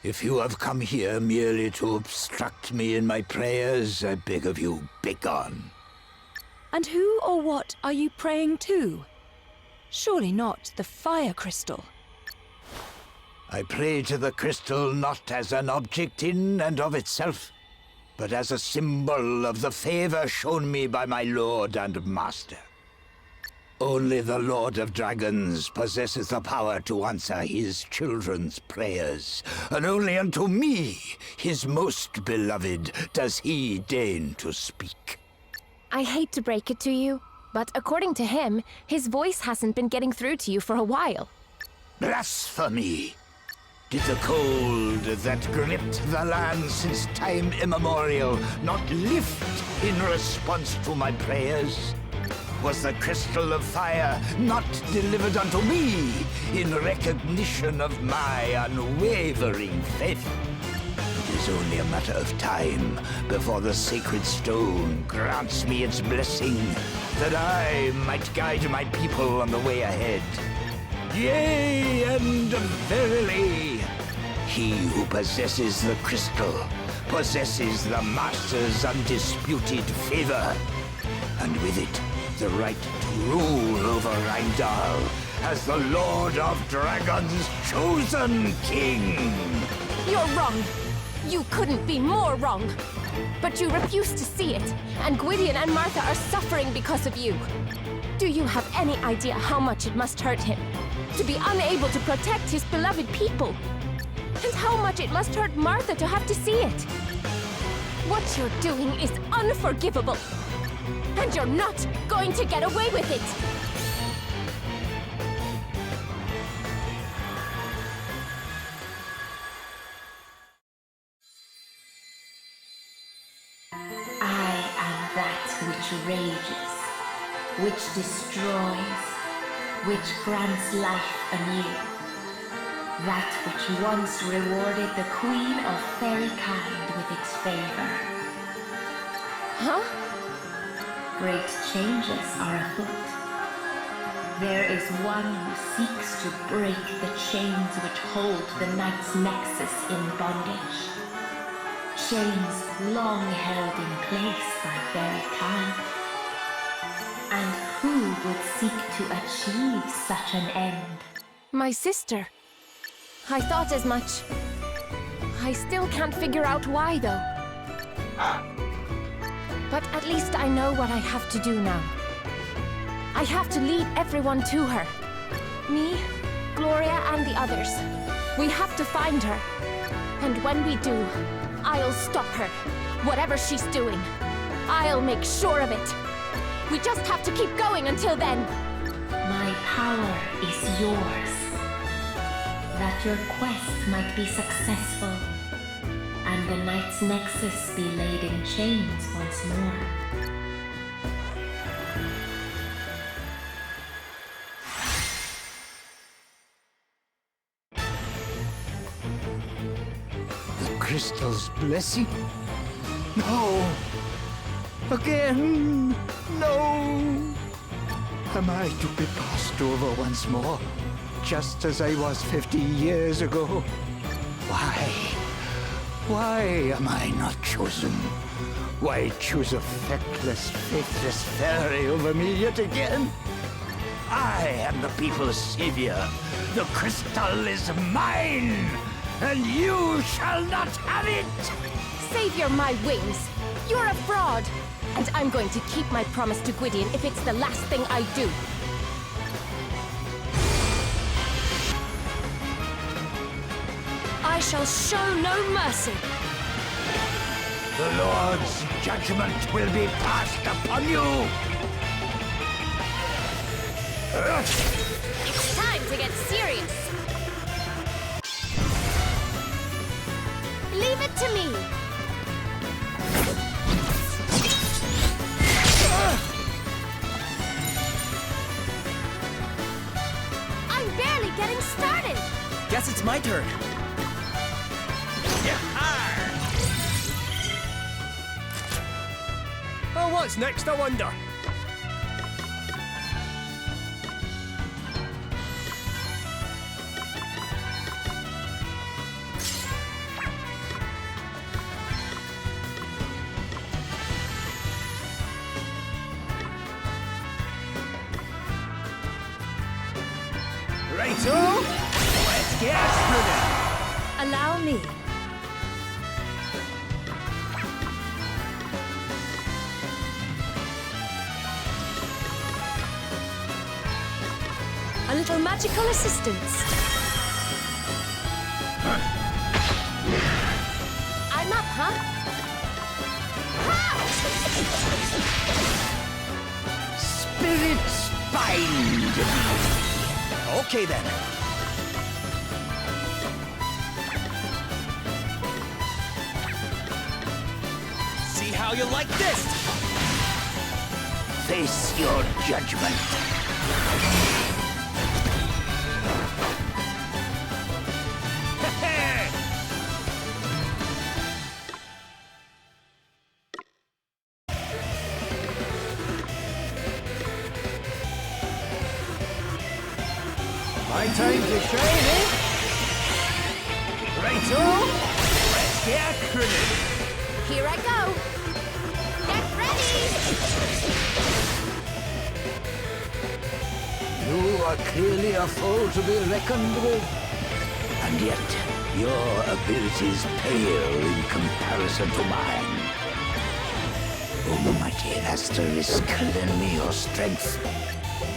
If you have come here merely to obstruct me in my prayers, I beg of you, begone. And who or what are you praying to? Surely not the fire crystal. I pray to the crystal not as an object in and of itself, but as a symbol of the favor shown me by my lord and master. Only the Lord of Dragons possesses the power to answer his children's prayers, and only unto me, his most beloved, does he deign to speak. I hate to break it to you, but according to him, his voice hasn't been getting through to you for a while. Blasphemy! Did the cold that gripped the land since time immemorial not lift in response to my prayers? Was the crystal of fire not delivered unto me in recognition of my unwavering faith? It is only a matter of time before the sacred stone grants me its blessing, that I might guide my people on the way ahead. Yea, and verily, he who possesses the crystal possesses the Master's undisputed favor, and with it, the right to rule over Rhymedale as the Lord of Dragons' chosen king. You're wrong. You couldn't be more wrong. But you refuse to see it, and Gwyddion and Martha are suffering because of you. Do you have any idea how much it must hurt him to be unable to protect his beloved people? And how much it must hurt Martha to have to see it? What you're doing is unforgivable. And you're not going to get away with it! I am that which rages, which destroys, which grants life anew. That which once rewarded the Queen of Fairy Kind with its favor. Huh? Great changes are afoot. There is one who seeks to break the chains which hold the Knight's Nexus in bondage. Chains long held in place by Fairy Kind. And who would seek to achieve such an end? My sister. I thought as much. I still can't figure out why, though. But at least I know what I have to do now. I have to lead everyone to her. Me, Gloria, and the others. We have to find her. And when we do, I'll stop her. Whatever she's doing. I'll make sure of it. We just have to keep going until then. My power is yours. That your quest might be successful. And the Knight's Nexus be laid in chains once more. The crystal's blessing? No! Again! No! Am I to be passed over once more? Just as I was 50 years ago? Why? Why am I not chosen? Why choose a feckless, faithless fairy over me yet again? I am the people's savior. The crystal is mine, and you shall not have it! Savior my wings! You're a fraud! And I'm going to keep my promise to Gwyddion if it's the last thing I do. I shall show no mercy. The Lord's judgment will be passed upon you! It's time to get serious. Leave it to me. I'm barely getting started. Guess it's my turn. Oh, what's next, I wonder? Righto! Let's get spinning! Allow me. A little magical assistance. I'm up, huh? Spirits find me. Okay then. See how you like this? Face your judgment. My time to shine, eh? Righto! Let's get crooning! Here I go. Get ready! You are clearly a foe to be reckoned with. And yet, your abilities pale in comparison to mine. Almighty Asterisk, lend me your strength,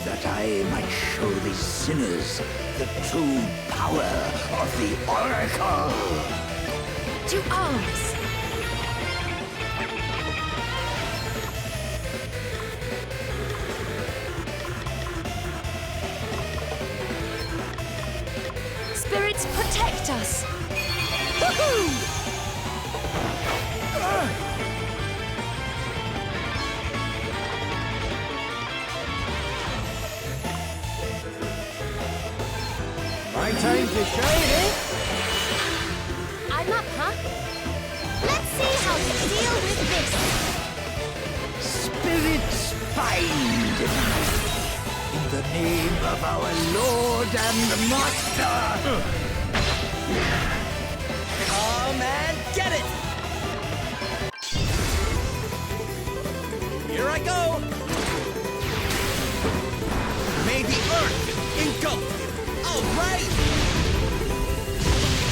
that I might show these sinners the true power of the Oracle. To arms. Spirits protect us. Woohoo! My time to shine, eh? I'm up, huh? Let's see how you deal with this. Spirits find me. In the name of our Lord and Master. Come and get it! Here I go! May the earth engulf you! All right!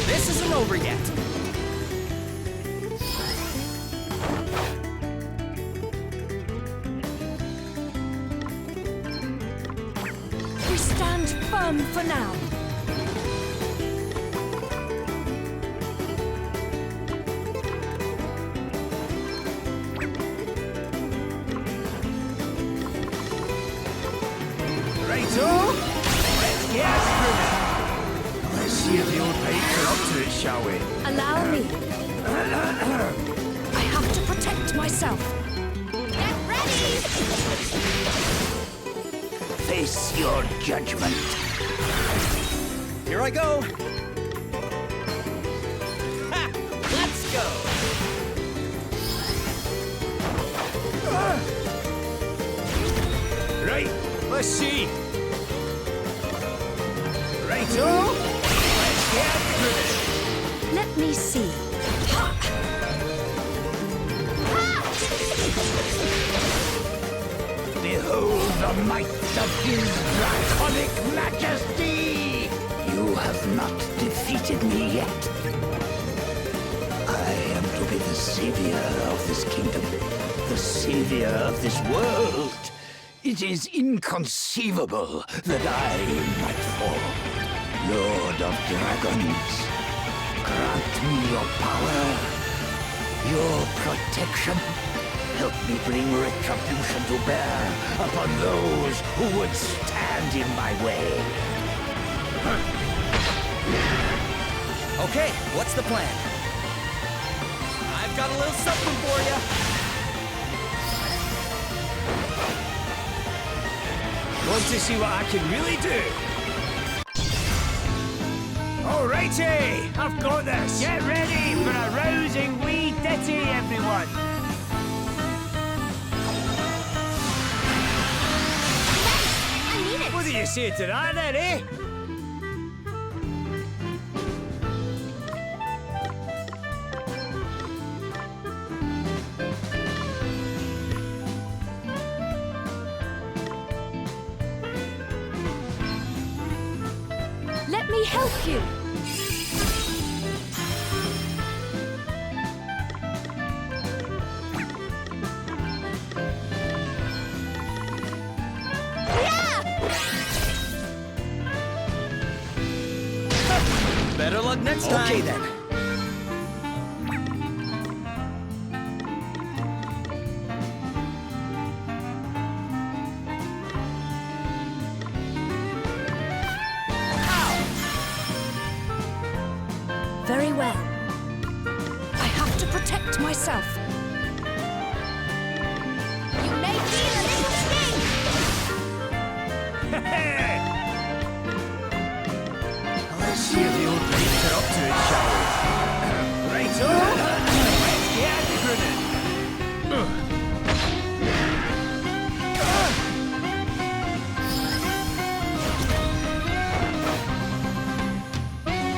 This isn't over yet. We stand firm for now. Righto! Let's get spinning! Let's see if the old pipes are up to it, shall we? Allow me. I have to protect myself. Get ready! Face your judgment. Here I go! Ha! Let's go! Right, let's see. Righto! Let's get spinning! Let me see. Ha! Behold the might of his draconic majesty! You have not defeated me yet. I am to be the savior of this kingdom, the savior of this world. It is inconceivable that I might fall. Lord of Dragons, grant me your power, your protection. Help me bring retribution to bear upon those who would stand in my way. Okay, what's the plan? I've got a little something for you. Want to see what I can really do? Alrighty, I've got this. Get ready for a rousing wee ditty, everyone. I mean it! What do you say to that then, eh? help you? Better luck next time. Okay then. Very well. I have to protect myself. You may feel a little sting! Let's see if the old beats are up to it, shall we? Right-o! Let's get grinning!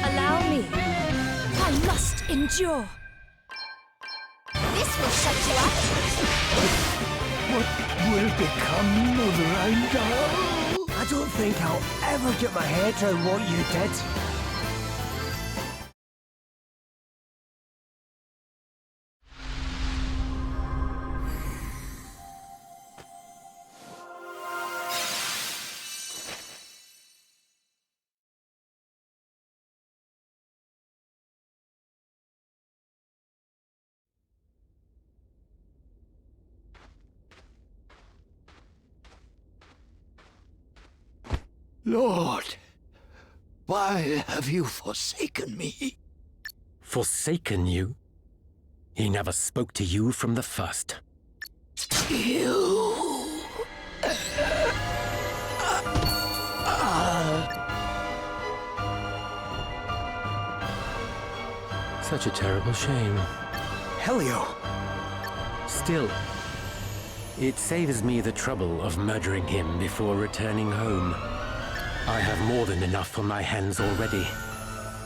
Allow me. I must endure. This will shut you up. What will become of Rhymedale? I don't think I'll ever get my head around what you did. Lord, why have you forsaken me? Forsaken you? He never spoke to you from the first. You... Such a terrible shame. Helio! Still, it saves me the trouble of murdering him before returning home. I have more than enough on my hands already.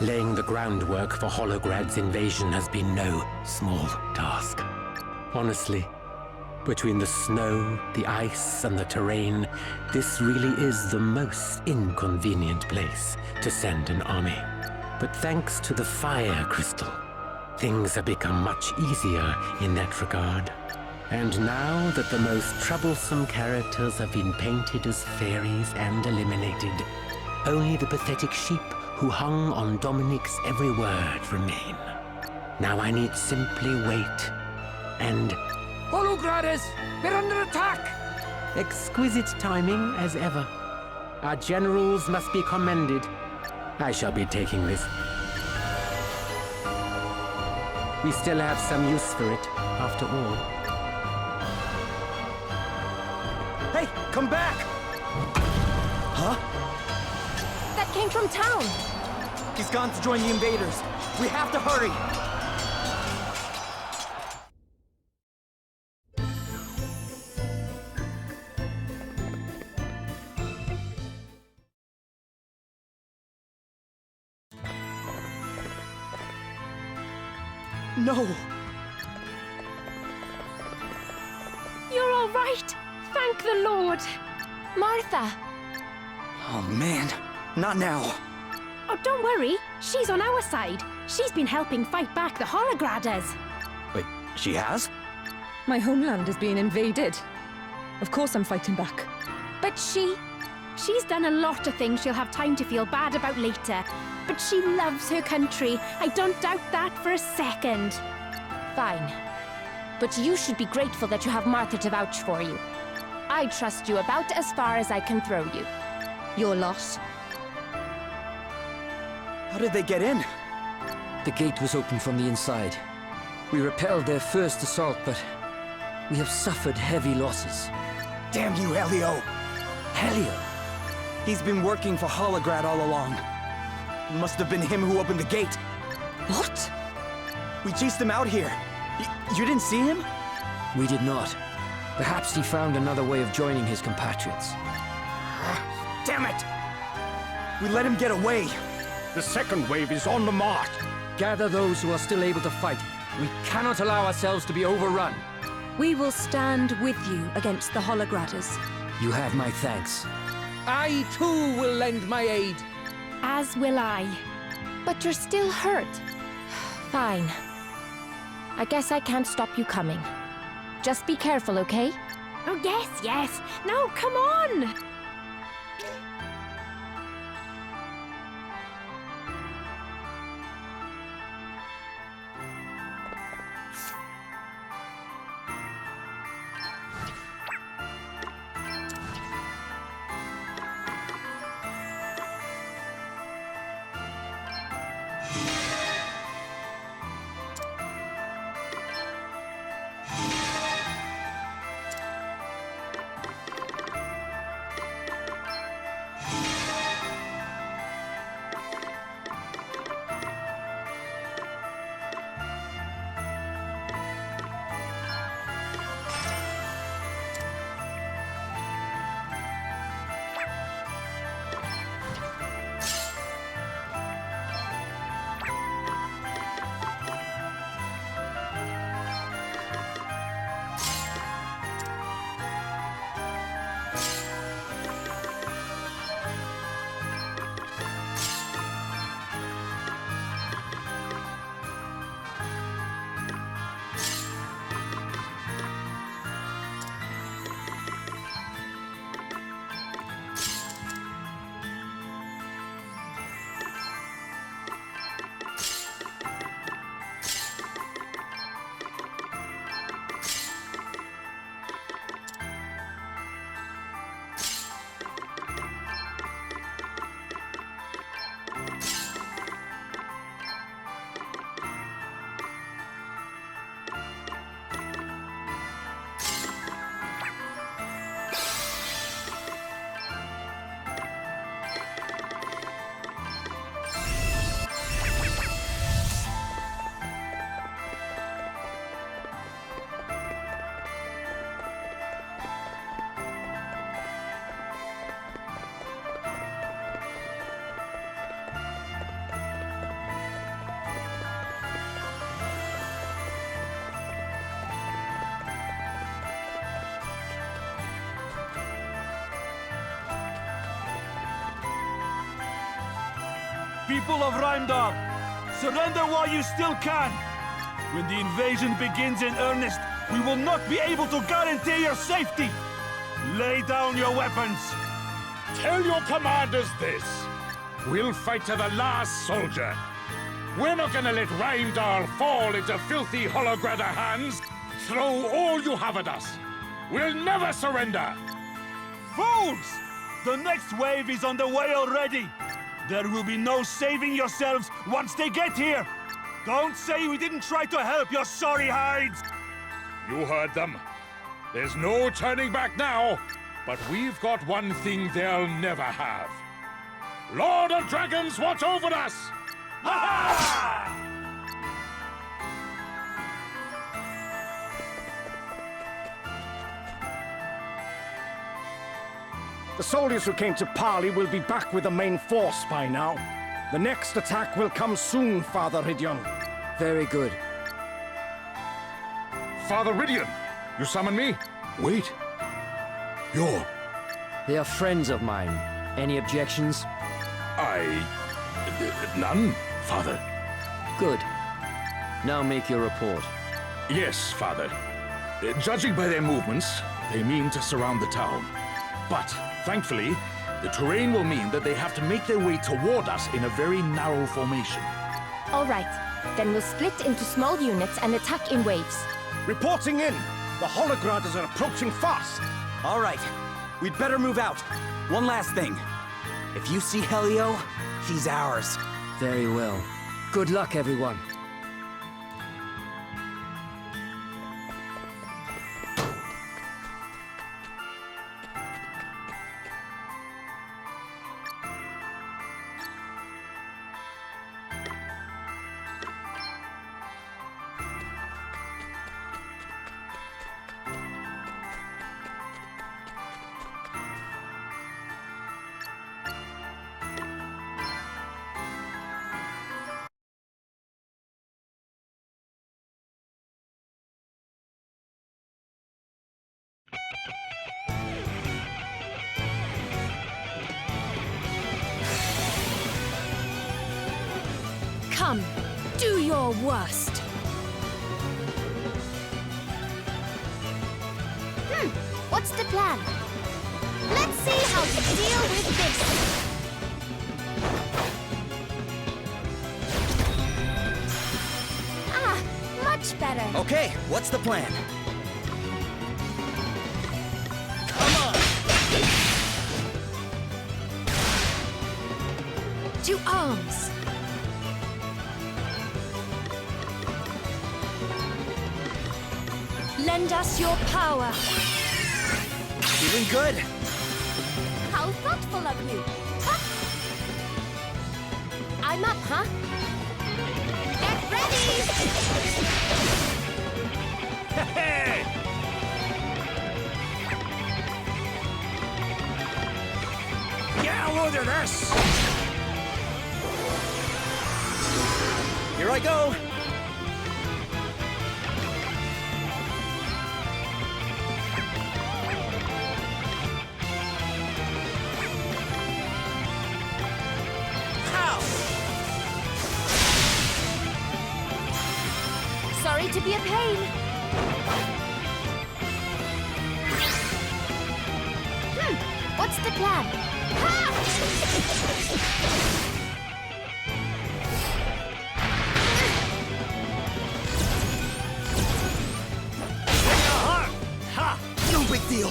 Laying the groundwork for Holograd's invasion has been no small task. Honestly, between the snow, the ice, and the terrain, this really is the most inconvenient place to send an army. But thanks to the fire crystal, things have become much easier in that regard. And now that the most troublesome characters have been painted as fairies and eliminated, only the pathetic sheep who hung on Dominic's every word remain. Now I need simply wait and... Hologrades! They're under attack! Exquisite timing as ever. Our generals must be commended. I shall be taking this. We still have some use for it, after all. Hey, come back! Huh? That came from town. He's gone to join the invaders. We have to hurry. No! You're all right. Thank the Lord. Martha! Oh man, not now. Oh, don't worry. She's on our side. She's been helping fight back the Hologrades. Wait, she has? My homeland is being invaded. Of course I'm fighting back. But she's done a lot of things she'll have time to feel bad about later. But she loves her country. I don't doubt that for a second. Fine. But you should be grateful that you have Martha to vouch for you. I trust you about as far as I can throw you. Your loss. How did they get in? The gate was open from the inside. We repelled their first assault, but we have suffered heavy losses. Damn you, Helio! Helio? He's been working for Holograd all along. It must have been him who opened the gate. What? We chased him out here. You didn't see him? We did not. Perhaps he found another way of joining his compatriots. Damn it! We let him get away. The second wave is on the march. Gather those who are still able to fight. We cannot allow ourselves to be overrun. We will stand with you against the Hologrades. You have my thanks. I, too, will lend my aid. As will I. But you're still hurt. Fine. I guess I can't stop you coming. Just be careful, okay? Oh, yes, yes. No, come on. People of Rhymedale, surrender while you still can. When the invasion begins in earnest, we will not be able to guarantee your safety. Lay down your weapons. Tell your commanders this. We'll fight to the last soldier. We're not gonna let Rhymedale fall into filthy holograda hands. Throw all you have at us. We'll never surrender. Fools! The next wave is on the way already. There will be no saving yourselves once they get here. Don't say we didn't try to help your sorry hides. You heard them. There's no turning back now. But we've got one thing they'll never have. Lord of Dragons, watch over us! Ha-ha! The soldiers who came to parley will be back with the main force by now. The next attack will come soon, Father Gwyddion. Very good. Father Gwyddion, you summon me? Wait. You're... They are friends of mine. Any objections? None, Father. Good. Now make your report. Yes, Father. Judging by their movements, they mean to surround the town. But, thankfully, the terrain will mean that they have to make their way toward us in a very narrow formation. All right. Then we'll split into small units and attack in waves. Reporting in! The hologradas are approaching fast! All right. We'd better move out. One last thing. If you see Helio, he's ours. Very well. Good luck, everyone. Come, do your worst. What's the plan? Let's see how you deal with this. Ah, much better. Okay, what's the plan? To arms. Lend us your power. Feeling good. How thoughtful of you. Huh? I'm up, huh? Get ready! Get a load of this! Here I go. Sorry to be a pain. What's the plan? Ha! Ha! No big deal.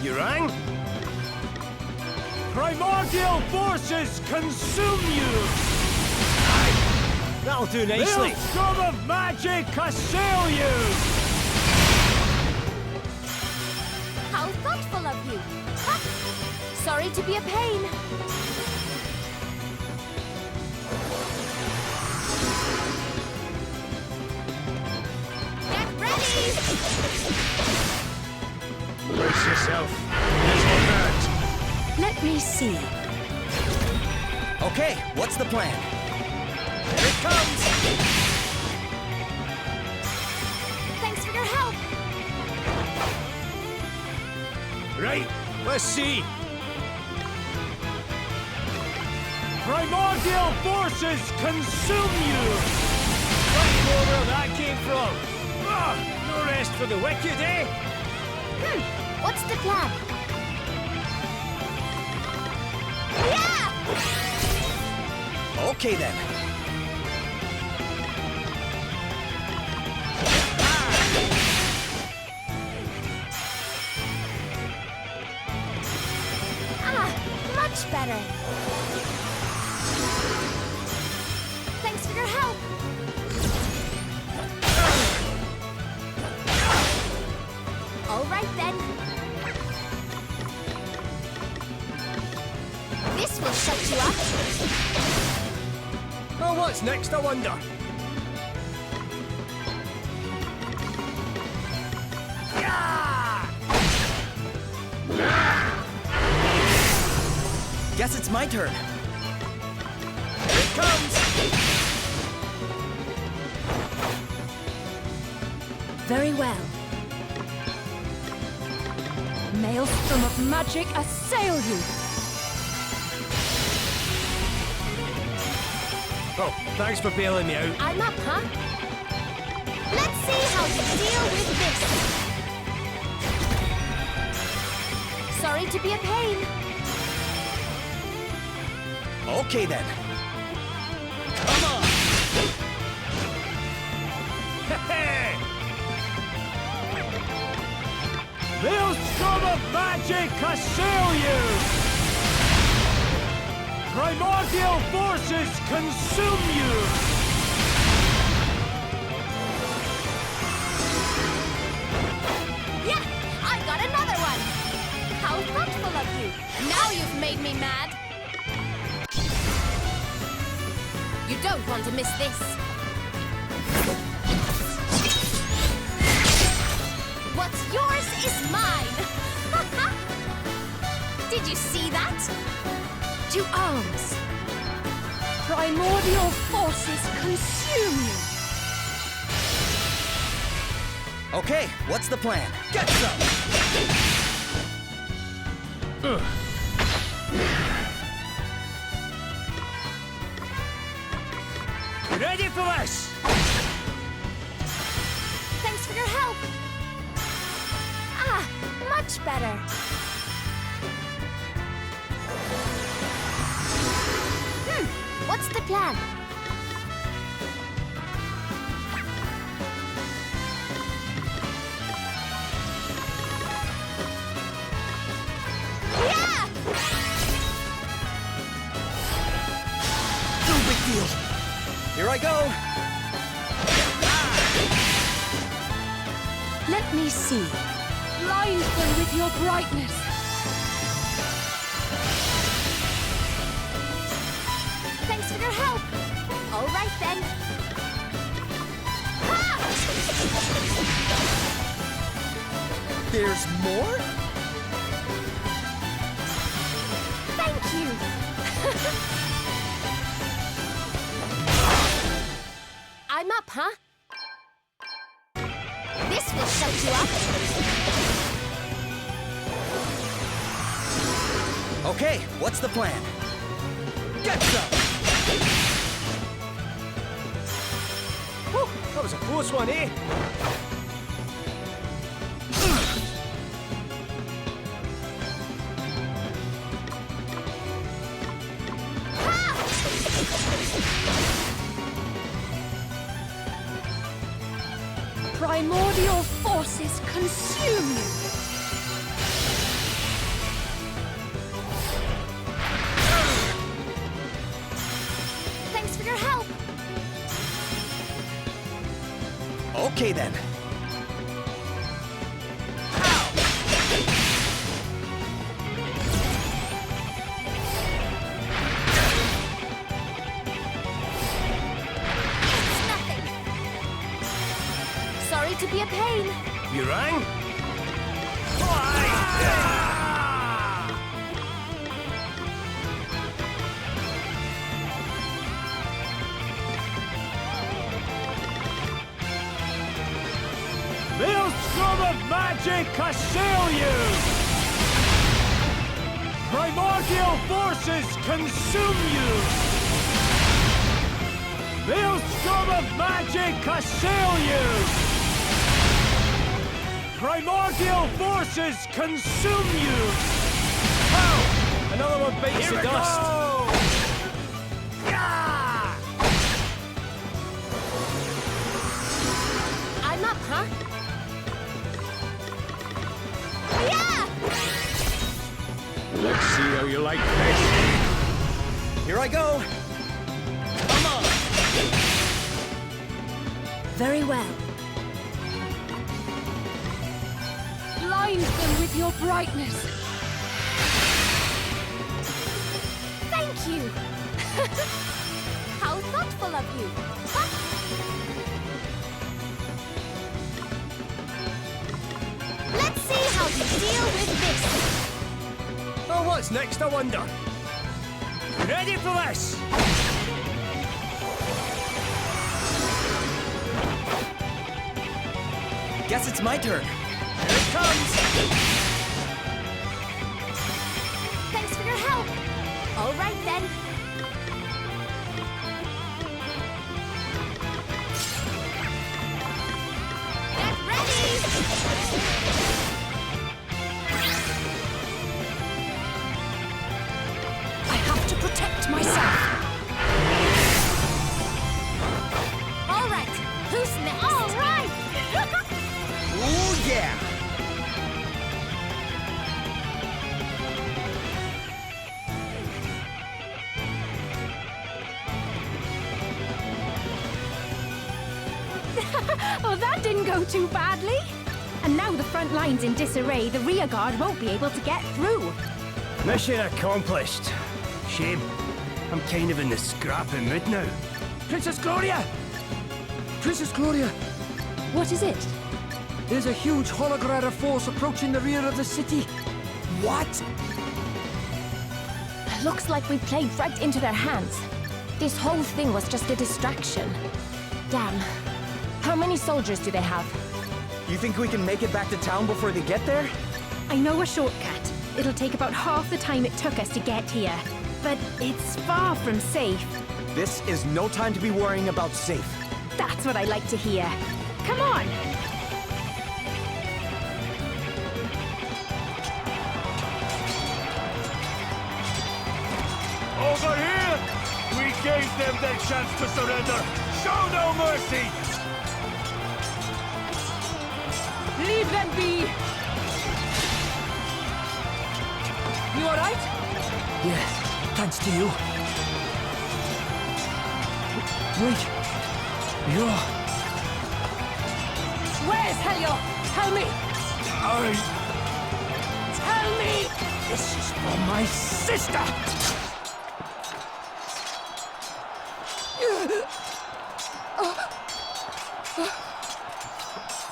You rang? Primordial forces consume you! Aye, that'll do nicely. Maelstrom of magic assail you! How thoughtful of you. Ha! Sorry to be a pain. Get ready! Brace yourself. This will hurt. Let me see. Okay, what's the plan? Here it comes! Thanks for your help. Right, let's see. Primordial forces consume you! Don't know where that came from. Ah, no rest for the wicked, eh? What's the plan? Yeah! Okay then. Ah, much better. Thanks for your help. All right then. This will shut you up. Oh, what's next, I wonder? Guess it's my turn. Here it comes! Very well. Maelstrom of magic assail you! Oh, thanks for bailing me out. I'm up, huh? Let's see how you deal with this. Sorry to be a pain. Okay then. Come on! Maelstrom of magic assail you! Primordial forces consume you! Yeah, I got another one. How thoughtful of you. Now you've made me mad. You don't want to miss this. What's yours is mine. Did you see that? To arms! Primordial forces consume you! Okay, what's the plan? Get some! Ready for this? Thanks for your help. Ah, much better. What's the plan? Yeah! No big deal. Here I go. Let me see. Blind them with your brightness. Thanks for your help. All right then. Ah! There's more? Thank you. I'm up, huh? This will shut you up. Okay, what's the plan? Get some! Whew, that was a close one, eh? Primordial forces consume you. Thanks for your help. Okay then. Sorry to be a pain. You rang? Maelstrom of magic assail you! Primordial forces consume you! Maelstrom of magic assail you! Primordial forces consume you! Ow! Another one bites the dust! I'm up, huh? Yeah! Let's see how you like this. Here I go! Come on! Very well. Blind them with your brightness. Thank you! How thoughtful of you! Let's see how you deal with this! Oh, what's next, I wonder? Ready for this? Guess it's my turn. Here it comes! Thanks for your help! All right then. Get ready! I have to protect myself. All right, who's next? All right! Ooh, yeah! Oh, that didn't go too badly. And now the front line's in disarray, the rear guard won't be able to get through. Mission accomplished. Shame. I'm kind of in the scrapping mood now. Princess Gloria! Princess Gloria! What is it? There's a huge hologram force approaching the rear of the city. What? Looks like we played right into their hands. This whole thing was just a distraction. Damn. How many soldiers do they have? You think we can make it back to town before they get there? I know a shortcut. It'll take about half the time it took us to get here. But it's far from safe. This is no time to be worrying about safe. That's what I like to hear. Come on! Over here! We gave them their chance to surrender. Show no mercy! Leave them be! You alright? Yeah, thanks to you. Wait. You're... Where's Helio? Tell me! Tell me! This is for my sister!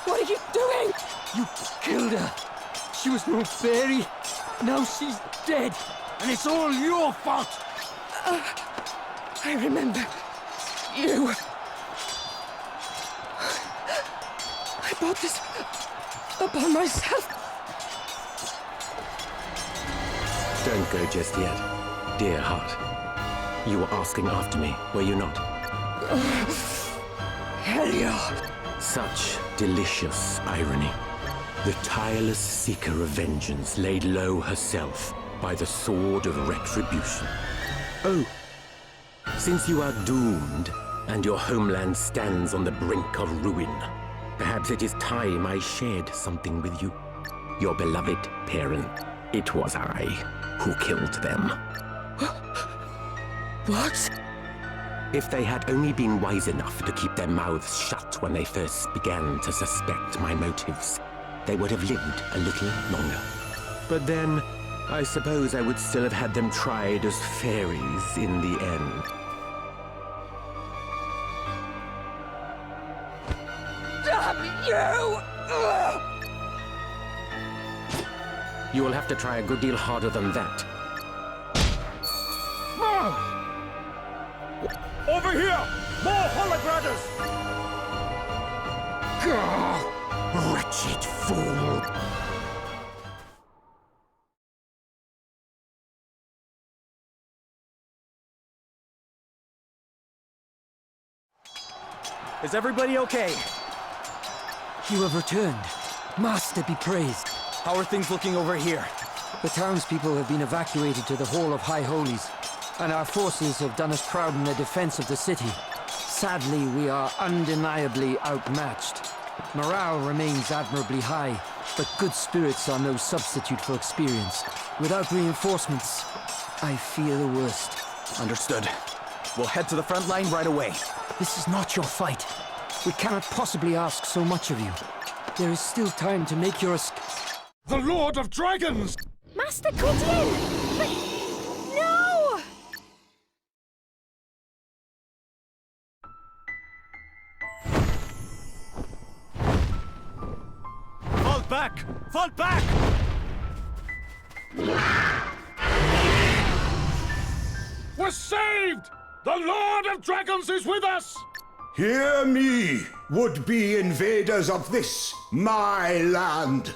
What are you doing? You killed her. She was no fairy. Now she's dead. And it's all your fault. I remember you. I brought this upon myself. Don't go just yet, dear heart. You were asking after me, were you not? Helio! Such delicious irony. The tireless seeker of vengeance laid low herself by the sword of retribution. Oh, since you are doomed and your homeland stands on the brink of ruin, perhaps it is time I shared something with you. Your beloved parent. It was I who killed them. What? If they had only been wise enough to keep their mouths shut when they first began to suspect my motives, they would have lived a little longer. But then, I suppose I would still have had them tried as fairies in the end. Damn you! You will have to try a good deal harder than that. Over here! More hologradders! Wretched fool! Is everybody okay? You have returned. Master be praised. How are things looking over here? The townspeople have been evacuated to the Hall of High Holies, and our forces have done us proud in the defense of the city. Sadly, we are undeniably outmatched. Morale remains admirably high, but good spirits are no substitute for experience. Without reinforcements, I fear the worst. Understood. We'll head to the front line right away. This is not your fight. We cannot possibly ask so much of you. There is still time to make your escape. The Lord of Dragons! Master Gwyddion! But... no! Fall back! Fall back! We're saved! The Lord of Dragons is with us! Hear me, would-be invaders of this, my land.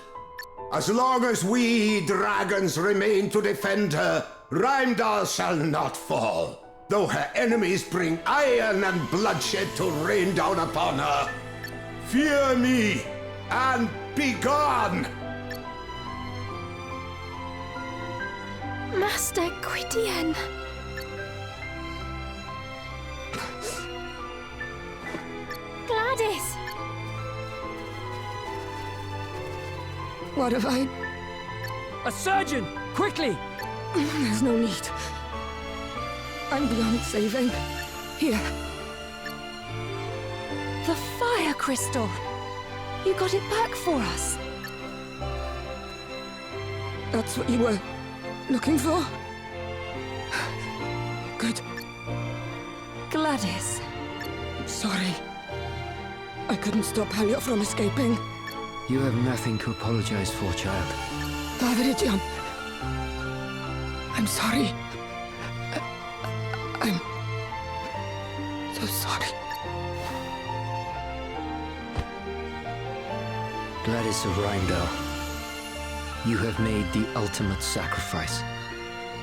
As long as we dragons remain to defend her, Rhymedale shall not fall, though her enemies bring iron and bloodshed to rain down upon her. Fear me, and be gone! Master Gwyddion. Gladys! What have I... A surgeon! Quickly! There's no need. I'm beyond saving. Here. The fire crystal! You got it back for us. That's what you were looking for? Good. Gladys. Sorry. I couldn't stop Helio from escaping. You have nothing to apologize for, child. Gwyddion. I'm sorry. I'm so sorry. Gladys of Rhymedale, you have made the ultimate sacrifice.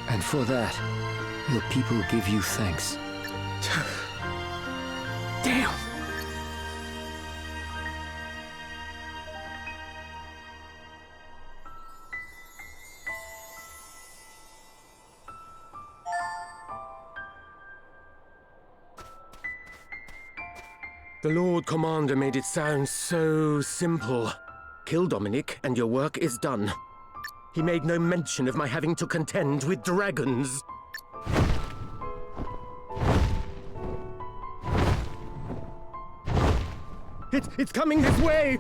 And for that, your people give you thanks. Damn! The Lord Commander made it sound so simple. Kill Dominic and your work is done. He made no mention of my having to contend with dragons. It's coming this way!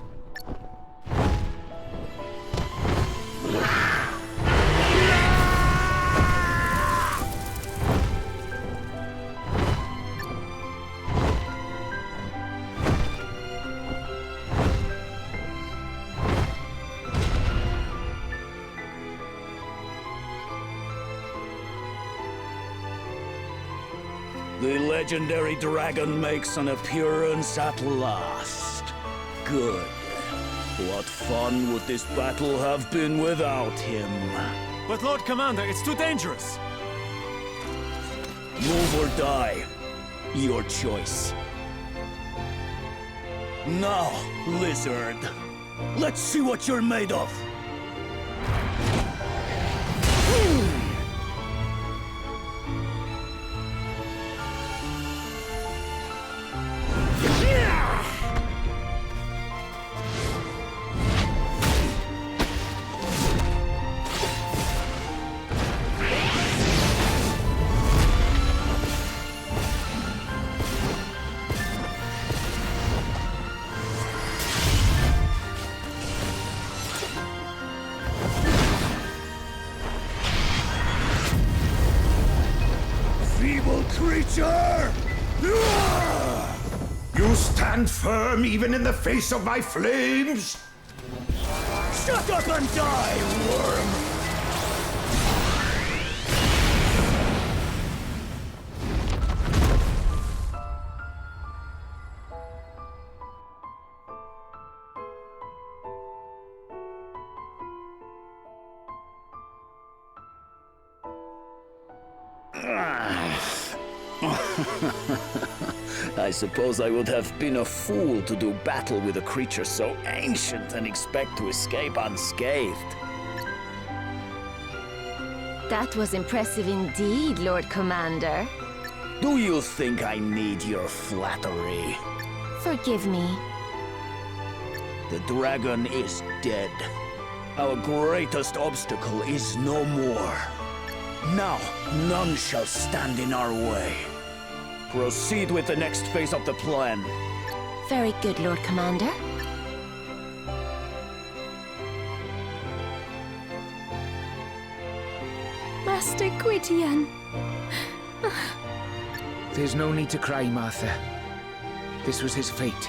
The legendary dragon makes an appearance at last. Good. What fun would this battle have been without him? But Lord Commander, it's too dangerous. Move or die. Your choice. Now, lizard. Let's see what you're made of. Creature! You stand firm even in the face of my flames? Shut up and die, worm! I suppose I would have been a fool to do battle with a creature so ancient and expect to escape unscathed. That was impressive indeed, Lord Commander. Do you think I need your flattery? Forgive me. The dragon is dead. Our greatest obstacle is no more. Now, none shall stand in our way. Proceed with the next phase of the plan. Very good, Lord Commander. Master Gwyddion. There's no need to cry, Martha. This was his fate.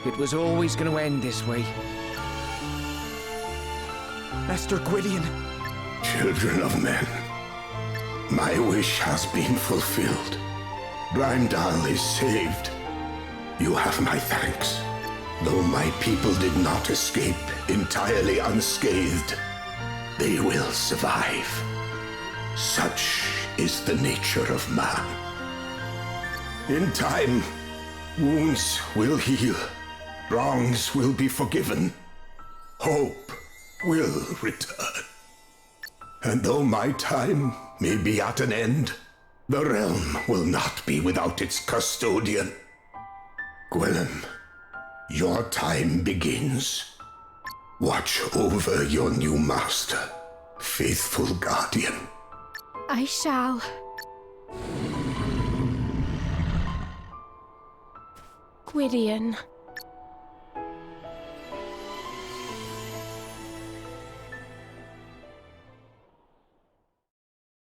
It was always going to end this way. Master Gwyddion. Children of men, my wish has been fulfilled. Rhymedale is saved. You have my thanks. Though my people did not escape entirely unscathed, they will survive. Such is the nature of man. In time, wounds will heal, wrongs will be forgiven, hope will return. And though my time may be at an end, the realm will not be without its custodian. Gwyddion, your time begins. Watch over your new master, faithful guardian. I shall. Gwyddion.